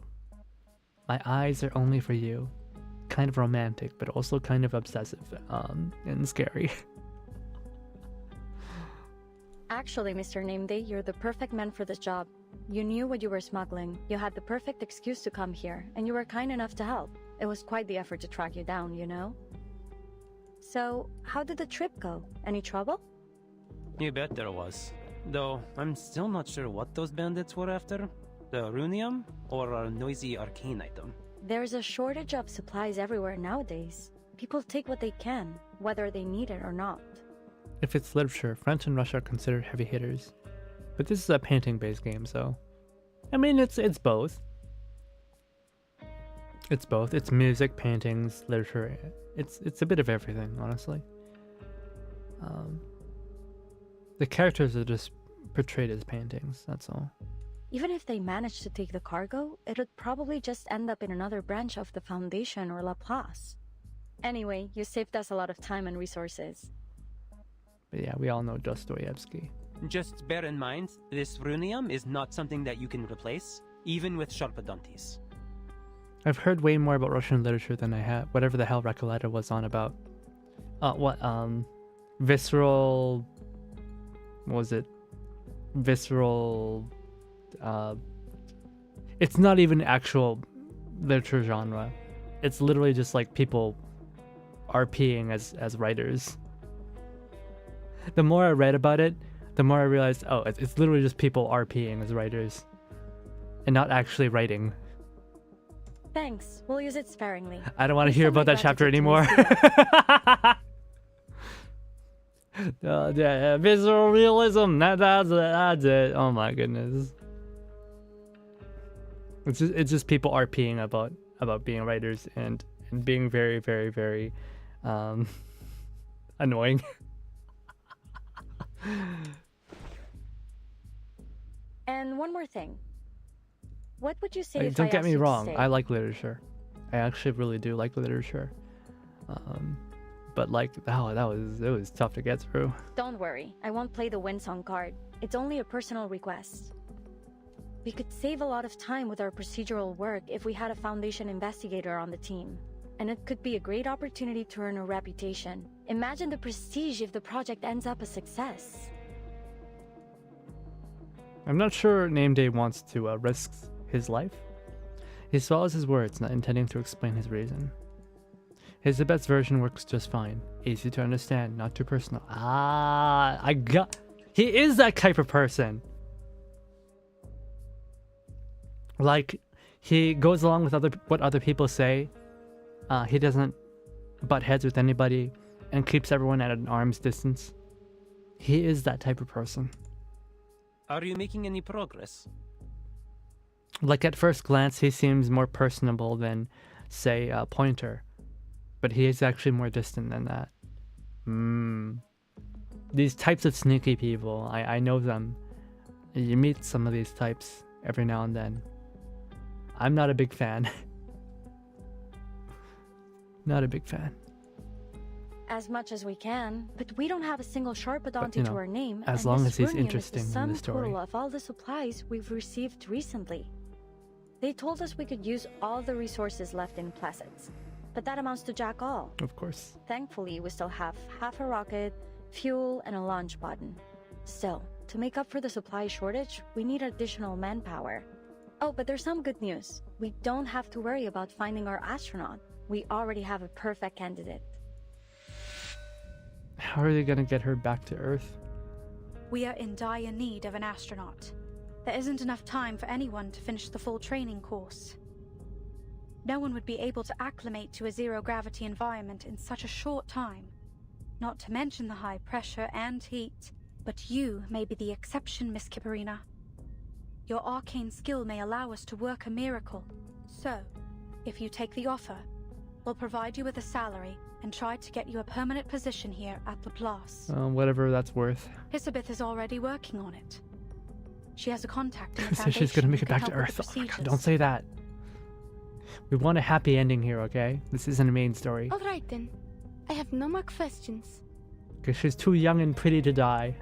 My eyes are only for you. Kind of romantic, but also kind of obsessive, and scary. Actually, Mr. Nameday, you're the perfect man for this job. You knew what you were smuggling, you had the perfect excuse to come here, and you were kind enough to help. It was quite the effort to track you down, you know? So, how did the trip go? Any trouble? You bet there was. Though, I'm still not sure what those bandits were after. The runium, or a noisy arcane item. There's a shortage of supplies everywhere nowadays. People take what they can, whether they need it or not. If it's literature, French and Russia are considered heavy hitters. But this is a painting-based game, so... I mean, it's both. It's both. It's music, paintings, literature. It's a bit of everything, honestly. The characters are just portrayed as paintings, that's all. Even if they managed to take the cargo, it would probably just end up in another branch of the Foundation or Laplace. Anyway, you saved us a lot of time and resources. But yeah, we all know Dostoevsky. Just bear in mind, this runium is not something that you can replace, even with Sharpadontis. I've heard way more about Russian literature than I had whatever the hell Recoleta was on about. Visceral... What was it? Visceral... It's not even actual literature genre. It's literally just like people RPing as writers. The more I read about it, the more I realized, oh, it's literally just people RPing as writers. And not actually writing. Thanks, we'll use it sparingly. I don't want to hear about that chapter anymore. Yeah, visceral realism, that's it. Oh my goodness. It's just people RPing about being writers and being very, very, very annoying. And one more thing. What would you say if don't I get asked me you to wrong, stay? I like literature. I actually really do like literature. But like, oh, it was tough to get through. Don't worry, I won't play the Windsong card. It's only a personal request. We could save a lot of time with our procedural work if we had a Foundation investigator on the team. And it could be a great opportunity to earn a reputation. Imagine the prestige if the project ends up a success. I'm not sure Nameday wants to risk his life. He swallows his words, not intending to explain his reason. Hisabeth's version works just fine. Easy to understand, not too personal. He is that type of person. Like, he goes along with what other people say. He doesn't butt heads with anybody and keeps everyone at an arm's distance. He is that type of person. Are you making any progress? Like, at first glance, he seems more personable than say Pointer, but he is actually more distant than that. These types of sneaky people, I know them. You meet some of these types every now and then. I'm not a big fan. Not a big fan. As much as we can, but we don't have a single Sharpadonti you know, to our name. as and long this as he's rune unit interesting is in the the story. total of all the supplies we've received recently. They told us we could use all the resources left in Placids, but that amounts to jack all. Of course. Thankfully, we still have half a rocket, fuel, and a launch button. Still, to make up for the supply shortage, we need additional manpower. Oh, but there's some good news. We don't have to worry about finding our astronaut. We already have a perfect candidate. How are they gonna get her back to Earth? We are in dire need of an astronaut. There isn't enough time for anyone to finish the full training course. No one would be able to acclimate to a zero-gravity environment in such a short time. Not to mention the high pressure and heat. But you may be the exception, Miss Kipperina. Your arcane skill may allow us to work a miracle. So, if you take the offer, we'll provide you with a salary and try to get you a permanent position here at Laplace. Whatever that's worth. Elizabeth is already working on it. She has a contact in the So she's gonna make it back to Earth. Oh my god, don't say that. We want a happy ending here, okay? This isn't a main story. All right then. I have no more questions. Because she's too young and pretty to die.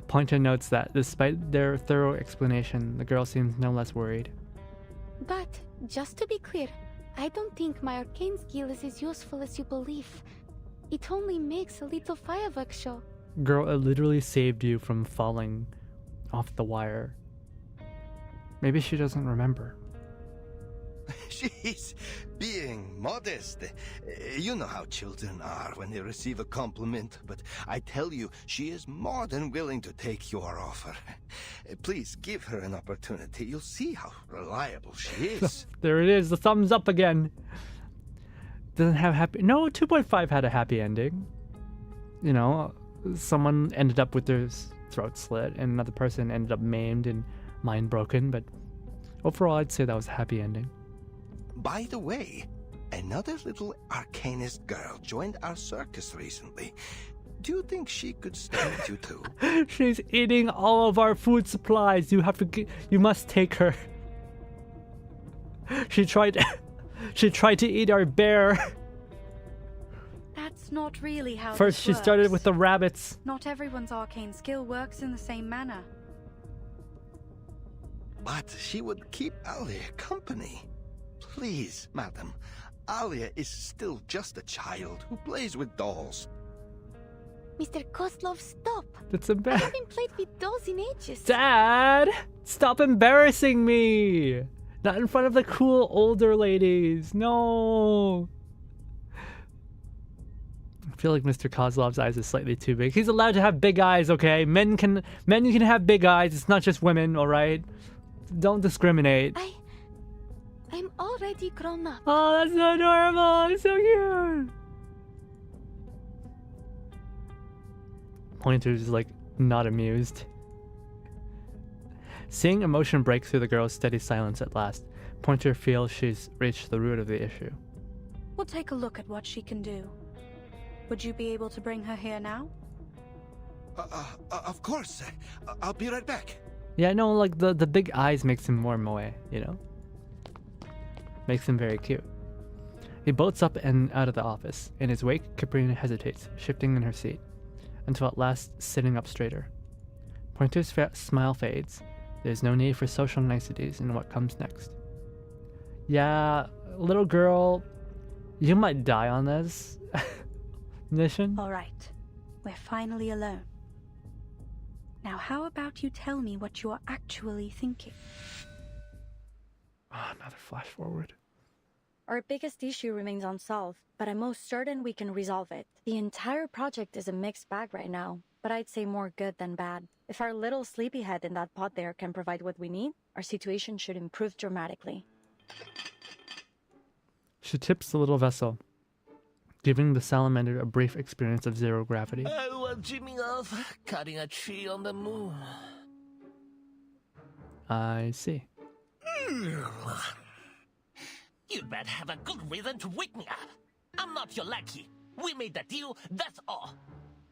Pointer notes that, despite their thorough explanation, the girl seems no less worried. But, just to be clear, I don't think my arcane skill is as useful as you believe. It only makes a little fireworks show. Girl, it literally saved you from falling off the wire. Maybe she doesn't remember. She's being modest. You know how children are when they receive a compliment, but I tell you, she is more than willing to take your offer. Please give her an opportunity. You'll see how reliable she is. There it is, the thumbs up again. Doesn't have happy... No, 2.5 had a happy ending. You know, someone ended up with their throat slit, and another person ended up maimed and mind broken, but overall I'd say that was a happy ending. By the way, another little arcanist girl joined our circus recently. Do you think she could stay with you too? She's eating all of our food supplies. You must take her. She tried to eat our bear. That's not really how First this she works. started with the rabbits. Not everyone's arcane skill works in the same manner. But she would keep Alia company. Please, madam. Alia is still just a child who plays with dolls. Mr. Kozlov, stop! That's I embarrassing. haven't played with dolls in ages. Dad! Stop embarrassing me! Not in front of the cool older ladies. No! I feel like Mr. Kozlov's eyes are slightly too big. He's allowed to have big eyes, okay? Men can have big eyes. It's not just women, alright? Don't discriminate. I'm already grown up. Oh, that's so adorable. It's so cute. Pointer's like not amused. Seeing emotion break through the girl's steady silence at last, Pointer feels she's reached the root of the issue. We'll take a look at what she can do. Would you be able to bring her here now? Of course. I'll be right back. Yeah, no, like the big eyes makes him more moe, you know? Makes him very cute. He bolts up and out of the office. In his wake, Caprina hesitates, shifting in her seat, until at last sitting up straighter. Pointer's smile fades. There's no need for social niceties in what comes next. Yeah, little girl, you might die on this mission. All right, we're finally alone. Now how about you tell me what you are actually thinking? Oh, another flash forward. Our biggest issue remains unsolved, but I'm most certain we can resolve it. The entire project is a mixed bag right now, but I'd say more good than bad. If our little sleepyhead in that pod there can provide what we need, our situation should improve dramatically. She tips the little vessel, giving the salamander a brief experience of zero gravity. I was dreaming of cutting a tree on the moon. I see. You'd better have a good reason to wake me up. I'm not your lackey. We made the deal, that's all.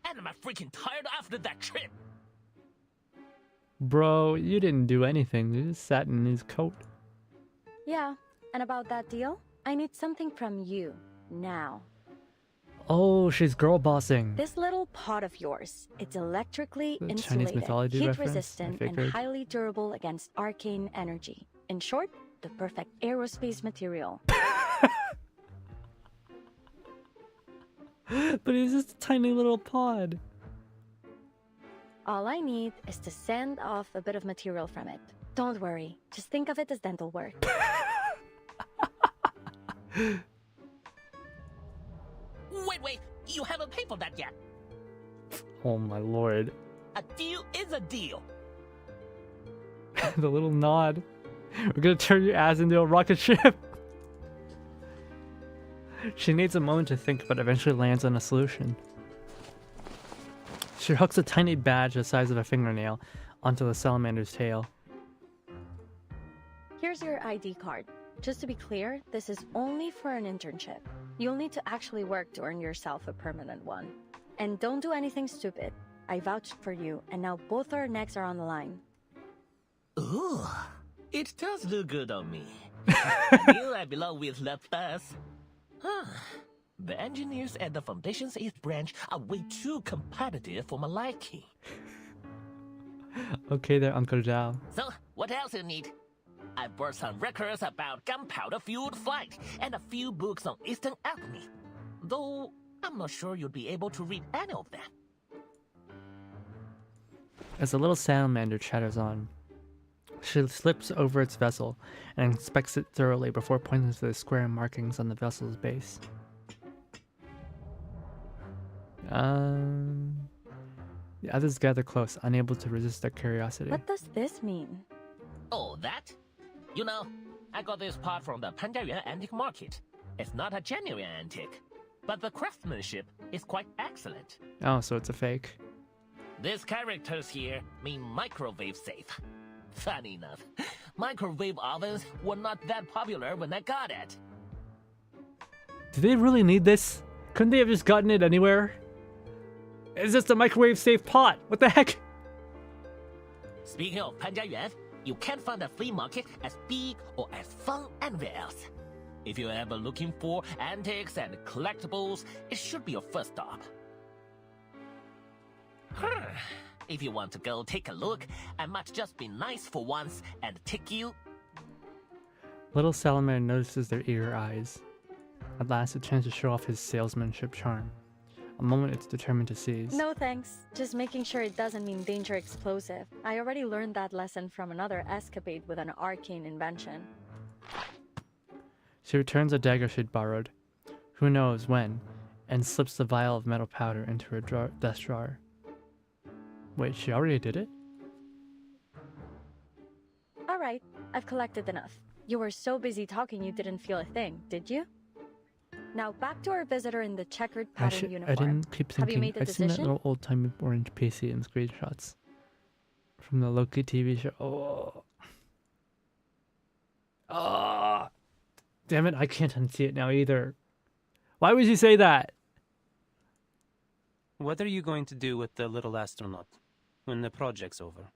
And I'm freaking tired after that trip. Bro, you didn't do anything. You just sat in his coat. Yeah, and about that deal, I need something from you, now. Oh, she's girl bossing. This little pot of yours, it's electrically The Chinese insulated, mythology reference? I heat-resistant, and figured. highly durable against arcane energy. In short, the perfect aerospace material. But it's just a tiny little pod. All I need is to sand off a bit of material from it. Don't worry, just think of it as dental work. Wait, you haven't paid for that yet. Oh my lord. A deal is a deal. The little nod. We're gonna turn your ass into a rocket ship. She needs a moment to think, but eventually lands on a solution. She hooks a tiny badge the size of a fingernail onto the salamander's tail. Here's your ID card. Just to be clear, this is only for an internship. You'll need to actually work to earn yourself a permanent one. And don't do anything stupid. I vouched for you, and now both our necks are on the line. Ooh, it does look good on me. I knew I belong with the bus. The engineers at the Foundation's East Branch are way too competitive for my liking. Okay there, Uncle Zhao. So, what else you need? I brought some records about gunpowder-fueled flight and a few books on Eastern alchemy. Though, I'm not sure you'll be able to read any of them. As the little salamander chatters on, she slips over its vessel and inspects it thoroughly before pointing to the square markings on the vessel's base. The others gather close, unable to resist their curiosity. What does this mean? Oh, that? You know, I got this part from the Panjiayuan antique market. It's not a genuine antique, but the craftsmanship is quite excellent. Oh, so it's a fake. These characters here mean microwave safe. Funny enough, microwave ovens were not that popular when I got it. Do they really need this? Couldn't they have just gotten it anywhere? It's just a microwave safe pot. What the heck? Speaking of Panjiayuan, you can't find a flea market as big or as fun anywhere else. If you're ever looking for antiques and collectibles, it should be your first stop. If you want to go take a look, I might just be nice for once and take you. Little Salamander notices their eager eyes. At last, it tries to show off his salesmanship charm. A moment it's determined to seize. No thanks. Just making sure it doesn't mean danger explosive. I already learned that lesson from another escapade with an arcane invention. She returns a dagger she'd borrowed, who knows when, and slips the vial of metal powder into her desk drawer. Wait, she already did it? Alright, I've collected enough. You were so busy talking you didn't feel a thing, did you? Now back to our visitor in the checkered pattern uniform. I didn't keep Have you thinking. made the I've seen that decision? little old-timey orange PC in screenshots from the Loki TV show. Oh, damn it! I can't unsee it now either. Why would you say that? What are you going to do with the little astronaut when the project's over?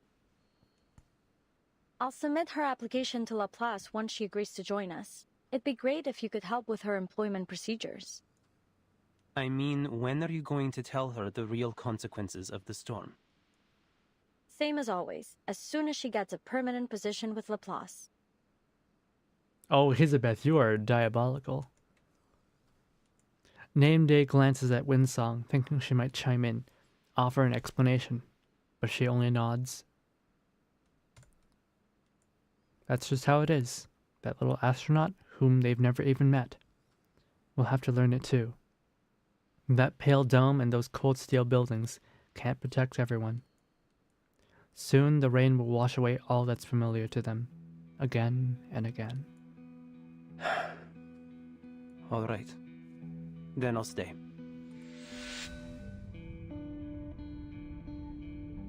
I'll submit her application to Laplace once she agrees to join us. It'd be great if you could help with her employment procedures. I mean, when are you going to tell her the real consequences of the storm? Same as always, as soon as she gets a permanent position with Laplace. Oh, Elizabeth, you are diabolical. Nameday glances at Winsong, thinking she might chime in, offer an explanation, but she only nods. That's just how it is. That little astronaut, whom they've never even met, will have to learn it too. That pale dome and those cold steel buildings can't protect everyone. Soon the rain will wash away all that's familiar to them, again and again. All right. Then I'll stay.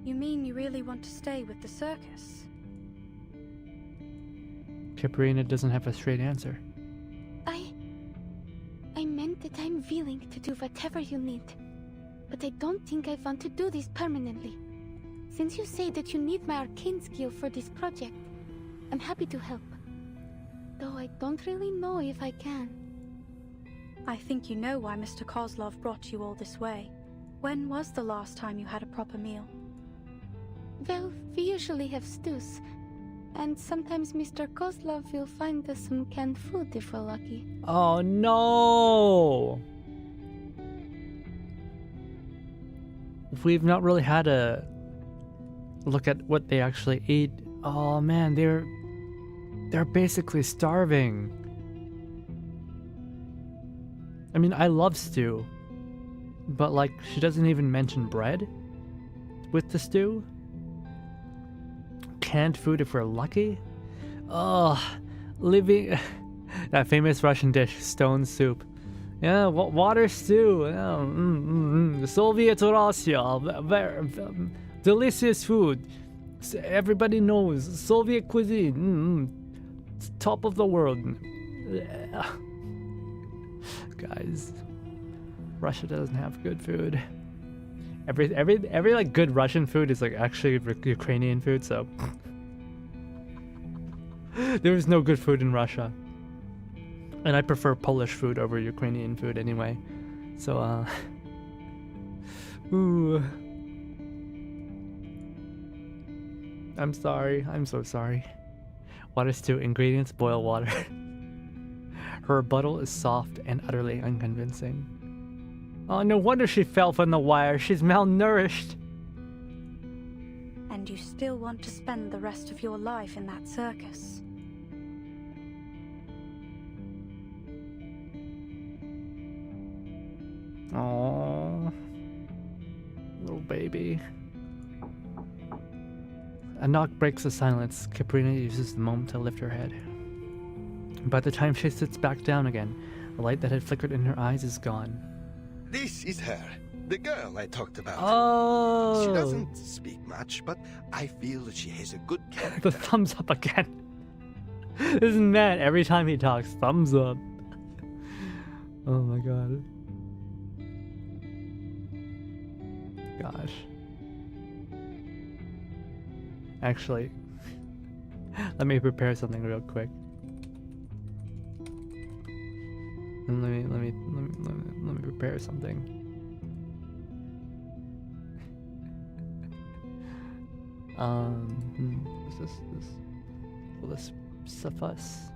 You mean you really want to stay with the circus? Caprina doesn't have a straight answer. willing to do whatever you need. But I don't think I want to do this permanently. Since you say that you need my arcane skill for this project, I'm happy to help. Though I don't really know if I can. I think you know why Mr. Kozlov brought you all this way. When was the last time you had a proper meal? Well, we usually have stews. And sometimes Mr. Kozlov will find us some canned food if we're lucky. Oh no! We've not really had a look at what they actually eat. Oh man, they're basically starving. I mean, I love stew, but like, she doesn't even mention bread with the stew. Canned food if we're lucky. Oh, living that famous Russian dish, stone soup. Yeah, water stew. Soviet Russia, delicious food. Everybody knows Soviet cuisine. Top of the world. Guys, Russia doesn't have good food. Every like good Russian food is like actually Ukrainian food, so there is no good food in Russia. And I prefer Polish food over Ukrainian food anyway. So ooh. I'm sorry. I'm so sorry. Water stew ingredients: boil water. Her rebuttal is soft and utterly unconvincing. Oh, no wonder she fell from the wire. She's malnourished. And you still want to spend the rest of your life in that circus? Oh, little baby. A knock breaks the silence. Caprina uses the moment to lift her head. By the time she sits back down again, the light that had flickered in her eyes is gone. This is her, the girl I talked about. Oh! She doesn't speak much, but I feel that she has a good character. The thumbs up again. This man, every time he talks, thumbs up. Oh my god. Gosh. Actually, let me prepare something real quick. And let me prepare something. Will this suffice?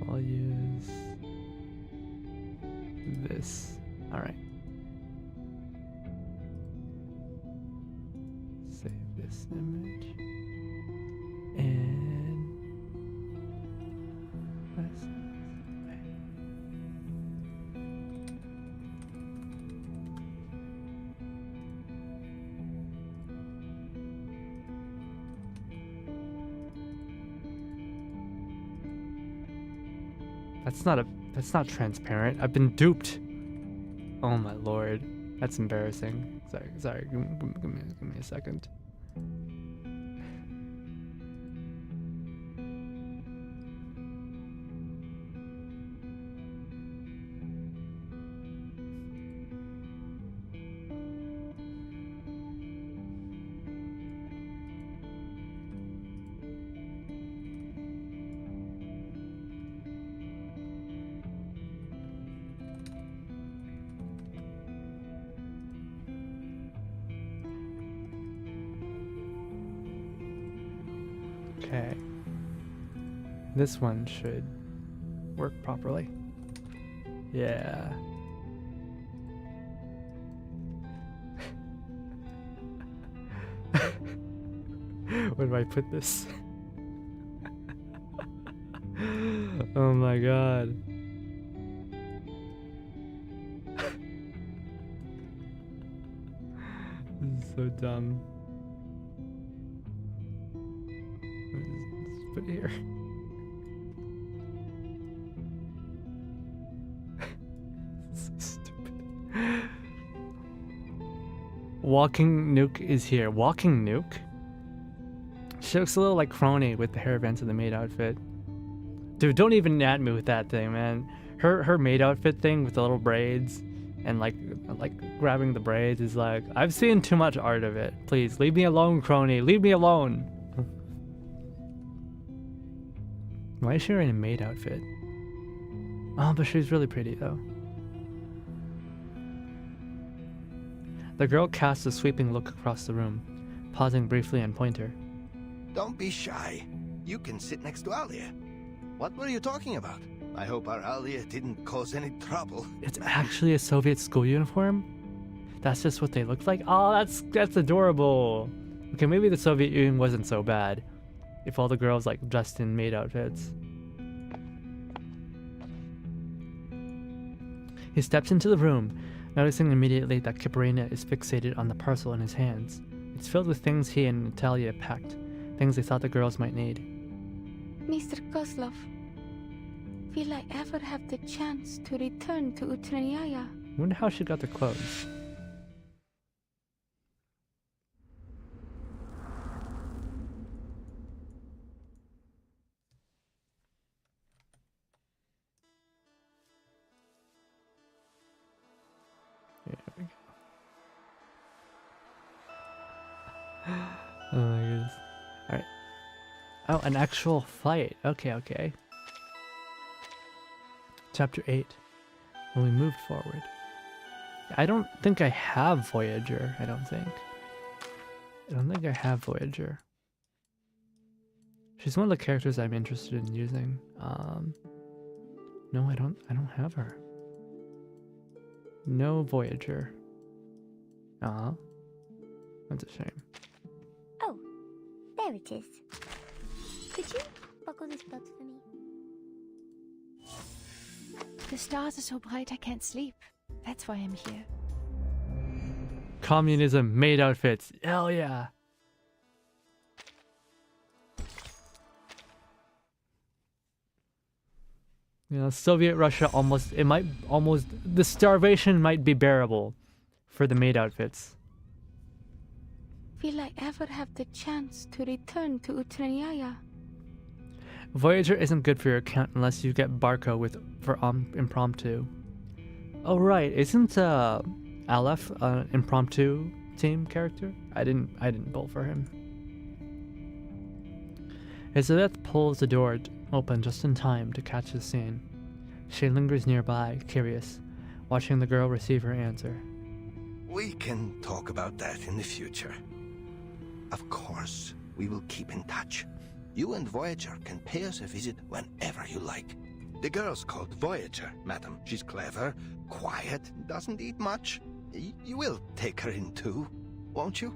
I'll use this. All right. Save this image and press. That's not transparent. I've been duped. Oh my lord. That's embarrassing. Sorry. Give me a second. Okay. This one should work properly. Yeah. Where do I put this? Oh my god. This is so dumb. Let's put it here. So stupid. Walking Nuke is here. Walking Nuke? She looks a little like Crony with the hair bands and the maid outfit. Dude, don't even at me with that thing, man. Her maid outfit thing with the little braids and like grabbing the braids is like, I've seen too much art of it. Please leave me alone, Crony. Leave me alone. Why is she wearing a maid outfit? Oh, but she's really pretty though. The girl casts a sweeping look across the room, pausing briefly on Pointer. Don't be shy. You can sit next to Alia. What were you talking about? I hope our Alia didn't cause any trouble. It's actually a Soviet school uniform? That's just what they look like? Oh, that's adorable. Okay, maybe the Soviet Union wasn't so bad if all the girls like dressed in maid outfits. He steps into the room, noticing immediately that Kiparina is fixated on the parcel in his hands. It's filled with things he and Natalia packed, things they thought the girls might need. Mr. Kozlov, will I ever have the chance to return to Utreniaya? I wonder how she got the clothes. Oh my goodness. Alright. Oh, an actual fight. Okay. Chapter 8. When we moved forward. I don't think I have Voyager. I don't think I have Voyager. She's one of the characters I'm interested in using. No, I don't have her. No Voyager. Aw. That's a shame. Oh, there it is. Could you buckle this belt for me? The stars are so bright I can't sleep. That's why I'm here. Communism, maid outfits. Hell yeah. You know, Soviet Russia the starvation might be bearable for the maid outfits. Will I ever have the chance to return to Utreniaya? Voyager isn't good for your account unless you get Barco for impromptu. Oh right, isn't Aleph an impromptu team character? I didn't pull for him. Elizabeth pulls the door open just in time to catch the scene. She lingers nearby, curious, watching the girl receive her answer. We can talk about that in the future. Of course, we will keep in touch. You and Voyager can pay us a visit whenever you like. The girl's called Voyager, madam. She's clever, quiet, doesn't eat much. You will take her in too, won't you?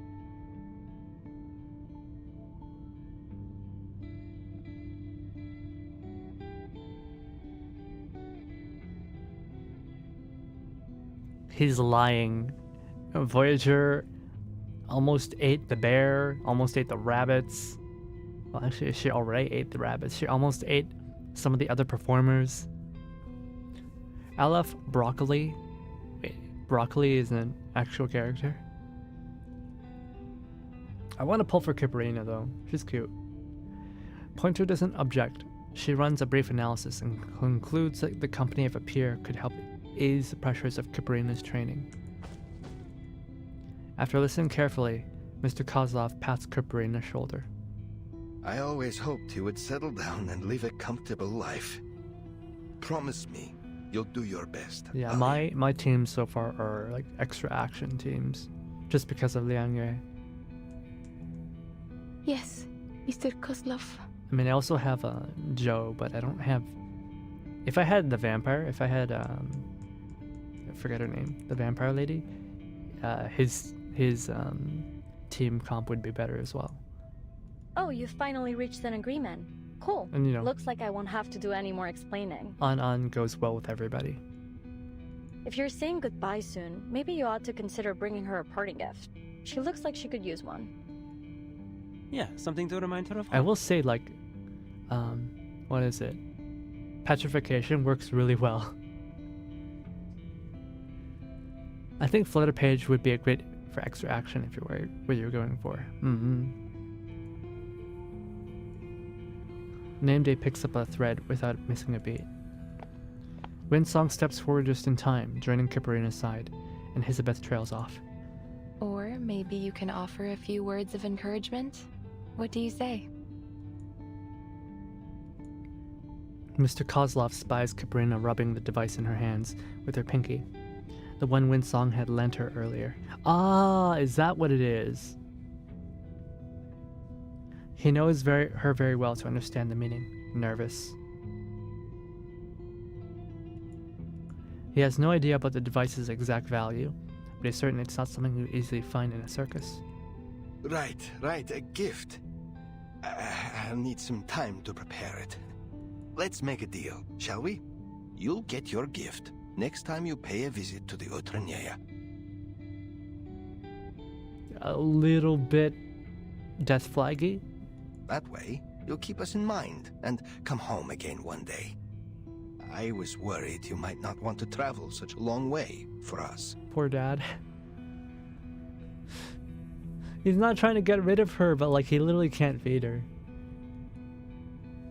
He's lying. Voyager almost ate the bear, almost ate the rabbits. Well, actually, she already ate the rabbits. She almost ate some of the other performers. Aleph Broccoli. Wait, Broccoli is an actual character? I want to pull for Kiparina, though. She's cute. Pointer doesn't object. She runs a brief analysis and concludes that the company of a peer could help ease the pressures of Kiparina's training. After listening carefully, Mr. Kozlov pats Kiparina's shoulder. I always hoped you would settle down and live a comfortable life. Promise me you'll do your best. Yeah, my teams so far are like extra action teams, just because of Liang Yue. Yes, Mr. Kozlov. I mean, I also have Joe, but I don't have... If I had the vampire, if I had, I forget her name, the vampire lady, his team comp would be better as well. Oh, you finally reached an agreement. Cool. And you know, looks like I won't have to do any more explaining. On goes well with everybody. If you're saying goodbye soon, maybe you ought to consider bringing her a parting gift. She looks like she could use one. Yeah, something to remind her of home. I will say, like, what is it? Petrification works really well. I think Flutter Page would be a great for extra action if you're what you're going for. Nameday picks up a thread without missing a beat. Windsong steps forward just in time, joining Kiparina's side, and Hisabeth trails off. Or maybe you can offer a few words of encouragement? What do you say? Mr. Kozlov spies Kiparina rubbing the device in her hands with her pinky, the one Windsong had lent her earlier. Ah, is that what it is? He knows her very well to understand the meaning. Nervous. He has no idea about the device's exact value, but he's certain it's not something you easily find in a circus. Right, a gift. I'll need some time to prepare it. Let's make a deal, shall we? You'll get your gift next time you pay a visit to the Utranyaya. A little bit death flaggy? That way, you'll keep us in mind and come home again one day. I was worried you might not want to travel such a long way for us. Poor Dad. He's not trying to get rid of her, but like he literally can't feed her.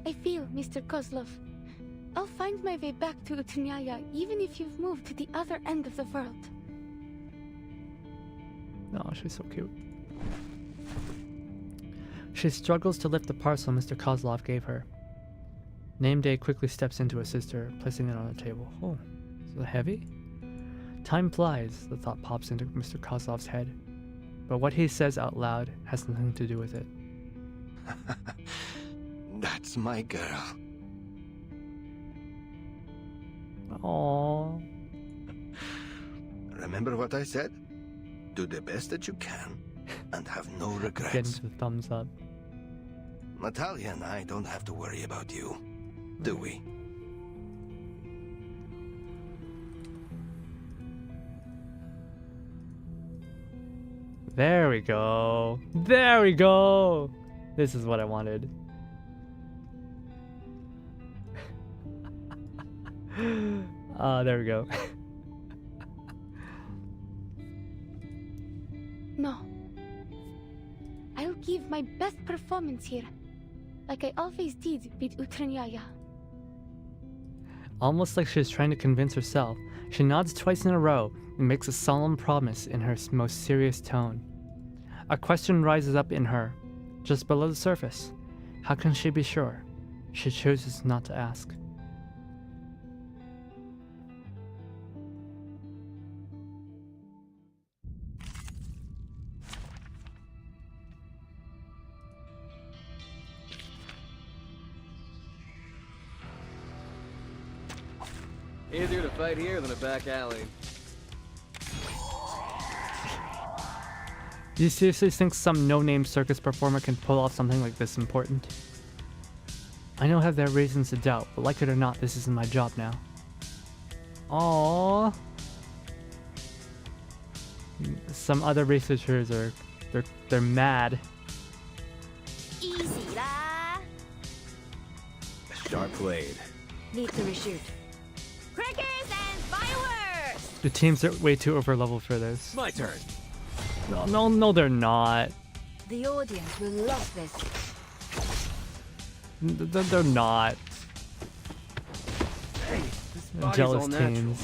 I feel, Mr. Kozlov. I'll find my way back to Utranyaya even if you've moved to the other end of the world. Oh, she's so cute. She struggles to lift the parcel Mr. Kozlov gave her. Nameday quickly steps in to assist her, placing it on the table. Oh, is it heavy? Time flies, the thought pops into Mr. Kozlov's head. But what he says out loud has nothing to do with it. That's my girl. Aww. Remember what I said? Do the best that you can and have no regrets. Getting the thumbs up. Natalia and I don't have to worry about you, do we? There we go. There we go. This is what I wanted. There we go. No. I'll give my best performance here, like I always did with Utranyaya. Almost like she's trying to convince herself, she nods twice in a row and makes a solemn promise in her most serious tone. A question rises up in her, just below the surface. How can she be sure? She chooses not to ask. Easier to fight here than a back alley. Do you seriously think some no-name circus performer can pull off something like this important? I know I have their reasons to doubt, but like it or not, this isn't my job now. Aww. Some other researchers are they're mad. Easy lah. Sharp blade. Need to reshoot. Crackers and fireworks! The teams are way too overleveled for this. My turn. No, they're not. The audience will love this. They're not. Hey, this body's Jealous all natural. teams.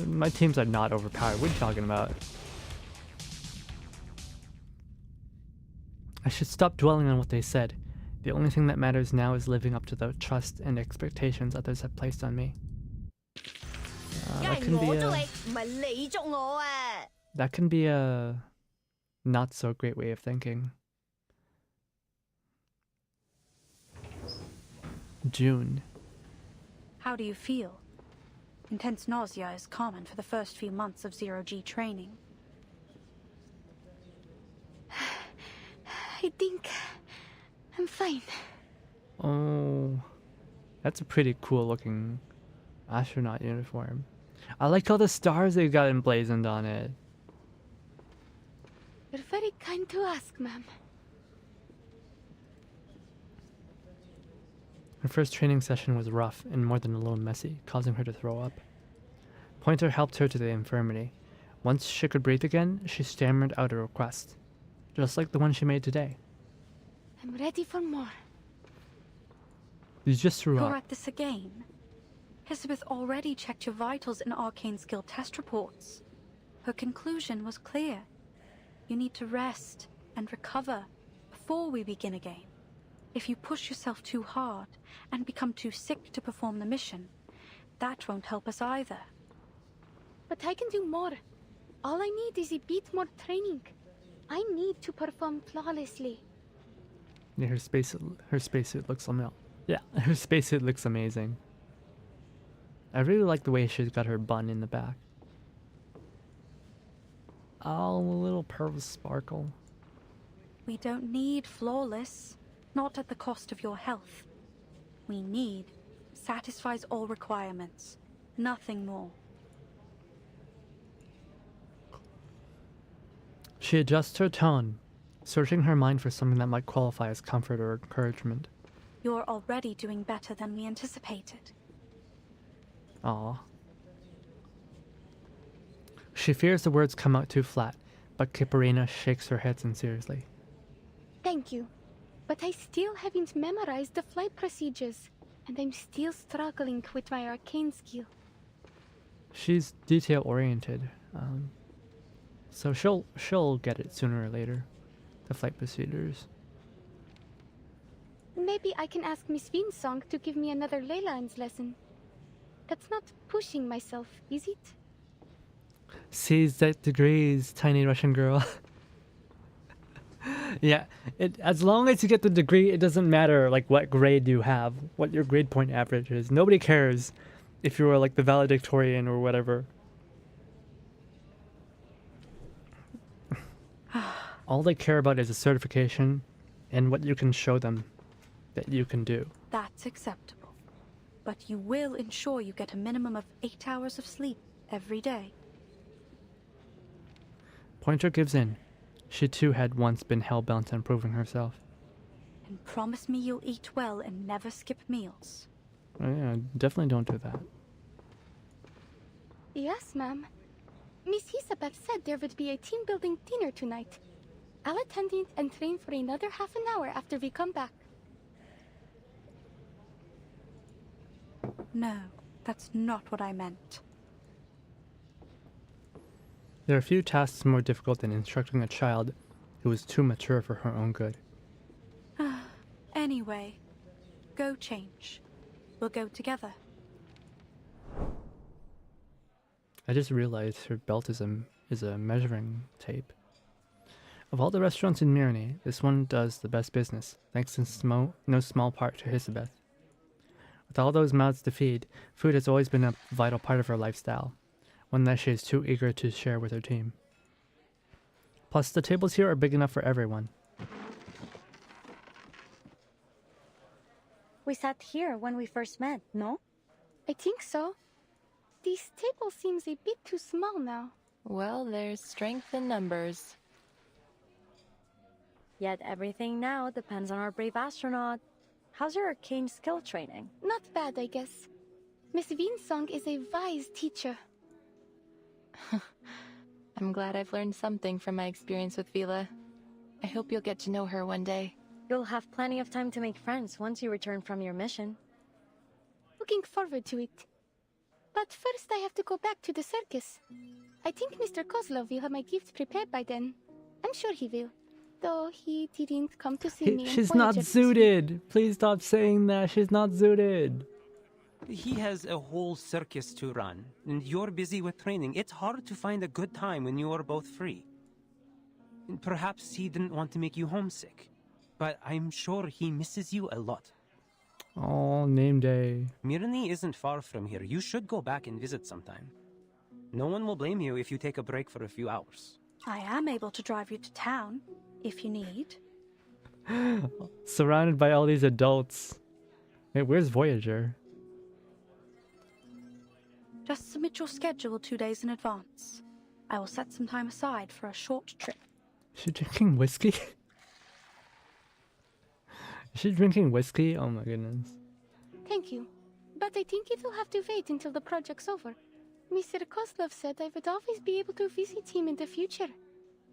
My teams are not overpowered. What are you talking about? I should stop dwelling on what they said. The only thing that matters now is living up to the trust and expectations others have placed on me. That can be a not so great way of thinking. June. How do you feel? Intense nausea is common for the first few months of zero-G training. I think I'm fine. Oh, that's a pretty cool looking astronaut uniform. I like all the stars they got emblazoned on it. You're very kind to ask, ma'am. Her first training session was rough and more than a little messy, causing her to throw up. Pointer helped her to the infirmary. Once she could breathe again, she stammered out a request. Just like the one she made today. I'm ready for more. You just threw You're up. at this again. Elizabeth already checked your vitals and arcane skill test reports. Her conclusion was clear. You need to rest and recover before we begin again. If you push yourself too hard and become too sick to perform the mission, that won't help us either. But I can do more. All I need is a bit more training. I need to perform flawlessly. Yeah, her spacesuit looks amazing. Yeah, her spacesuit looks amazing. I really like the way she's got her bun in the back. Oh, a little pearl sparkle. We don't need flawless, not at the cost of your health. We need satisfies all requirements, nothing more. She adjusts her tone, searching her mind for something that might qualify as comfort or encouragement. You're already doing better than we anticipated. Aw. She fears the words come out too flat, but Kiparina shakes her head sincerely. Thank you. But I still haven't memorized the flight procedures, and I'm still struggling with my arcane skill. She's detail-oriented, so she'll get it sooner or later. The flight procedures. Maybe I can ask Miss Vinsong to give me another ley lines lesson. That's not pushing myself, is it? Seize that degrees, tiny Russian girl. Yeah, as long as you get the degree, it doesn't matter like what grade you have, what your grade point average is. Nobody cares if you were like the valedictorian or whatever. All they care about is a certification and what you can show them that you can do. That's acceptable. But you will ensure you get a minimum of 8 hours of sleep every day. Pointer gives in. She too had once been hell-bent on proving herself. And promise me you'll eat well and never skip meals. Oh yeah, definitely don't do that. Yes, ma'am. Miss Isabel said there would be a team-building dinner tonight. I'll attend it and train for another half an hour after we come back. No, that's not what I meant. There are few tasks more difficult than instructing a child who is too mature for her own good. Anyway, go change. We'll go together. I just realized her belt is a measuring tape. Of all the restaurants in Mirny, this one does the best business, thanks in no small part to Elizabeth. With all those mouths to feed, food has always been a vital part of her lifestyle, one that she is too eager to share with her team. Plus, the tables here are big enough for everyone. We sat here when we first met, no? I think so. This table seems a bit too small now. Well, there's strength in numbers. Yet everything now depends on our brave astronaut. How's your arcane skill training? Not bad, I guess. Miss Vinsong is a wise teacher. I'm glad I've learned something from my experience with Vila. I hope you'll get to know her one day. You'll have plenty of time to make friends once you return from your mission. Looking forward to it. But first I have to go back to the circus. I think Mr. Kozlov will have my gift prepared by then. I'm sure he will. Though he didn't come to see me. She's not zooted! Please stop saying that. She's not zooted. He has a whole circus to run, and you're busy with training. It's hard to find a good time when you are both free. And perhaps he didn't want to make you homesick, but I'm sure he misses you a lot. Oh, name day. Mirny isn't far from here. You should go back and visit sometime. No one will blame you if you take a break for a few hours. I am able to drive you to town, if you need. Surrounded by all these adults. Wait, where's Voyager? Just submit your schedule 2 days in advance. I will set some time aside for a short trip. Is she drinking whiskey? Is she drinking whiskey? Oh my goodness. Thank you. But I think it will have to wait until the project's over. Mr. Kozlov said I would always be able to visit him in the future.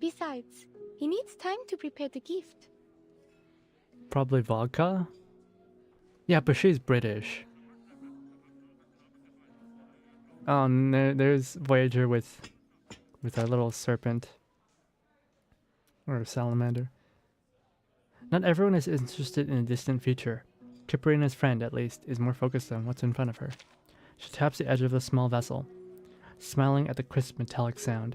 Besides, He needs time to prepare the gift. Probably vodka? Yeah, but she's British. Oh, and there's Voyager with our little serpent. Or a salamander. Not everyone is interested in a distant future. Kiparina's friend, at least, is more focused on what's in front of her. She taps the edge of the small vessel, smiling at the crisp metallic sound.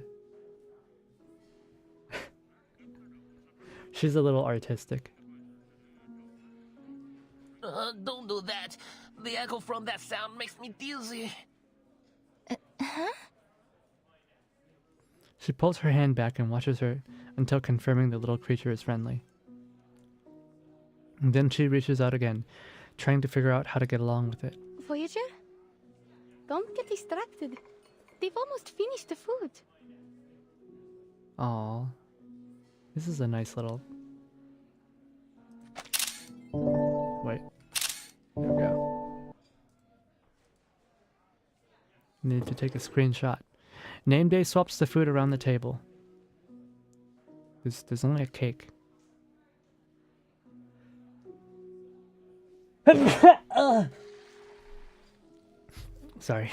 She's a little artistic. Don't do that. The echo from that sound makes me dizzy. Huh? She pulls her hand back and watches her until confirming the little creature is friendly. And then she reaches out again, trying to figure out how to get along with it. Voyager? Don't get distracted. They've almost finished the food. Aww. This is a nice little... Wait. There we go. Need to take a screenshot. Name Day swaps the food around the table. There's only a cake. Sorry.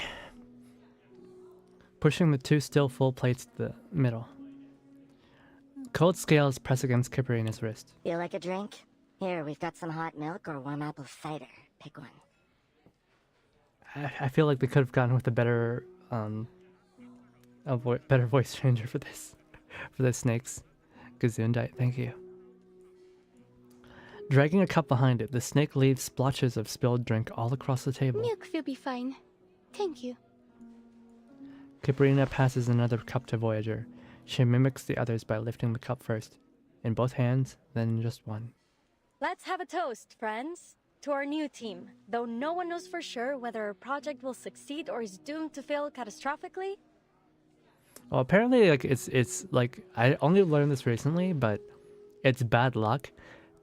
Pushing the two still full plates to the middle. Cold scales press against Kiparina's wrist. You like a drink? Here, we've got some hot milk or warm apple cider. Pick one. I feel like they could have gone with a better better voice changer for this. For the snakes. Gesundheit, thank you. Dragging a cup behind it, the snake leaves splotches of spilled drink all across the table. Milk will be fine. Thank you. Kiparina passes another cup to Voyager. She mimics the others by lifting the cup first. In both hands, then in just one. Let's have a toast, friends. To our new team. Though no one knows for sure whether our project will succeed or is doomed to fail catastrophically. Well, apparently, like it's like I only learned this recently, but it's bad luck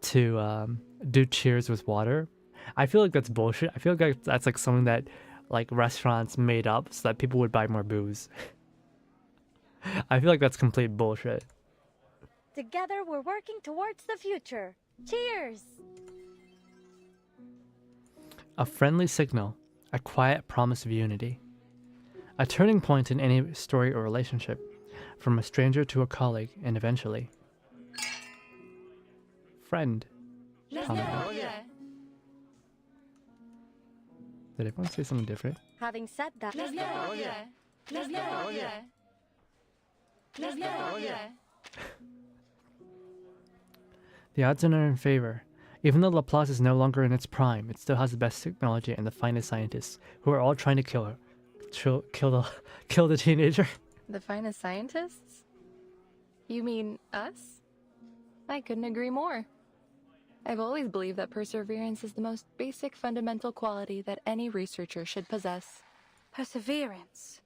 to do cheers with water. I feel like that's bullshit. I feel like that's like something that like restaurants made up so that people would buy more booze. I feel like that's complete bullshit. Together, we're working towards the future. Cheers! A friendly signal, a quiet promise of unity. A turning point in any story or relationship, from a stranger to a colleague, and eventually... friend. Let's Comment. go, yeah. Did everyone say something different? Having said that, Let's go, yeah. Let's go, yeah. Let's go, yeah. The odds are in our favor. Even though Laplace is no longer in its prime, it still has the best technology and the finest scientists, who are all trying to kill her. Kill the teenager. The finest scientists? You mean us? I couldn't agree more. I've always believed that perseverance is the most basic fundamental quality that any researcher should possess. Perseverance.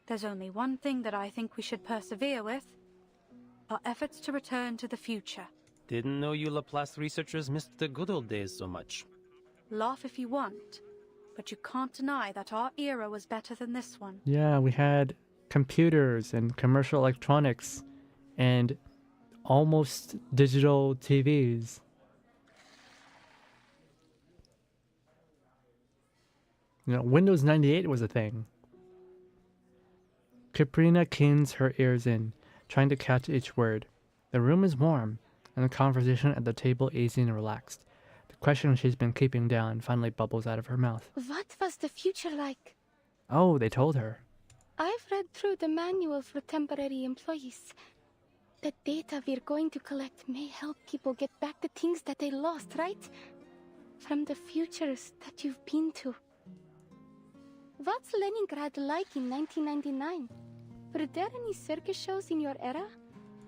There's only one thing that I think we should persevere with. Our efforts to return to the future. Didn't know you Laplace researchers missed the good old days so much. Laugh if you want, but you can't deny that our era was better than this one. Yeah, we had computers and commercial electronics and almost digital TVs. You know, Windows 98 was a thing. Kiparina keens her ears in, trying to catch each word. The room is warm, and the conversation at the table easy and relaxed. The question she's been keeping down finally bubbles out of her mouth. What was the future like? Oh, they told her. I've read through the manual for temporary employees. The data we're going to collect may help people get back the things that they lost, right? From the futures that you've been to. What's Leningrad like in 1999? Were there any circus shows in your era?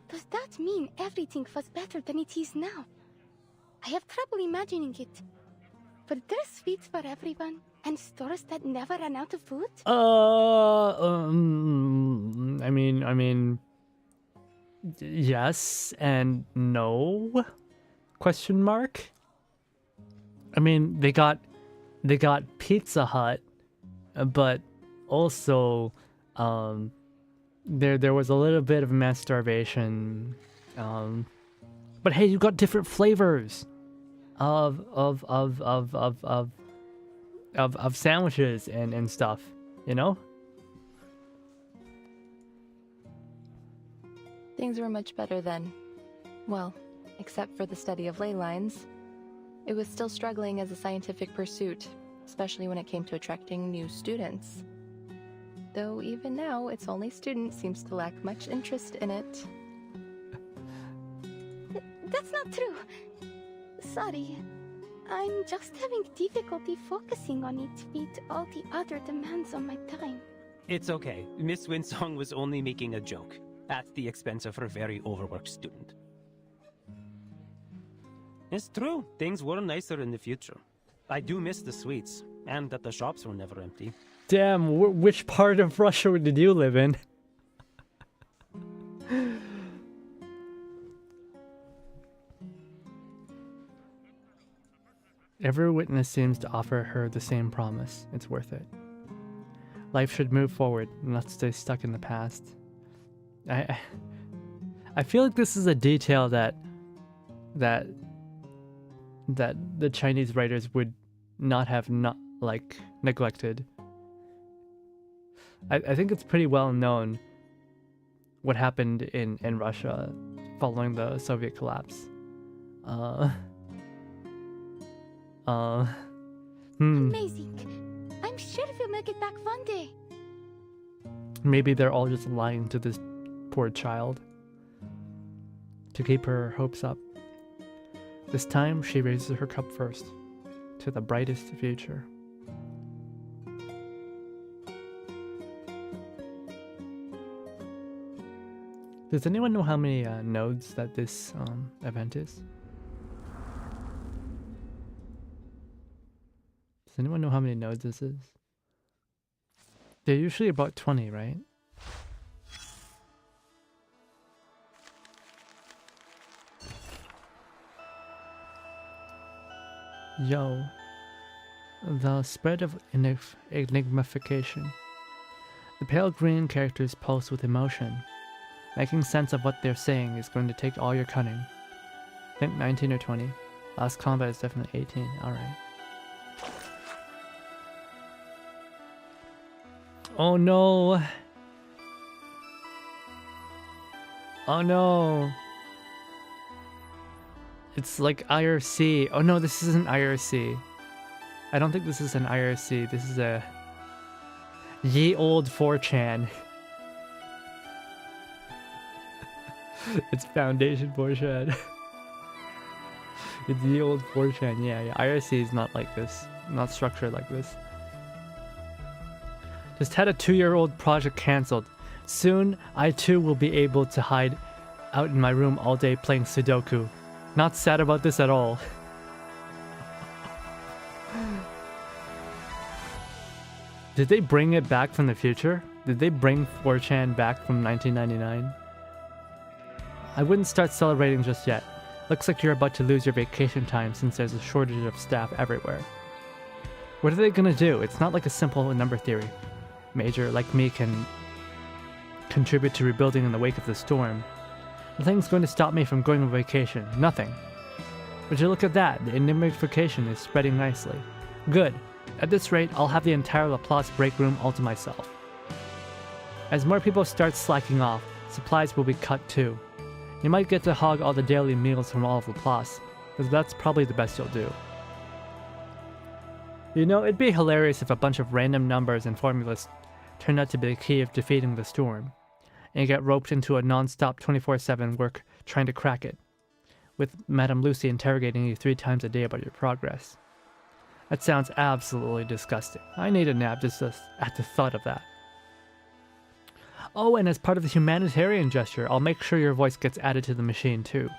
Does that mean everything was better than it is now? I have trouble imagining it. Were there sweets for everyone and stores that never ran out of food? I mean, yes and no? Question mark? I mean, they got Pizza Hut, but also, there was a little bit of mass starvation But hey, you got different flavors of sandwiches and stuff, you know? Things were much better then. Well, except for the study of ley lines. It was still struggling as a scientific pursuit, especially when it came to attracting new students. Though even now, its only student seems to lack much interest in it. That's not true. Sorry. I'm just having difficulty focusing on it with all the other demands on my time. It's okay. Miss Winsong was only making a joke, at the expense of her very overworked student. It's true, things were nicer in the future. I do miss the sweets, and that the shops were never empty. Damn, which part of Russia did you live in? Every witness seems to offer her the same promise. It's worth it. Life should move forward, not stay stuck in the past. I feel like this is a detail that the Chinese writers would not have neglected. I think it's pretty well known what happened in Russia following the Soviet collapse. Amazing. I'm sure we'll make it back one day. Maybe they're all just lying to this poor child to keep her hopes up. This time, she raises her cup first, to the brightest future. Does anyone know how many nodes that this event is? Does anyone know how many nodes this is? They're usually about 20, right? Yo. The spread of enigmification. The pale green characters pulse with emotion. Making sense of what they're saying is going to take all your cunning. Think 19 or 20. Last combat is definitely 18. Alright. Oh no! Oh no! It's like IRC. Oh no, this isn't IRC. I don't think this is an IRC. This is a ye old 4chan. It's Foundation 4chan. It's ye old 4chan. Yeah. IRC is not like this. Not structured like this. Just had a 2-year-old project cancelled. Soon, I too will be able to hide out in my room all day playing Sudoku. Not sad about this at all. Did they bring it back from the future? Did they bring 4chan back from 1999? I wouldn't start celebrating just yet. Looks like you're about to lose your vacation time since there's a shortage of staff everywhere. What are they gonna do? It's not like a simple number theory. Major like me can contribute to rebuilding in the wake of the storm. Nothing's going to stop me from going on vacation. Nothing. Would you look at that? The enigmification is spreading nicely. Good. At this rate, I'll have the entire Laplace break room all to myself. As more people start slacking off, supplies will be cut too. You might get to hog all the daily meals from all of Laplace, but that's probably the best you'll do. You know, it'd be hilarious if a bunch of random numbers and formulas turned out to be the key of defeating the storm, and you get roped into a non-stop 24/7 work trying to crack it, with Madame Lucy interrogating you 3 times a day about your progress. That sounds absolutely disgusting. I need a nap just at the thought of that. Oh, and as part of the humanitarian gesture, I'll make sure your voice gets added to the machine too.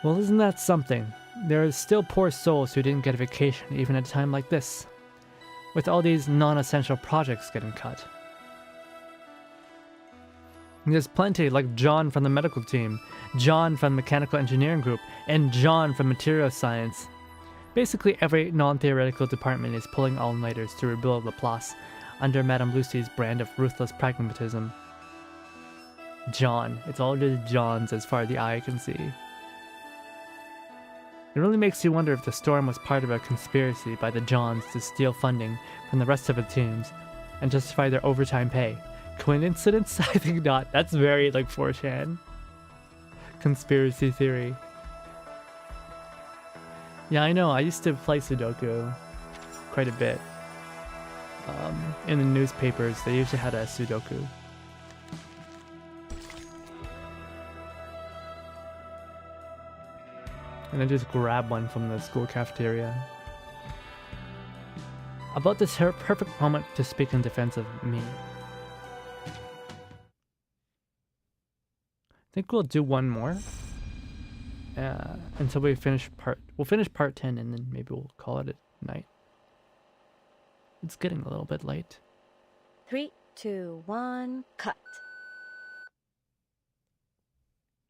Well, isn't that something? There are still poor souls who didn't get a vacation even at a time like this, with all these non-essential projects getting cut. And there's plenty like John from the medical team, John from the mechanical engineering group, and John from material science. Basically every non-theoretical department is pulling all-nighters to rebuild Laplace under Madame Lucy's brand of ruthless pragmatism. John. It's all just Johns as far as the eye can see. It really makes you wonder if the storm was part of a conspiracy by the Johns to steal funding from the rest of the teams and justify their overtime pay. Coincidence? I think not. That's very like 4chan. Conspiracy theory. Yeah, I know. I used to play Sudoku quite a bit. In the newspapers, they usually had a Sudoku. And I just grab one from the school cafeteria. About this perfect moment to speak in defense of me. I think we'll do one more. Until we finish we'll finish part 10 and then maybe we'll call it a night. It's getting a little bit late. 3, 2, 1, cut.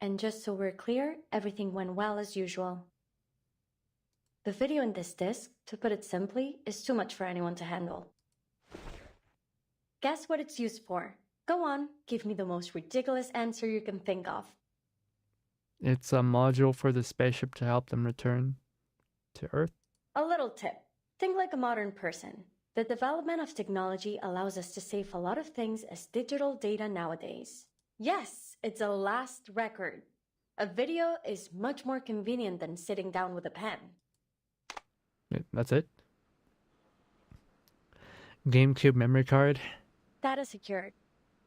And just so we're clear, everything went well as usual. The video in this disc, to put it simply, is too much for anyone to handle. Guess what it's used for? Go on, give me the most ridiculous answer you can think of. It's a module for the spaceship to help them return to Earth. A little tip. Think like a modern person. The development of technology allows us to save a lot of things as digital data nowadays. Yes, it's a last record. A video is much more convenient than sitting down with a pen. That's it? GameCube memory card. Data secured.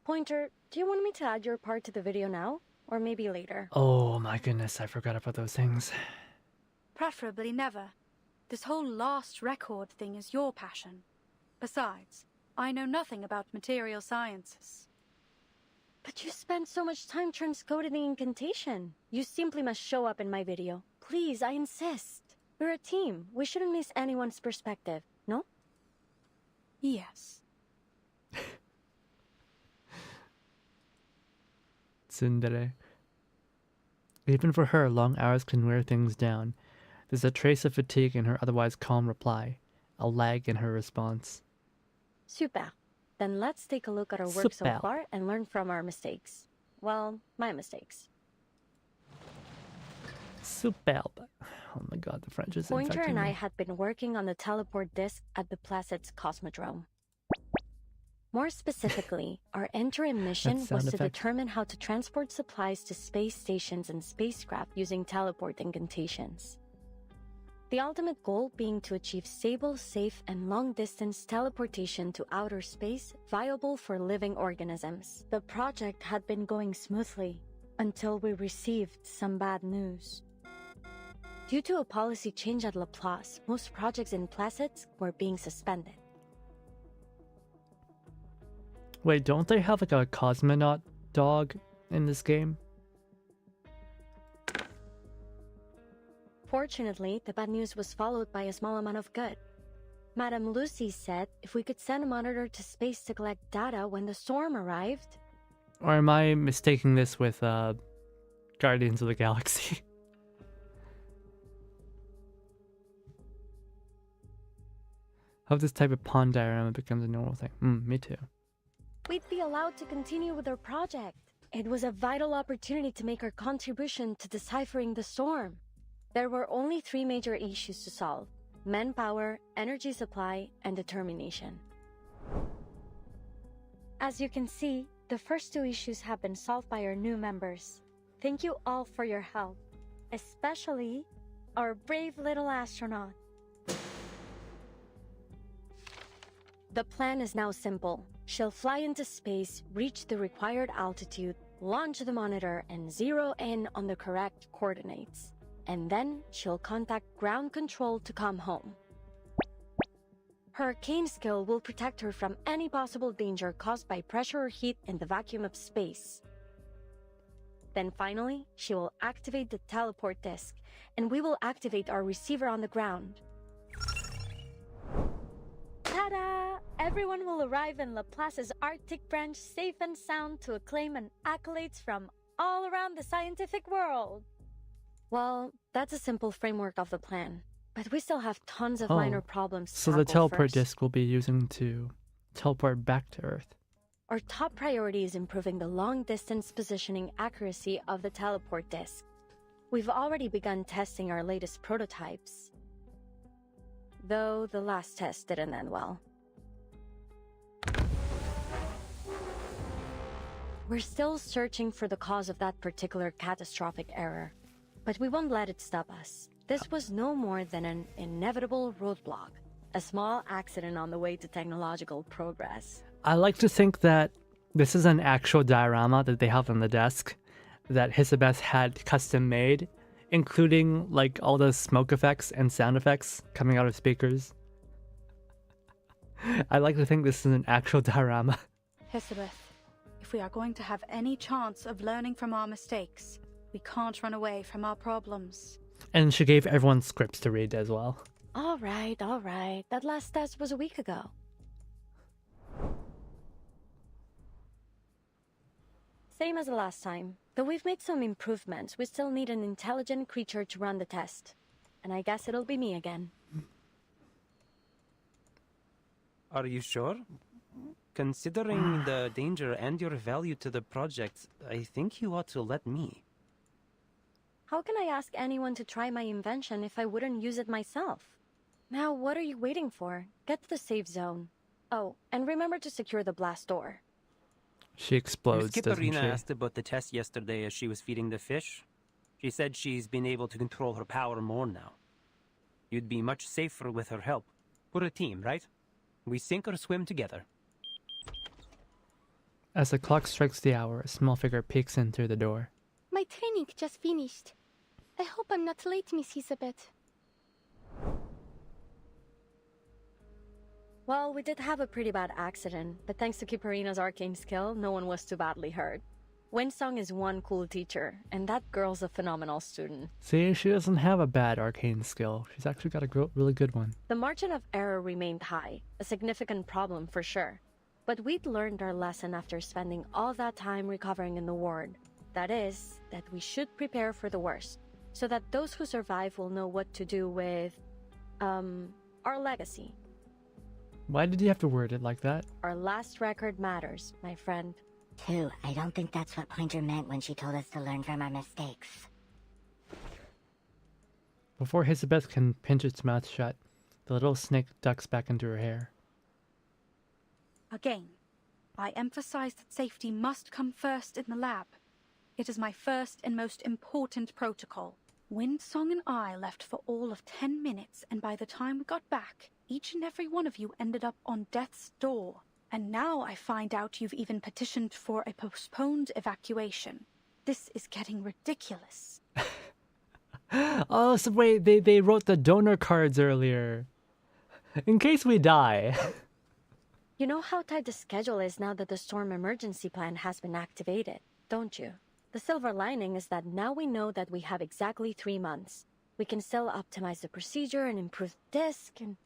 Pointer, do you want me to add your part to the video now? Or maybe later? Oh my goodness, I forgot about those things. Preferably never. This whole last record thing is your passion. Besides, I know nothing about material sciences. But you spent so much time transcoding the incantation. You simply must show up in my video. Please, I insist. We're a team. We shouldn't miss anyone's perspective, no? Yes. Tsundere. Even for her, long hours can wear things down. There's a trace of fatigue in her otherwise calm reply, a lag in her response. Super. Then let's take a look at our work so far and learn from our mistakes. Well, my mistakes. Superb. Oh my god, the French is Pointer infecting and I me. had been working on the teleport disc at the Placid's Cosmodrome. More specifically, our interim mission was to determine how to transport supplies to space stations and spacecraft using teleport incantations. The ultimate goal being to achieve stable, safe, and long-distance teleportation to outer space viable for living organisms. The project had been going smoothly until we received some bad news. Due to a policy change at Laplace, most projects in Placid's were being suspended. Wait, don't they have like a cosmonaut dog in this game? Fortunately, the bad news was followed by a small amount of good. Madame Lucy said if we could send a monitor to space to collect data when the storm arrived... Or am I mistaking this with Guardians of the Galaxy? How this type of pond diorama becomes a normal thing. Me too. We'd be allowed to continue with our project. It was a vital opportunity to make our contribution to deciphering the storm. There were only 3 major issues to solve: manpower, energy supply, and determination. As you can see, the first 2 issues have been solved by our new members. Thank you all for your help, especially our brave little astronaut. The plan is now simple. She'll fly into space, reach the required altitude, launch the monitor, and zero in on the correct coordinates. And then she'll contact ground control to come home. Her arcane skill will protect her from any possible danger caused by pressure or heat in the vacuum of space. Then finally, she will activate the teleport disc, and we will activate our receiver on the ground. Ta-da! Everyone will arrive in Laplace's Arctic branch safe and sound to acclaim and accolades from all around the scientific world. Well, that's a simple framework of the plan, but we still have tons of minor problems to So tackle the teleport first. disc will be using to teleport back to Earth. Our top priority is improving the long-distance positioning accuracy of the teleport disc. We've already begun testing our latest prototypes, though the last test didn't end well. We're still searching for the cause of that particular catastrophic error, but we won't let it stop us. This was no more than an inevitable roadblock, a small accident on the way to technological progress. I like to think that this is an actual diorama that they have on the desk that Hisabeth had custom made, including like all the smoke effects and sound effects coming out of speakers. I like to think this is an actual diorama. Hisabeth, if we are going to have any chance of learning from our mistakes, we can't run away from our problems. And she gave everyone scripts to read as well. All right. That last test was a week ago. Same as the last time. Though we've made some improvements, we still need an intelligent creature to run the test. And I guess it'll be me again. Are you sure? Considering the danger and your value to the project, I think you ought to let me. How can I ask anyone to try my invention if I wouldn't use it myself? Now, what are you waiting for? Get to the safe zone. Oh, and remember to secure the blast door. She explodes, doesn't Skipperina she? asked about the test yesterday as she was feeding the fish. She said she's been able to control her power more now. You'd be much safer with her help. We're a team, right? We sink or swim together. As the clock strikes the hour, a small figure peeks in through the door. My training just finished. I hope I'm not late, Miss Elizabeth. Well, we did have a pretty bad accident, but thanks to Kipperina's arcane skill, no one was too badly hurt. Winsong is one cool teacher, and that girl's a phenomenal student. See, she doesn't have a bad arcane skill. She's actually got a really good one. The margin of error remained high, a significant problem for sure. But we'd learned our lesson after spending all that time recovering in the ward. That is, that we should prepare for the worst, so that those who survive will know what to do with, our legacy. Why did you have to word it like that? Our last record matters, my friend. I don't think that's what Pointer meant when she told us to learn from our mistakes. Before Hisabeth can pinch its mouth shut, the little snake ducks back into her hair. Again, I emphasize that safety must come first in the lab. It is my first and most important protocol. Windsong and I left for all of 10 minutes, and by the time we got back, each and every one of you ended up on death's door. And now I find out you've even petitioned for a postponed evacuation. This is getting ridiculous. Oh, so wait, they wrote the donor cards earlier. In case we die. You know how tight the schedule is now that the storm emergency plan has been activated, don't you? The silver lining is that now we know that we have exactly 3 months. We can still optimize the procedure and improve the disc and...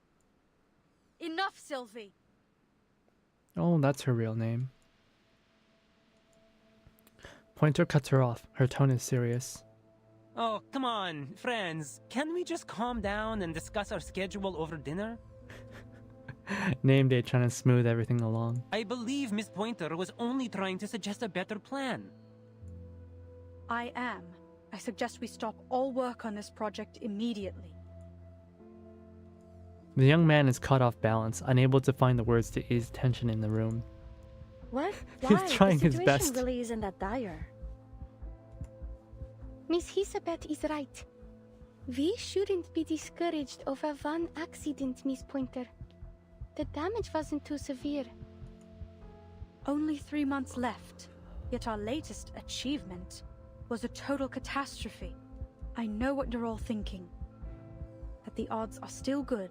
Enough, Sylvie! Oh, that's her real name. Pointer cuts her off. Her tone is serious. Oh, come on, friends. Can we just calm down and discuss our schedule over dinner? Name day trying to smooth everything along. I believe Miss Pointer was only trying to suggest a better plan. I am. I suggest we stop all work on this project immediately. The young man is caught off balance, unable to find the words to ease tension in the room. What? He's Why? trying his The best. situation really isn't that dire. Miss Elizabeth is right. We shouldn't be discouraged over one accident, Miss Pointer. The damage wasn't too severe. Only 3 months left, yet our latest achievement was a total catastrophe. I know what you're all thinking. That the odds are still good,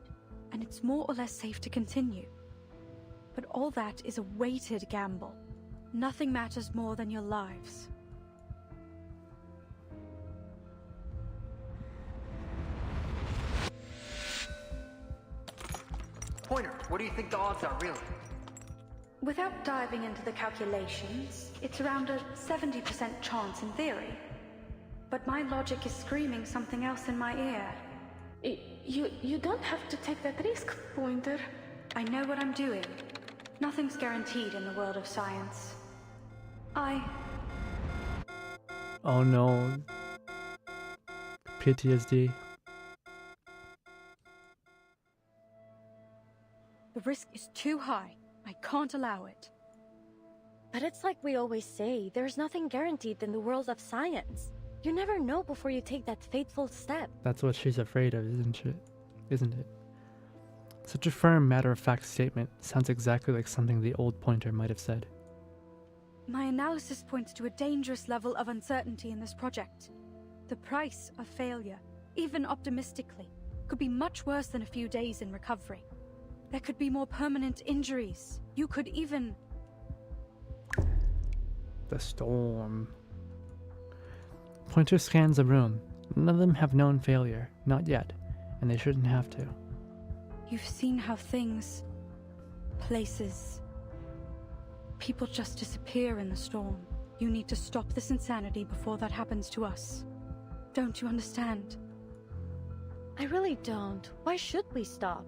and it's more or less safe to continue. But all that is a weighted gamble. Nothing matters more than your lives. Pointer, what do you think the odds are, really? Without diving into the calculations, it's around a 70% chance in theory. But my logic is screaming something else in my ear. You don't have to take that risk, Pointer. I know what I'm doing. Nothing's guaranteed in the world of science. Oh no. PTSD. The risk is too high. I can't allow it. But it's like we always say, there's nothing guaranteed in the world of science. You never know before you take that fateful step. That's what she's afraid of, isn't it? Such a firm, matter-of-fact statement sounds exactly like something the old pointer might have said. My analysis points to a dangerous level of uncertainty in this project. The price of failure, even optimistically, could be much worse than a few days in recovery. There could be more permanent injuries. You could even... The storm. Pointer scans the room. None of them have known failure. Not yet. And they shouldn't have to. You've seen how things, places, people just disappear in the storm. You need to stop this insanity before that happens to us. Don't you understand? I really don't. Why should we stop?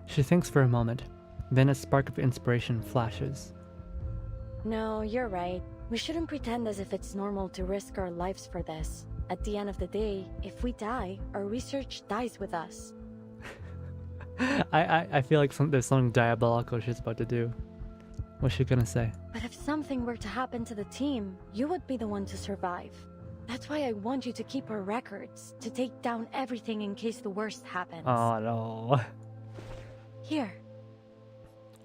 She thinks for a moment. Then a spark of inspiration flashes. No, you're right. We shouldn't pretend as if it's normal to risk our lives for this. At the end of the day, if we die, our research dies with us. I feel like there's something diabolical she's about to do. What's she gonna say? But if something were to happen to the team, you would be the one to survive. That's why I want you to keep our records, to take down everything in case the worst happens. Oh no. Here.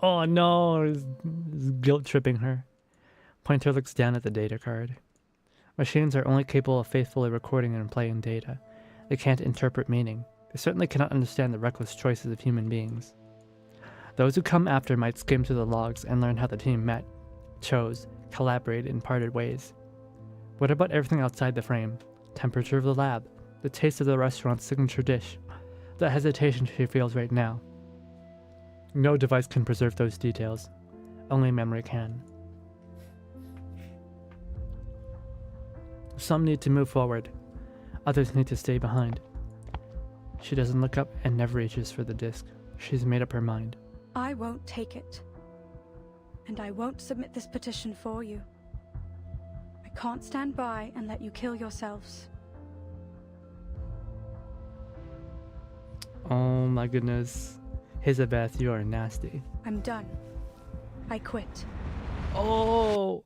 Oh no, it's guilt tripping her. Pointer looks down at the data card. Machines are only capable of faithfully recording and playing data. They can't interpret meaning. They certainly cannot understand the reckless choices of human beings. Those who come after might skim through the logs and learn how the team met, chose, collaborated, and parted ways. What about everything outside the frame? Temperature of the lab, the taste of the restaurant's signature dish, the hesitation she feels right now. No device can preserve those details. Only memory can. Some need to move forward. Others need to stay behind. She doesn't look up and never reaches for the disc. She's made up her mind. I won't take it. And I won't submit this petition for you. I can't stand by and let you kill yourselves. Oh my goodness. Elizabeth, you are nasty. I'm done. I quit. Oh!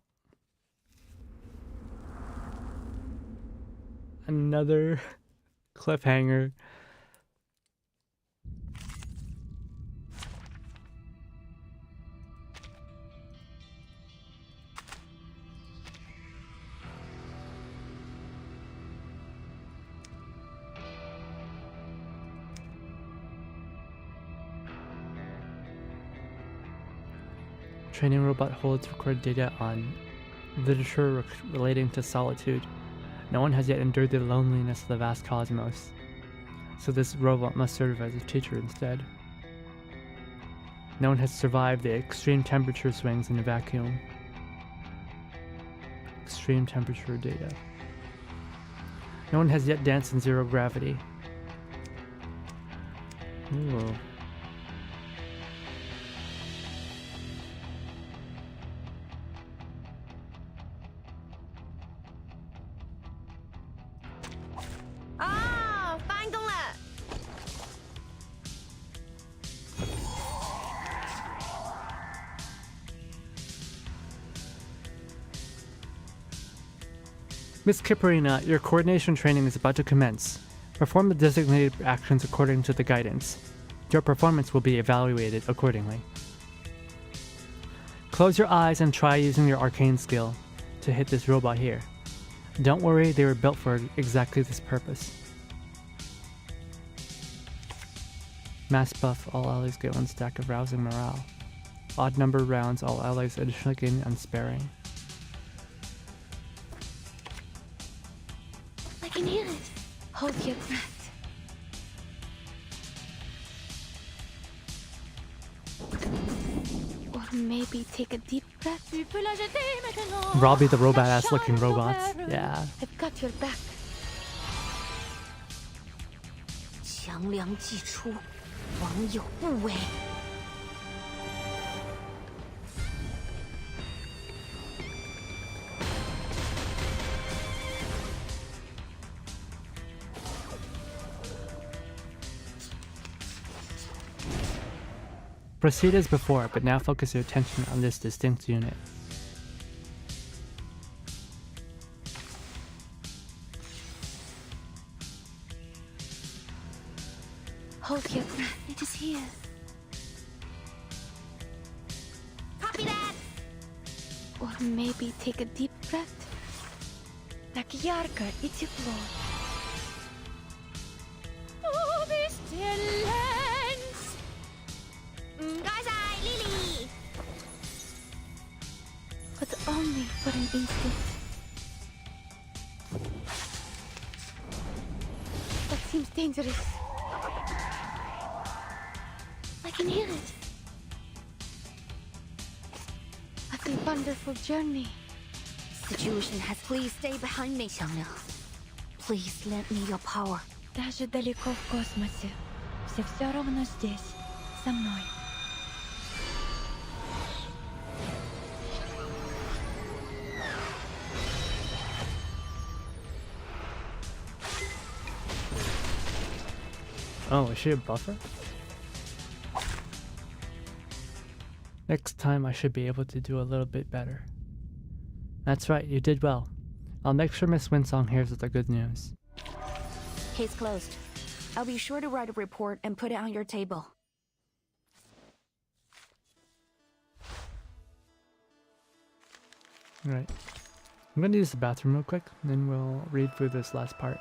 Another cliffhanger. Training robot holds recorded data on literature relating to solitude. No one has yet endured the loneliness of the vast cosmos, so this robot must serve as a teacher instead. No one has survived the extreme temperature swings in a vacuum. Extreme temperature data. No one has yet danced in zero gravity. Ooh. Miss Kipperina, your coordination training is about to commence. Perform the designated actions according to the guidance. Your performance will be evaluated accordingly. Close your eyes and try using your arcane skill to hit this robot here. Don't worry, they were built for exactly this purpose. Mass buff, all allies get 1 stack of rousing morale. Odd number rounds, all allies additionally gain unsparing. I can hear it. Hold your breath. Or maybe take a deep breath. Robbie the robot-ass looking robots. Yeah. I've got your back. 强梁既出，王有不为。Proceed as before, but now focus your attention on this distinct unit. Hold your breath. It is here. Copy that! Or maybe take a deep breath. Так ярко и тепло. Lily! But only for an instant. That seems dangerous. I can hear it. What a wonderful journey. Situation has... Please stay behind me, Xiangliang. Please lend me your power. Даже далеко в космосе. Все равно здесь, со мной. Oh, is she a buffer? Next time I should be able to do a little bit better. That's right, you did well. I'll make sure Miss Winsong hears the good news. Case closed. I'll be sure to write a report and put it on your table. Alright. I'm gonna use the bathroom real quick, and then we'll read through this last part.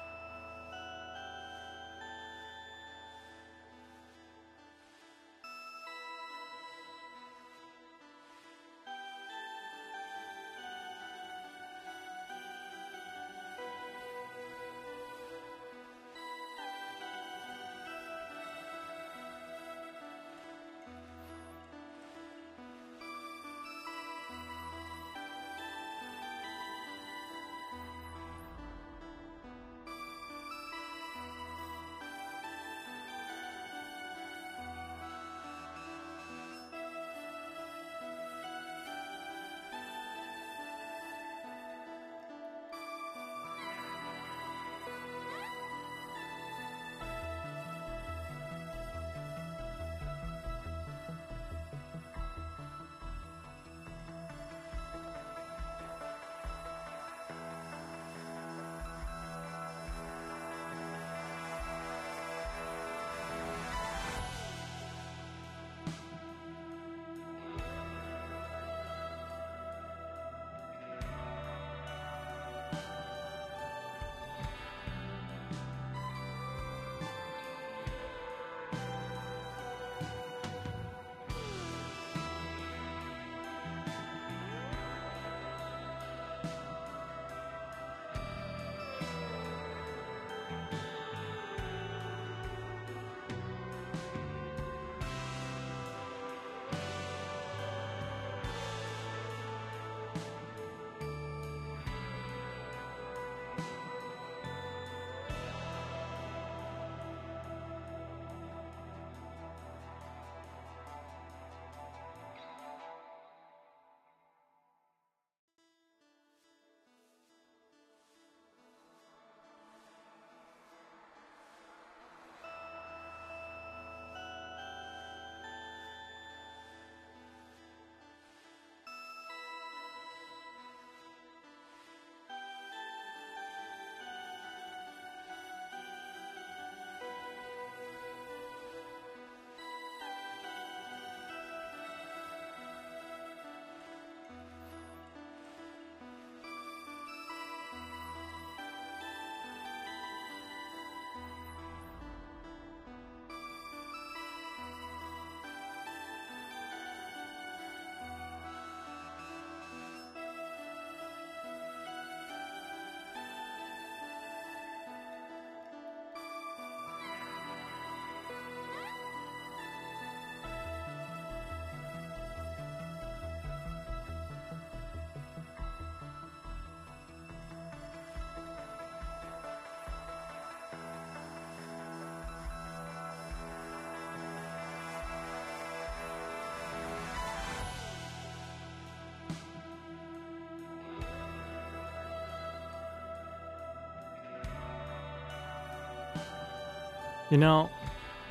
You know,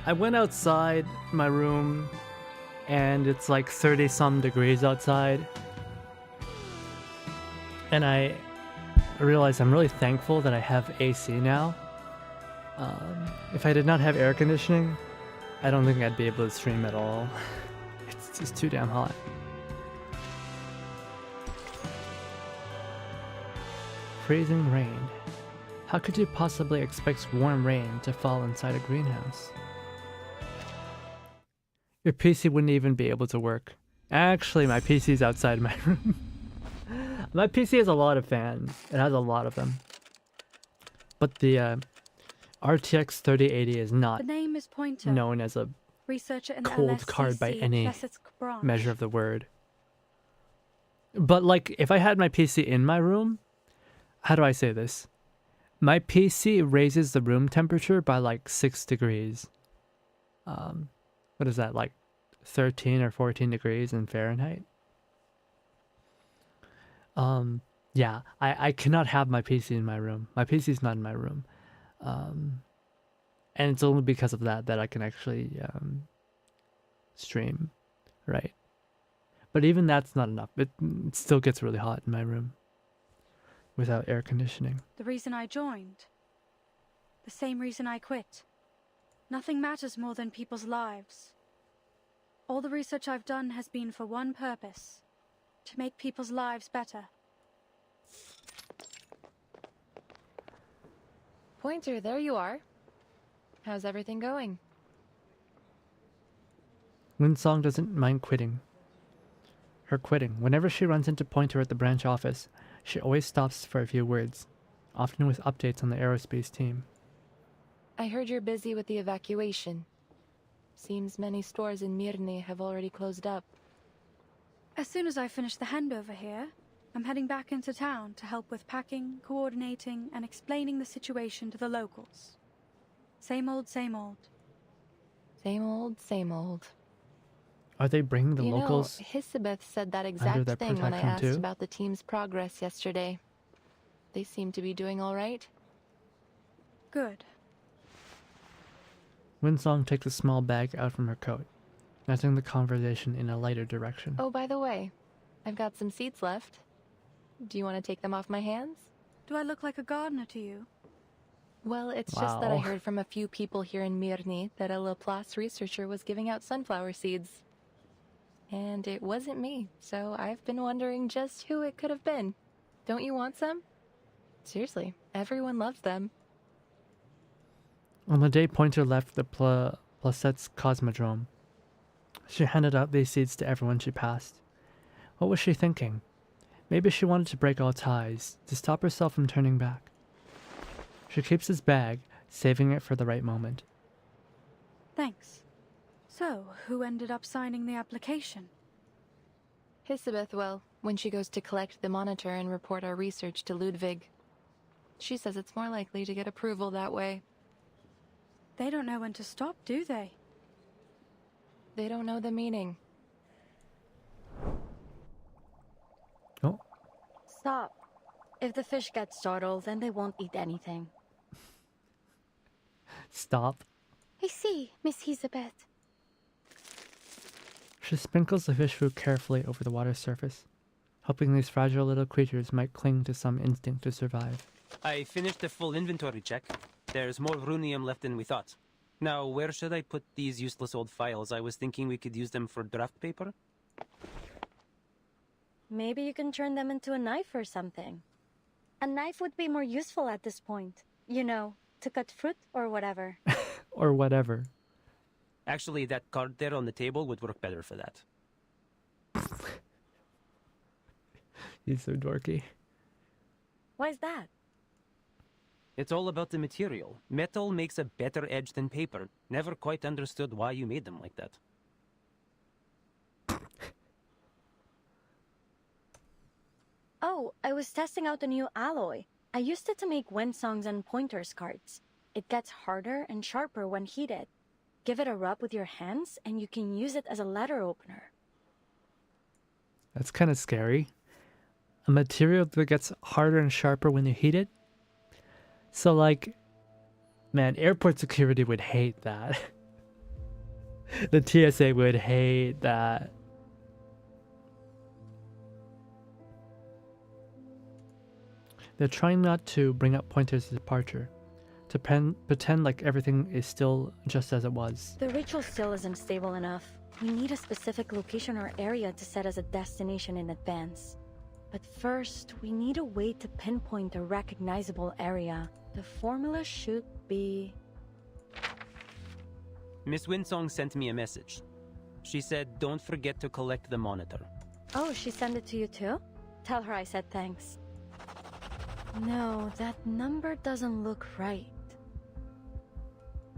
I went outside my room and it's like 30 some degrees outside. And I realize I'm really thankful that I have AC now. If I did not have air conditioning, I don't think I'd be able to stream at all. It's just too damn hot. Freezing rain. How could you possibly expect warm rain to fall inside a greenhouse? Your PC wouldn't even be able to work. Actually, my PC's outside my room. My PC has a lot of fans. It has a lot of them. But the RTX 3080 is not The name is Pointer, known as a researcher in the cold card by LSCC any Plesetsk branch. measure of the word. But like, if I had my PC in my room, how do I say this? My PC raises the room temperature by like 6 degrees. What is that, like 13 or 14 degrees in Fahrenheit? Yeah, I cannot have my PC in my room. My PC's not in my room. And it's only because of that I can actually stream, right? But even that's not enough. It still gets really hot in my room without air conditioning. The reason I joined. The same reason I quit. Nothing matters more than people's lives. All the research I've done has been for one purpose. To make people's lives better. Pointer, there you are. How's everything going? Winsong doesn't mind quitting. Whenever she runs into Pointer at the branch office, she always stops for a few words, often with updates on the aerospace team. I heard you're busy with the evacuation. Seems many stores in Mirny have already closed up. As soon as I finish the handover here, I'm heading back into town to help with packing, coordinating, and explaining the situation to the locals. Same old, same old. Same old, same old. Are they bringing the You locals know, Hisabeth said that under exact their thing when I protection asked too? about the team's progress yesterday. They seem to be doing all right. Good. Winsong takes a small bag out from her coat, nudging the conversation in a lighter direction. Oh, by the way, I've got some seeds left. Do you want to take them off my hands? Do I look like a gardener to you? Well, it's just that I Wow. heard from a few people here in Mirny that a Laplace researcher was giving out sunflower seeds. And it wasn't me, so I've been wondering just who it could have been. Don't you want some? Seriously, everyone loves them. On the day Pointer left the Plaset's Cosmodrome, she handed out these seeds to everyone she passed. What was she thinking? Maybe she wanted to break all ties, to stop herself from turning back. She keeps his bag, saving it for the right moment. Thanks. So, who ended up signing the application? Hisabeth will, when she goes to collect the monitor and report our research to Ludwig. She says it's more likely to get approval that way. They don't know when to stop, do they? They don't know the meaning. Oh. Stop. If the fish get startled, then they won't eat anything. Stop. I see, Miss Hisabeth. She sprinkles the fish food carefully over the water's surface, hoping these fragile little creatures might cling to some instinct to survive. I finished the full inventory check. There's more runium left than we thought. Now, where should I put these useless old files? I was thinking we could use them for draft paper. Maybe you can turn them into a knife or something. A knife would be more useful at this point. You know, to cut fruit or whatever. Or whatever. Actually, that card there on the table would work better for that. He's so dorky. Why's that? It's all about the material. Metal makes a better edge than paper. Never quite understood why you made them like that. Oh, I was testing out a new alloy. I used it to make Winsong's and Pointer's cards. It gets harder and sharper when heated. Give it a rub with your hands and you can use it as a letter opener. That's kind of scary. A material that gets harder and sharper when you heat it? So like, man, airport security would hate that. The TSA would hate that. They're trying not to bring up Pointer's departure, to pretend like everything is still just as it was. The ritual still isn't stable enough. We need a specific location or area to set as a destination in advance. But first, we need a way to pinpoint a recognizable area. The formula should be... Miss Winsong sent me a message. She said, don't forget to collect the monitor. Oh, she sent it to you too? Tell her I said thanks. No, that number doesn't look right.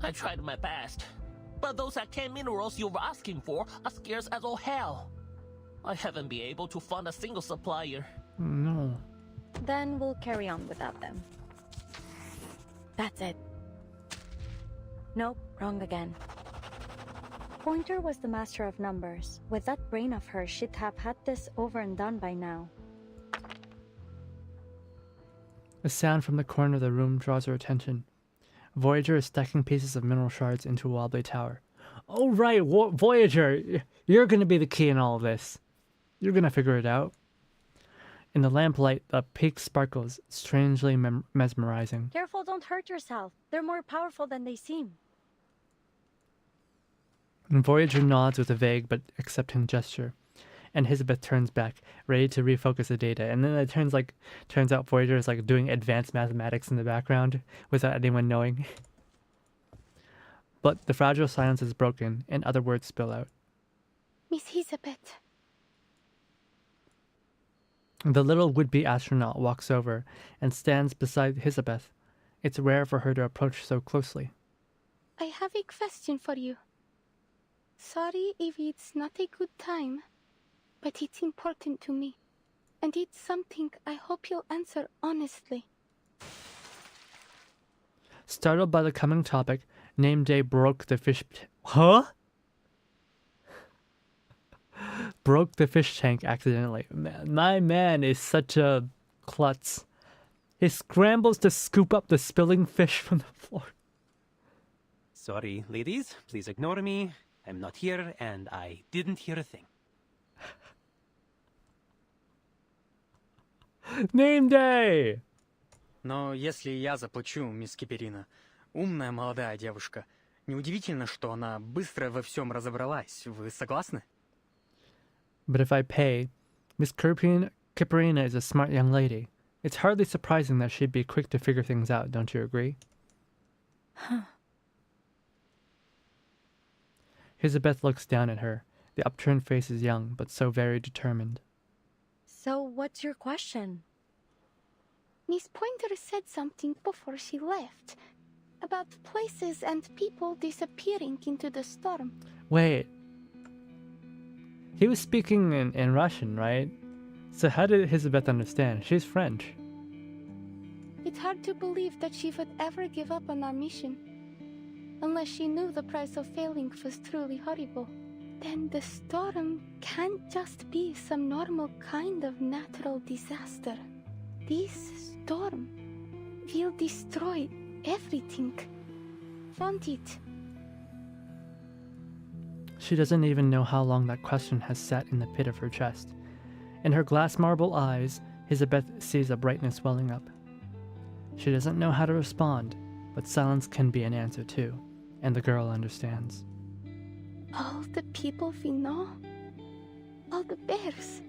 I tried my best, but those arcane minerals you were asking for are scarce as all hell. I haven't been able to find a single supplier. No. Then we'll carry on without them. That's it. Nope, wrong again. Pointer was the master of numbers. With that brain of hers, she'd have had this over and done by now. A sound from the corner of the room draws her attention. Voyager is stacking pieces of mineral shards into a wobbly tower. Oh right, Voyager! You're gonna be the key in all of this. You're gonna figure it out. In the lamplight, the peak sparkles, strangely mesmerizing. Careful, don't hurt yourself. They're more powerful than they seem. And Voyager nods with a vague but accepting gesture. And Elizabeth turns back, ready to refocus the data. And then it turns out Voyager is like doing advanced mathematics in the background without anyone knowing. But the fragile silence is broken, and other words spill out. Miss Elizabeth. The little would-be astronaut walks over and stands beside Elizabeth. It's rare for her to approach so closely. I have a question for you. Sorry if it's not a good time, but it's important to me. And it's something I hope you'll answer honestly. Startled by the coming topic, Name Day broke the fish... Huh? Broke the fish tank accidentally. Man, my man is such a klutz. He scrambles to scoop up the spilling fish from the floor. Sorry, ladies. Please ignore me. I'm not here, and I didn't hear a thing. Name Day! Но если я заплачу, мисс Киперина, умная молодая девушка, неудивительно, что она быстро во всем разобралась. Вы согласны? But if I pay, Miss Kiperina is a smart young lady. It's hardly surprising that she'd be quick to figure things out, don't you agree? Huh. Elizabeth looks down at her. The upturned face is young, but so very determined. So, what's your question? Miss Pointer said something before she left. About places and people disappearing into the storm. Wait. He was speaking in Russian, right? So how did Elizabeth understand? She's French. It's hard to believe that she would ever give up on our mission. Unless she knew the price of failing was truly horrible. Then the storm can't just be some normal kind of natural disaster. This storm will destroy everything. Won't it? She doesn't even know how long that question has sat in the pit of her chest. In her glass marble eyes, Elizabeth sees a brightness welling up. She doesn't know how to respond, but silence can be an answer too, and the girl understands. All the people we know, all the bears,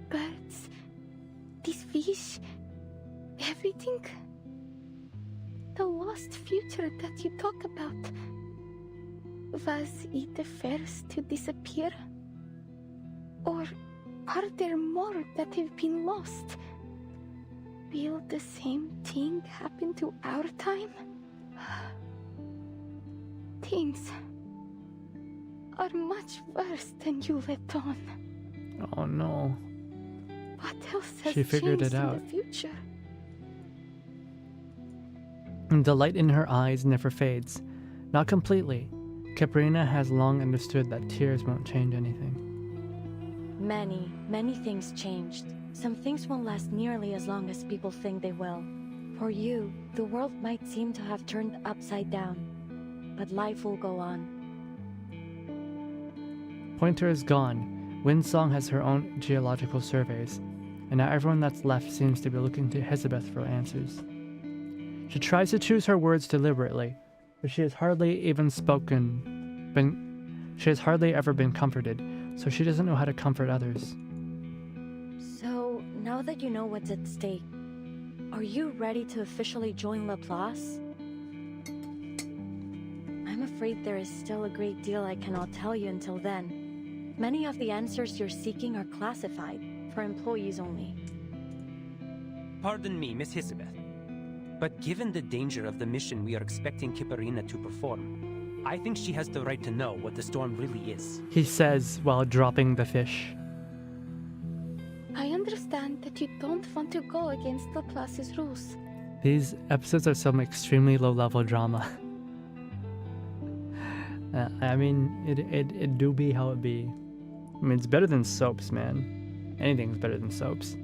birds, these fish, everything. The lost future that you talk about. Was it the first to disappear? Or are there more that have been lost? Will the same thing happen to our time? Things are much worse than you let on. Oh no. What else has She figured changed it out. in the future? And the light in her eyes never fades. Not completely. Caprina has long understood that tears won't change anything. Many things changed. Some things won't last nearly as long as people think they will. For you, the world might seem to have turned upside down, but life will go on. Pointer is gone. Windsong has her own geological surveys, and now everyone that's left seems to be looking to Elizabeth for answers. She tries to choose her words deliberately, but she has hardly ever been comforted, so she doesn't know how to comfort others. So, now that you know what's at stake, are you ready to officially join Laplace? I'm afraid there is still a great deal I cannot tell you until then. Many of the answers you're seeking are classified, for employees only. Pardon me, Miss Elizabeth, but given the danger of the mission we are expecting Kipperina to perform, I think she has the right to know what the storm really is. He says while dropping the fish. I understand that you don't want to go against Laplace's rules. These episodes are some extremely low-level drama. I mean, it do be how it be. I mean, it's better than soaps, man. Anything's better than soaps.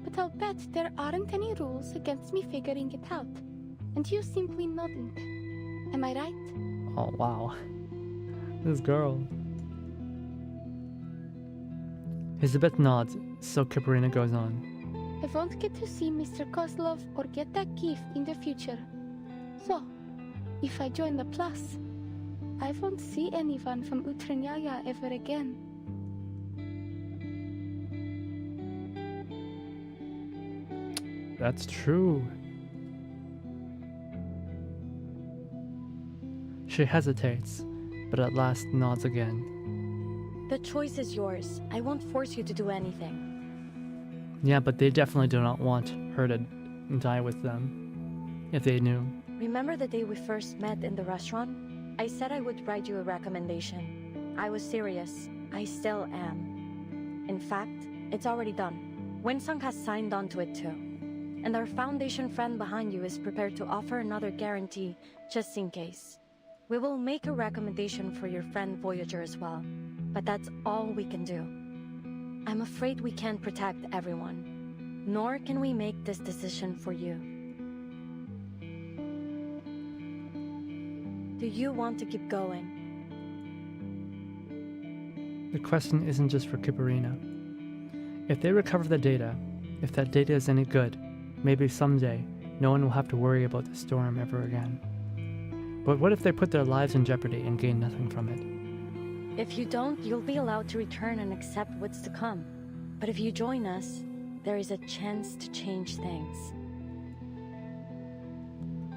But I'll bet there aren't any rules against me figuring it out. And you simply nodded. Am I right? Oh, wow. This girl. Elizabeth nods, so Kipperina goes on. I won't get to see Mr. Kozlov or get that gift in the future. So, if I join the Plus, I won't see anyone from Utranyaya ever again. That's true. She hesitates, but at last nods again. The choice is yours. I won't force you to do anything. Yeah, but they definitely do not want her to die with them, if they knew. Remember the day we first met in the restaurant? I said I would write you a recommendation. I was serious. I still am. In fact, it's already done. Winsong has signed on to it too. And our Foundation friend behind you is prepared to offer another guarantee, just in case. We will make a recommendation for your friend Voyager as well, but that's all we can do. I'm afraid we can't protect everyone, nor can we make this decision for you. Do you want to keep going? The question isn't just for Kipperina. If they recover the data, if that data is any good, maybe someday no one will have to worry about the storm ever again. But what if they put their lives in jeopardy and gain nothing from it? If you don't, you'll be allowed to return and accept what's to come. But if you join us, there is a chance to change things.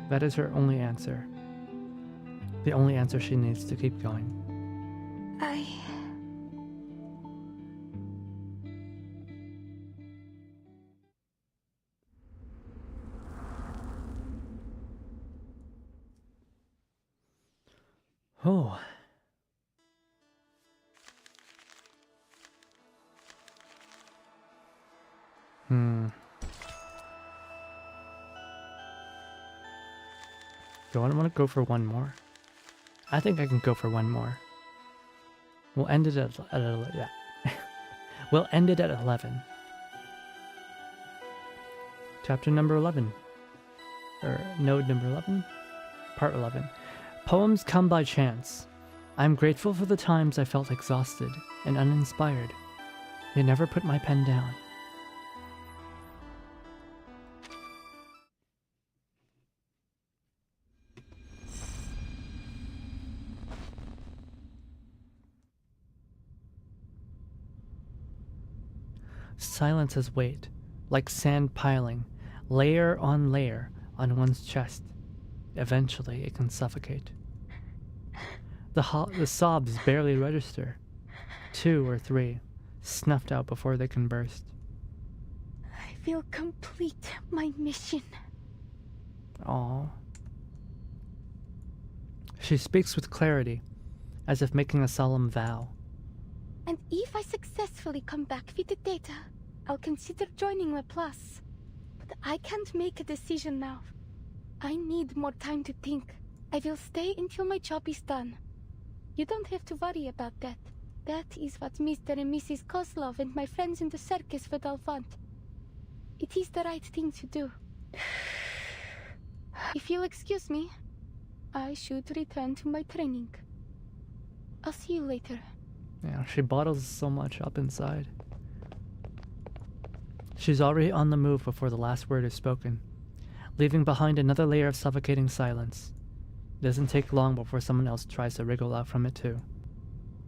That is her only answer. The only answer she needs to keep going. Oh. Do I want to go for one more? I think I can go for one more. We'll end it at yeah. We'll end it at 11. Chapter number 11. Or node number 11? Part 11. Poems come by chance. I'm grateful for the times I felt exhausted and uninspired. They never put my pen down. Silence has weight, like sand piling, layer on one's chest. Eventually, it can suffocate. The sobs barely register. 2 or 3, snuffed out before they can burst. I will complete my mission. Aww. She speaks with clarity, as if making a solemn vow. And if I successfully come back with the data, I'll consider joining Laplace. But I can't make a decision now. I need more time to think. I will stay until my job is done. You don't have to worry about that. That is what Mr. and Mrs. Kozlov and my friends in the circus would all want. It is the right thing to do. If you'll excuse me, I should return to my training. I'll see you later. Yeah, she bottles so much up inside. She's already on the move before the last word is spoken, leaving behind another layer of suffocating silence. It doesn't take long before someone else tries to wriggle out from it too.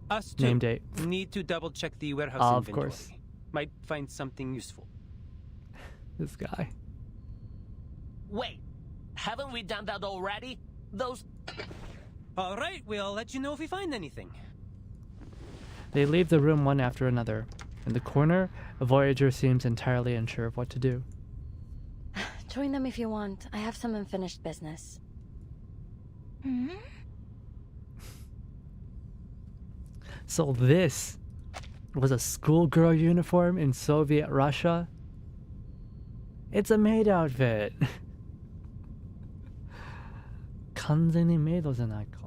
Us too. Name date. Need to double check the warehouse Of inventory. course. Might find something useful. This guy. Wait, haven't we done that already? Those... Alright, we'll let you know if we find anything. They leave the room one after another. In the corner, a Voyager seems entirely unsure of what to do. Join them if you want. I have some unfinished business. Hmm? So this was a schoolgirl uniform in Soviet Russia? It's a maid outfit. 完全にメイドじゃないか.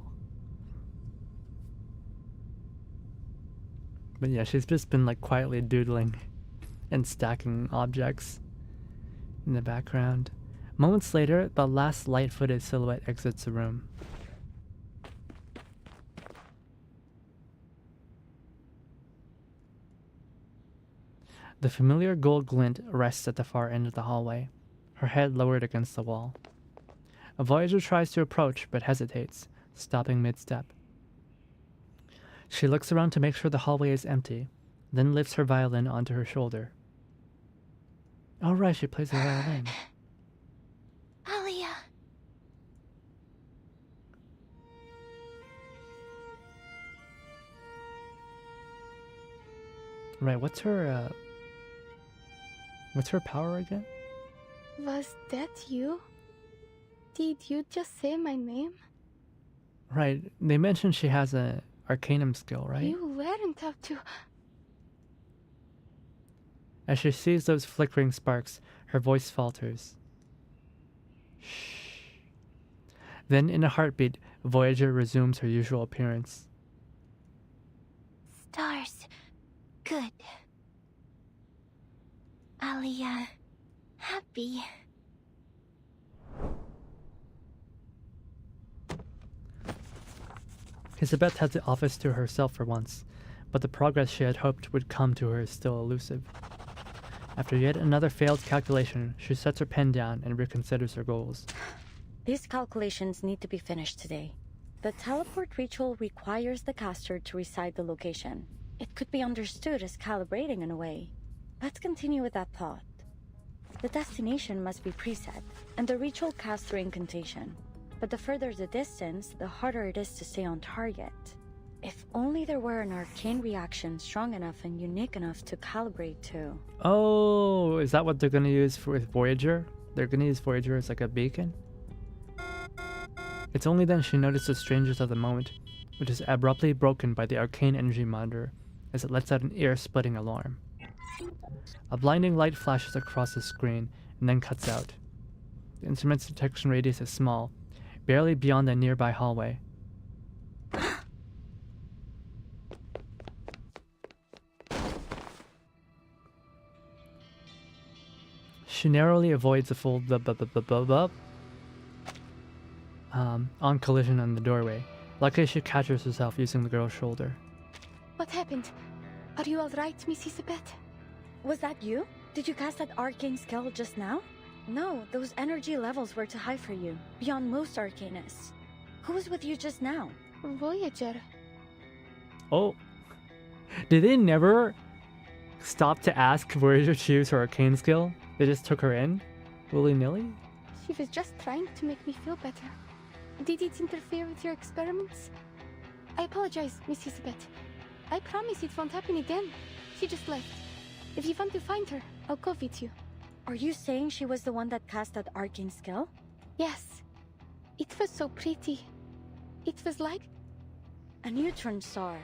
But yeah, she's just been like quietly doodling and stacking objects in the background. Moments later, the last light-footed silhouette exits the room. The familiar gold glint rests at the far end of the hallway, her head lowered against the wall. A Voyager tries to approach, but hesitates, stopping mid-step. She looks around to make sure the hallway is empty, then lifts her violin onto her shoulder. Oh right, she plays the violin. Alia. Right, what's her power again? Was that you? Did you just say my name? Right, they mentioned she has a Arcanum skill, right? You weren't up to... As she sees those flickering sparks, her voice falters. Shh. Then, in a heartbeat, Voyager resumes her usual appearance. Stars. Good. Alia. Happy. Isabeth has the office to herself for once, but the progress she had hoped would come to her is still elusive. After yet another failed calculation, she sets her pen down and reconsiders her goals. These calculations need to be finished today. The teleport ritual requires the caster to recite the location. It could be understood as calibrating in a way. Let's continue with that thought. The destination must be preset, and the ritual casts through incantation. But the further the distance, the harder it is to stay on target. If only there were an arcane reaction strong enough and unique enough to calibrate to. Oh, is that what they're gonna use with Voyager? They're gonna use Voyager as like a beacon? It's only then she notices the strangers of the moment, which is abruptly broken by the arcane energy monitor as it lets out an ear-splitting alarm. A blinding light flashes across the screen and then cuts out. The instrument's detection radius is small, barely beyond the nearby hallway. She narrowly avoids a full on collision on the doorway. Luckily, she catches herself using the girl's shoulder. What happened? Are you alright, Miss Isabeth? Was that you? Did you cast that arcane skill just now? No, those energy levels were too high for you, beyond most arcanists. Who was with you just now? Voyager. Oh. Did they never stop to ask Voyager to use her arcane skill? They just took her in? Willy-nilly? She was just trying to make me feel better. Did it interfere with your experiments? I apologize, Miss Isabeth. I promise it won't happen again. She just left. If you want to find her, I'll go with you. Are you saying she was the one that cast that arcane skill? Yes. It was so pretty. It was like a neutron star.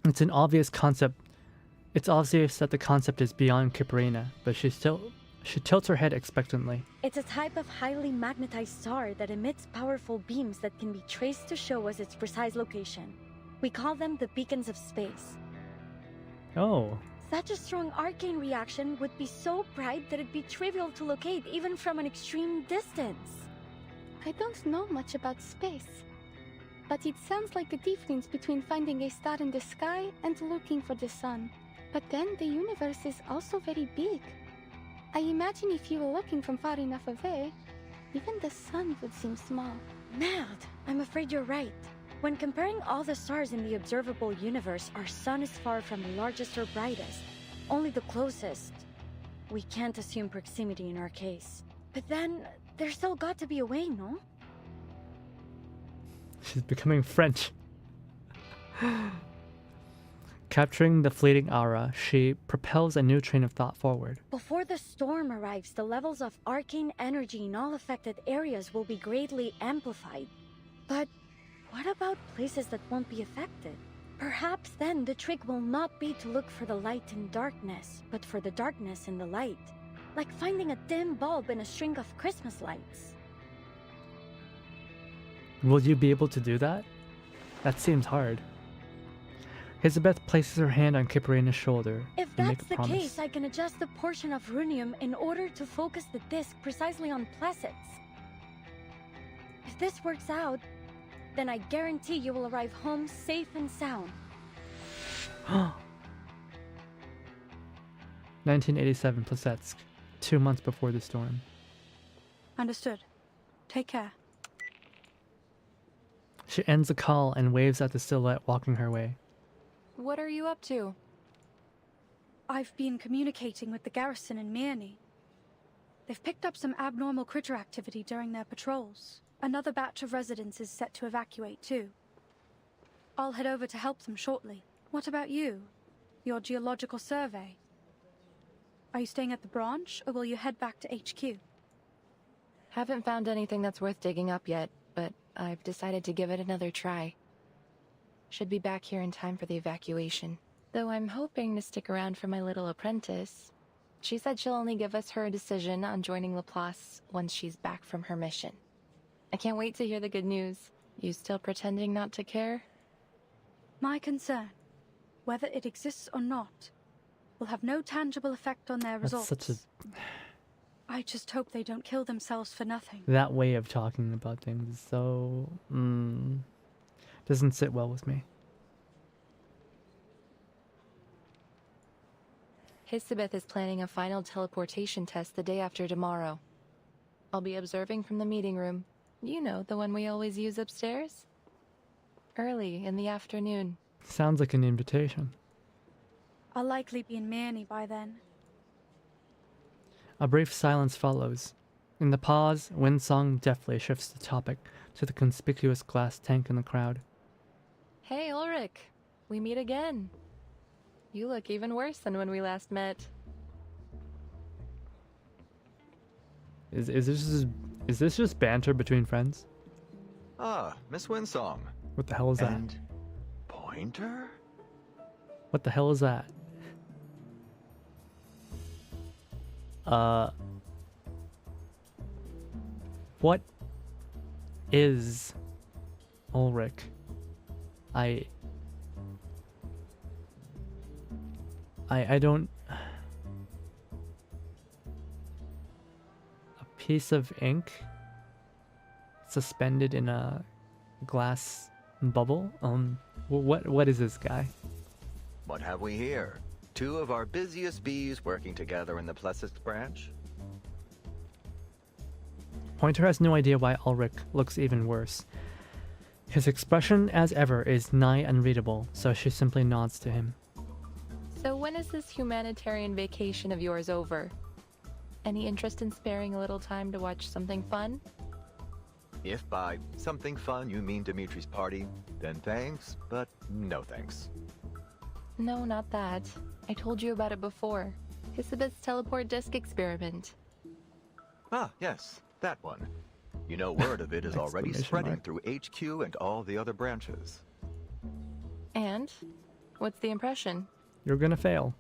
It's an obvious concept. It's obvious that the concept is beyond Kiparina, but she tilts her head expectantly. It's a type of highly magnetized star that emits powerful beams that can be traced to show us its precise location. We call them the beacons of space. Oh. Such a strong arcane reaction would be so bright that it'd be trivial to locate even from an extreme distance. I don't know much about space, but it sounds like the difference between finding a star in the sky and looking for the sun. But then the universe is also very big. I imagine if you were looking from far enough away, even the sun would seem small. Mad, I'm afraid you're right. When comparing all the stars in the observable universe, our sun is far from the largest or brightest, only the closest. We can't assume proximity in our case. But then, there's still got to be a way, no? She's becoming French. Capturing the fleeting aura, she propels a new train of thought forward. Before the storm arrives, the levels of arcane energy in all affected areas will be greatly amplified. But what about places that won't be affected? Perhaps then the trick will not be to look for the light in darkness, but for the darkness in the light. Like finding a dim bulb in a string of Christmas lights. Will you be able to do that? That seems hard. Elizabeth places her hand on Kiparina's shoulder. If and that's the promise. case, I can adjust the portion of runium in order to focus the disc precisely on placets. If this works out, then I guarantee you will arrive home safe and sound. 1987, Plesetsk, 2 months before the storm. Understood. Take care. She ends the call and waves at the silhouette walking her way. What are you up to? I've been communicating with the garrison in Mirny. They've picked up some abnormal critter activity during their patrols. Another batch of residents is set to evacuate too. I'll head over to help them shortly. What about you? Your geological survey? Are you staying at the branch, or will you head back to HQ? Haven't found anything that's worth digging up yet, but I've decided to give it another try. Should be back here in time for the evacuation. Though I'm hoping to stick around for my little apprentice. She said she'll only give us her decision on joining Laplace once she's back from her mission. I can't wait to hear the good news. You still pretending not to care? My concern, whether it exists or not, will have no tangible effect on their That's results. such a... I just hope they don't kill themselves for nothing. That way of talking about things is so... doesn't sit well with me. Hisabeth is planning a final teleportation test the day after tomorrow. I'll be observing from the meeting room. You know, the one we always use upstairs? Early in the afternoon. Sounds like an invitation. I'll likely be in Mirny by then. A brief silence follows. In the pause, Winsong deftly shifts the topic to the conspicuous glass tank in the crowd. Hey, Ulrich. We meet again. You look even worse than when we last met. Is this just banter between friends? Ah, Miss Winsong. What the hell is that? And Pointer? What the hell is that? What is Ulrich? I don't... A piece of ink suspended in a glass bubble? What is this guy? What have we here? Two of our busiest bees working together in the Plesetsk branch? Pointer has no idea why Ulrich looks even worse. His expression, as ever, is nigh unreadable, so she simply nods to him. So when is this humanitarian vacation of yours over? Any interest in sparing a little time to watch something fun? If by something fun you mean Dimitri's party, then thanks, but no thanks. No, not that. I told you about it before. Hisabeth's teleport disc experiment. Ah, yes, that one. You know, word of it is already spreading through HQ and all the other branches. And? What's the impression? You're gonna fail.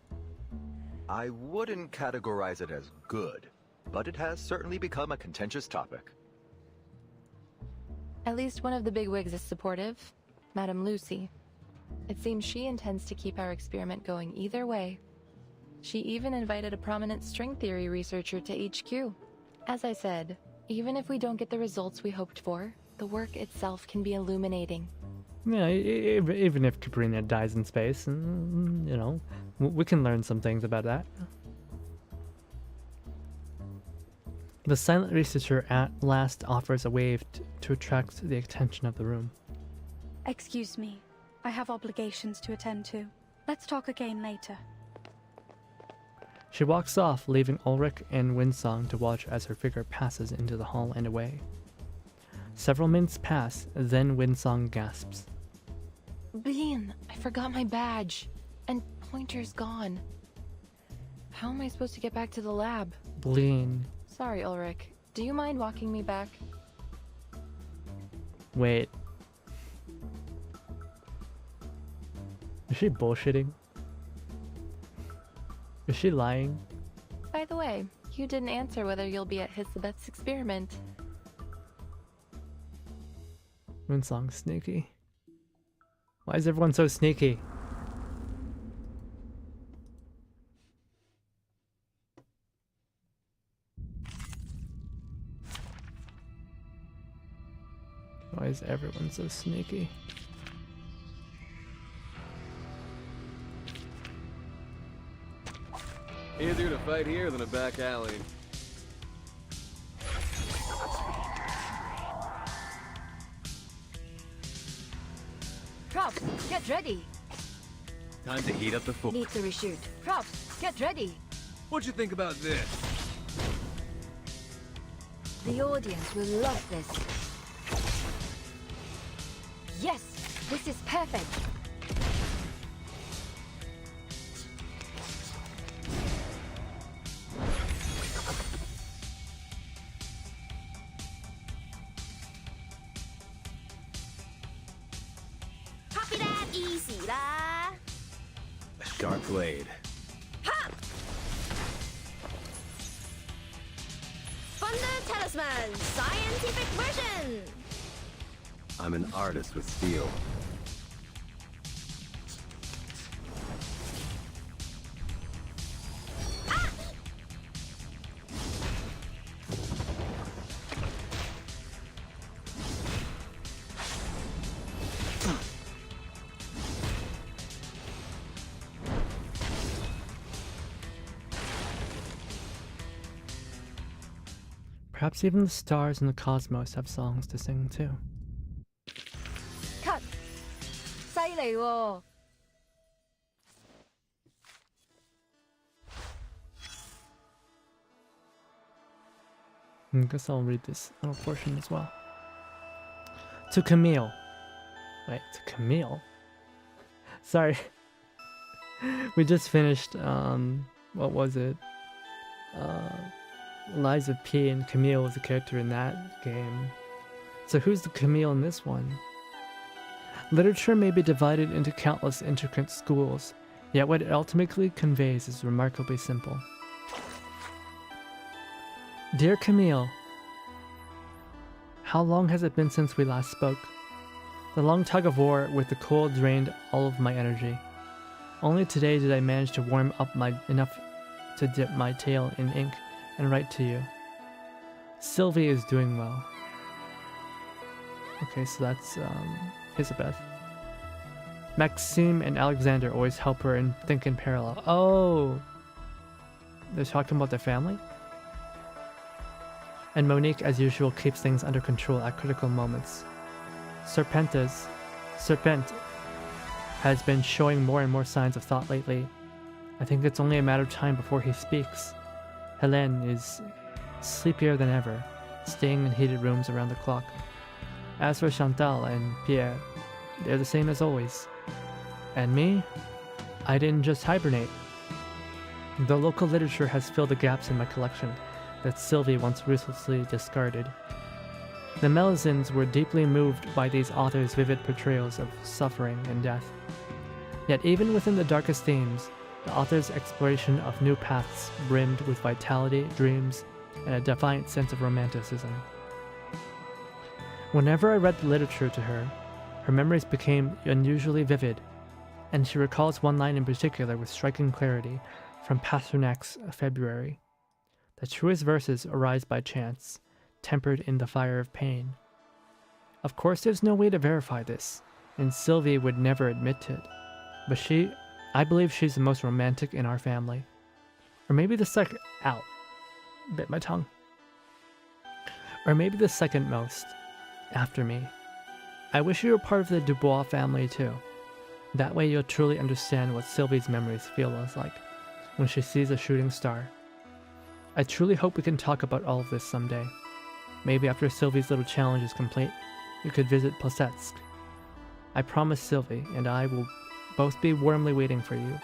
I wouldn't categorize it as good, but it has certainly become a contentious topic. At least one of the bigwigs is supportive, Madame Lucy. It seems she intends to keep our experiment going either way. She even invited a prominent string theory researcher to HQ. As I said, even if we don't get the results we hoped for, the work itself can be illuminating. Yeah, even if Cabrina dies in space, you know, we can learn some things about that. The silent researcher at last offers a wave to attract the attention of the room. Excuse me. I have obligations to attend to. Let's talk again later. She walks off, leaving Ulrich and Winsong to watch as her figure passes into the hall and away. Several minutes pass, then Winsong gasps. Bean, I forgot my badge. And Pointer's gone. How am I supposed to get back to the lab? Bleen. Sorry, Ulrich. Do you mind walking me back? Wait. Is she bullshitting? Is she lying? By the way, you didn't answer whether you'll be at Hisabeth's experiment. Winsong's sneaky. Why is everyone so sneaky? Why is everyone so sneaky? Easier to fight here than a back alley. Props, get ready. Time to heat up the floor. Need to reshoot. Props, get ready. What'd you think about this? The audience will love this. Yes, this is perfect. Copy that, easy lah. A sharp blade. Ha! Thunder Talisman, scientific version. I'm an artist with steel. Perhaps even the stars in the cosmos have songs to sing too. Cut. 犀利喎. I guess I'll read this little portion as well. To Camille. Wait, to Camille? Sorry. We just finished, what was it? Lies of P, and Camille was a character in that game. So who's the Camille in this one? Literature may be divided into countless intricate schools, yet what it ultimately conveys is remarkably simple. Dear Camille, how long has it been since we last spoke? The long tug of war with the cold drained all of my energy. Only today did I manage to warm up enough to dip my tail in ink and write to you. Sylvie is doing well. Okay, so that's Hisabeth. Maxime and Alexander always help her and think in parallel. Oh! They're talking about their family? And Monique, as usual, keeps things under control at critical moments. Serpent has been showing more and more signs of thought lately. I think it's only a matter of time before he speaks. Helene is sleepier than ever, staying in heated rooms around the clock. As for Chantal and Pierre, they're the same as always. And me? I didn't just hibernate. The local literature has filled the gaps in my collection that Sylvie once ruthlessly discarded. The Melusins were deeply moved by these authors' vivid portrayals of suffering and death. Yet even within the darkest themes, the author's exploration of new paths brimmed with vitality, dreams, and a defiant sense of romanticism. Whenever I read the literature to her, her memories became unusually vivid, and she recalls one line in particular with striking clarity, from Pasternak's February. The truest verses arise by chance, tempered in the fire of pain. Of course, there's no way to verify this, and Sylvie would never admit to it. But I believe she's the most romantic in our family. Or maybe the second... Ow. Bit my tongue. Or maybe the second most, after me. I wish you were part of the Dubois family too. That way you'll truly understand what Sylvie's memories feel like when she sees a shooting star. I truly hope we can talk about all of this someday. Maybe after Sylvie's little challenge is complete, you could visit Plesetsk. I promise Sylvie and I will both be warmly waiting for you.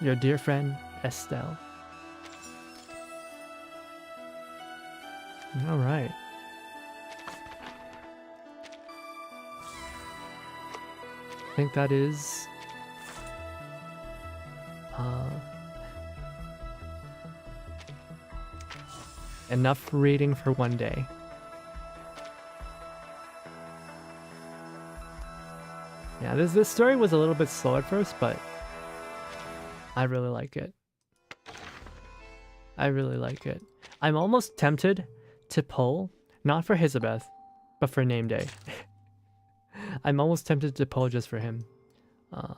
Your dear friend, Estelle. Alright. I think that is... enough reading for one day. Yeah, this story was a little bit slow at first, but I really like it. I really like it. I'm almost tempted to pull, not for Elizabeth, but for name day. I'm almost tempted to pull just for him.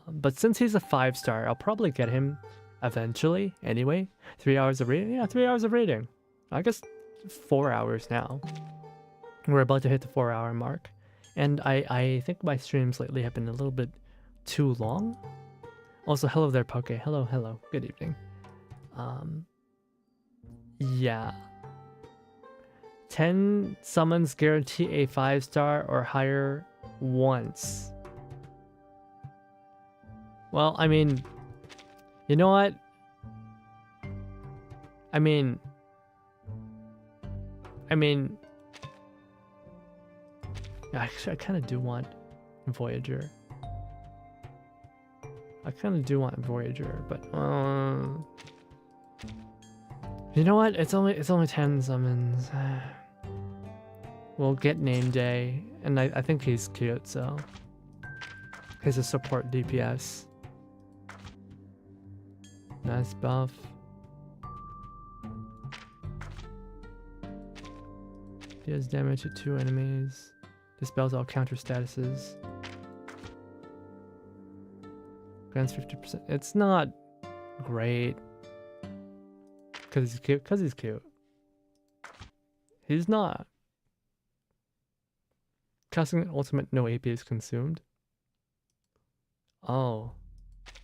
But since he's a 5-star, I'll probably get him eventually anyway. 3 hours of reading? Yeah, 3 hours of reading. I guess 4 hours now. We're about to hit the 4-hour mark. And I think my streams lately have been a little bit too long. Also, hello there, Poke. Hello, hello. Good evening. Yeah. 10 summons guarantee a 5-star or higher once. Well, I mean, you know what? I mean, actually, I kind of do want Voyager. But you know what? It's only 10 summons. We'll get name day, and I think he's cute, so he's a support DPS. Nice buff. Deals damage to 2 enemies. Dispels all counter statuses. Grants 50%. It's not great. Because he's cute. He's not. Casting an ultimate, no AP is consumed. Oh.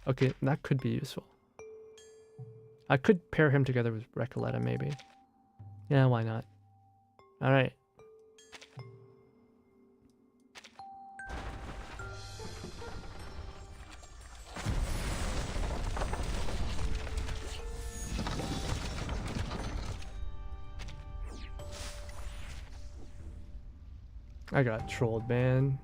Okay, that could be useful. I could pair him together with Recoletta, maybe. Yeah, why not? Alright. I got trolled, man.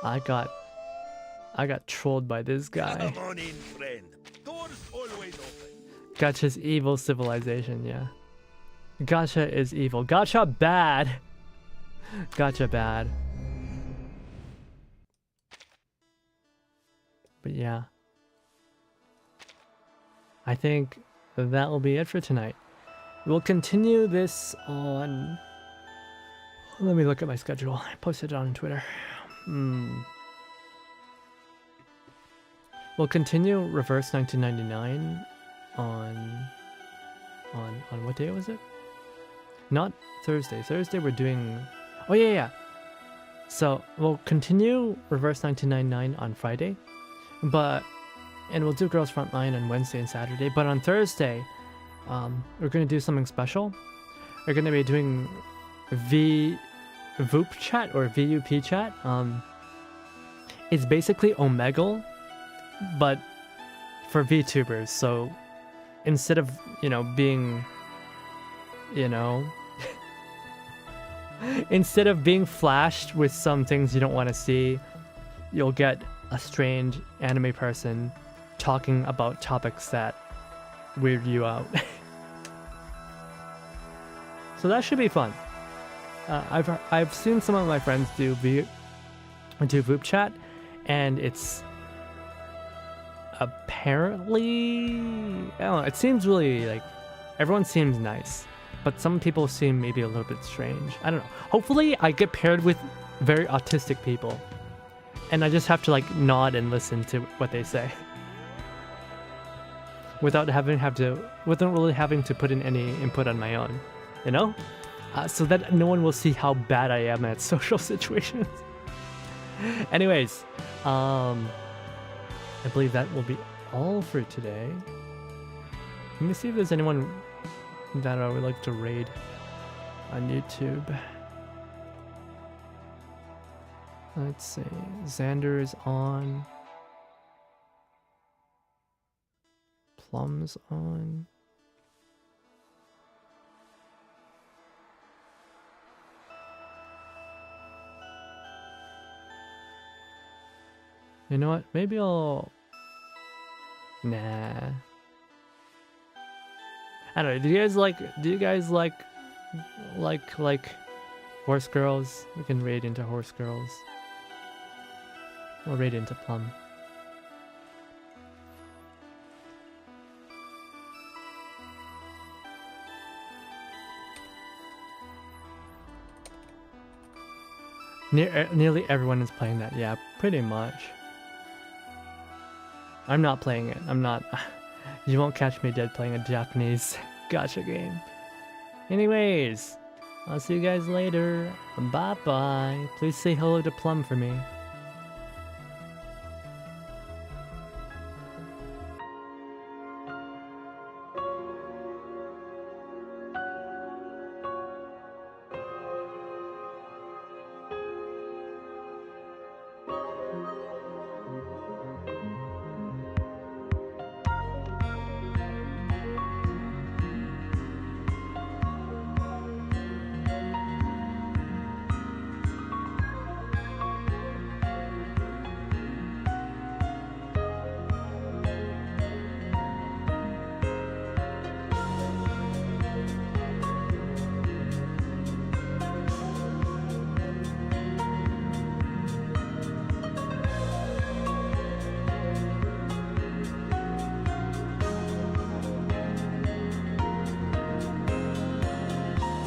I got trolled by this guy. Come on in, friend. Doors always open. Gacha's evil civilization, yeah. Gacha is evil. Gacha bad. Gacha bad. But yeah. I think that will be it for tonight. We'll continue this on... Let me look at my schedule. I posted it on Twitter. We'll continue Reverse 1999 on what day was it? Not Thursday. Thursday we're doing... Oh yeah. So we'll continue Reverse 1999 on Friday, and we'll do Girls Frontline on Wednesday and Saturday. But on Thursday, we're gonna do something special. We're gonna be doing VUP chat or VUP chat. It's basically Omegle, but for VTubers. So instead of being, instead of being flashed with some things you don't want to see, you'll get a strange anime person talking about topics that weird you out. So that should be fun. I've seen some of my friends do into group chat, and it's apparently, I don't know, it seems really like everyone seems nice, but some people seem maybe a little bit strange. I don't know. Hopefully I get paired with very autistic people and I just have to like nod and listen to what they say without really having to put in any input on my own, you know? So that no one will see how bad I am at social situations. Anyways, I believe that will be all for today. Let me see if there's anyone that I would like to raid on YouTube. Let's see. Xander is on. Plum's on. You know what? Maybe I'll... Nah. I don't know. Do you guys like horse girls? We can raid into horse girls. We'll raid into Plum. Nearly everyone is playing that. Yeah, pretty much. I'm not playing it. I'm not. You won't catch me dead playing a Japanese gacha game. Anyways, I'll see you guys later. Bye bye. Please say hello to Plum for me.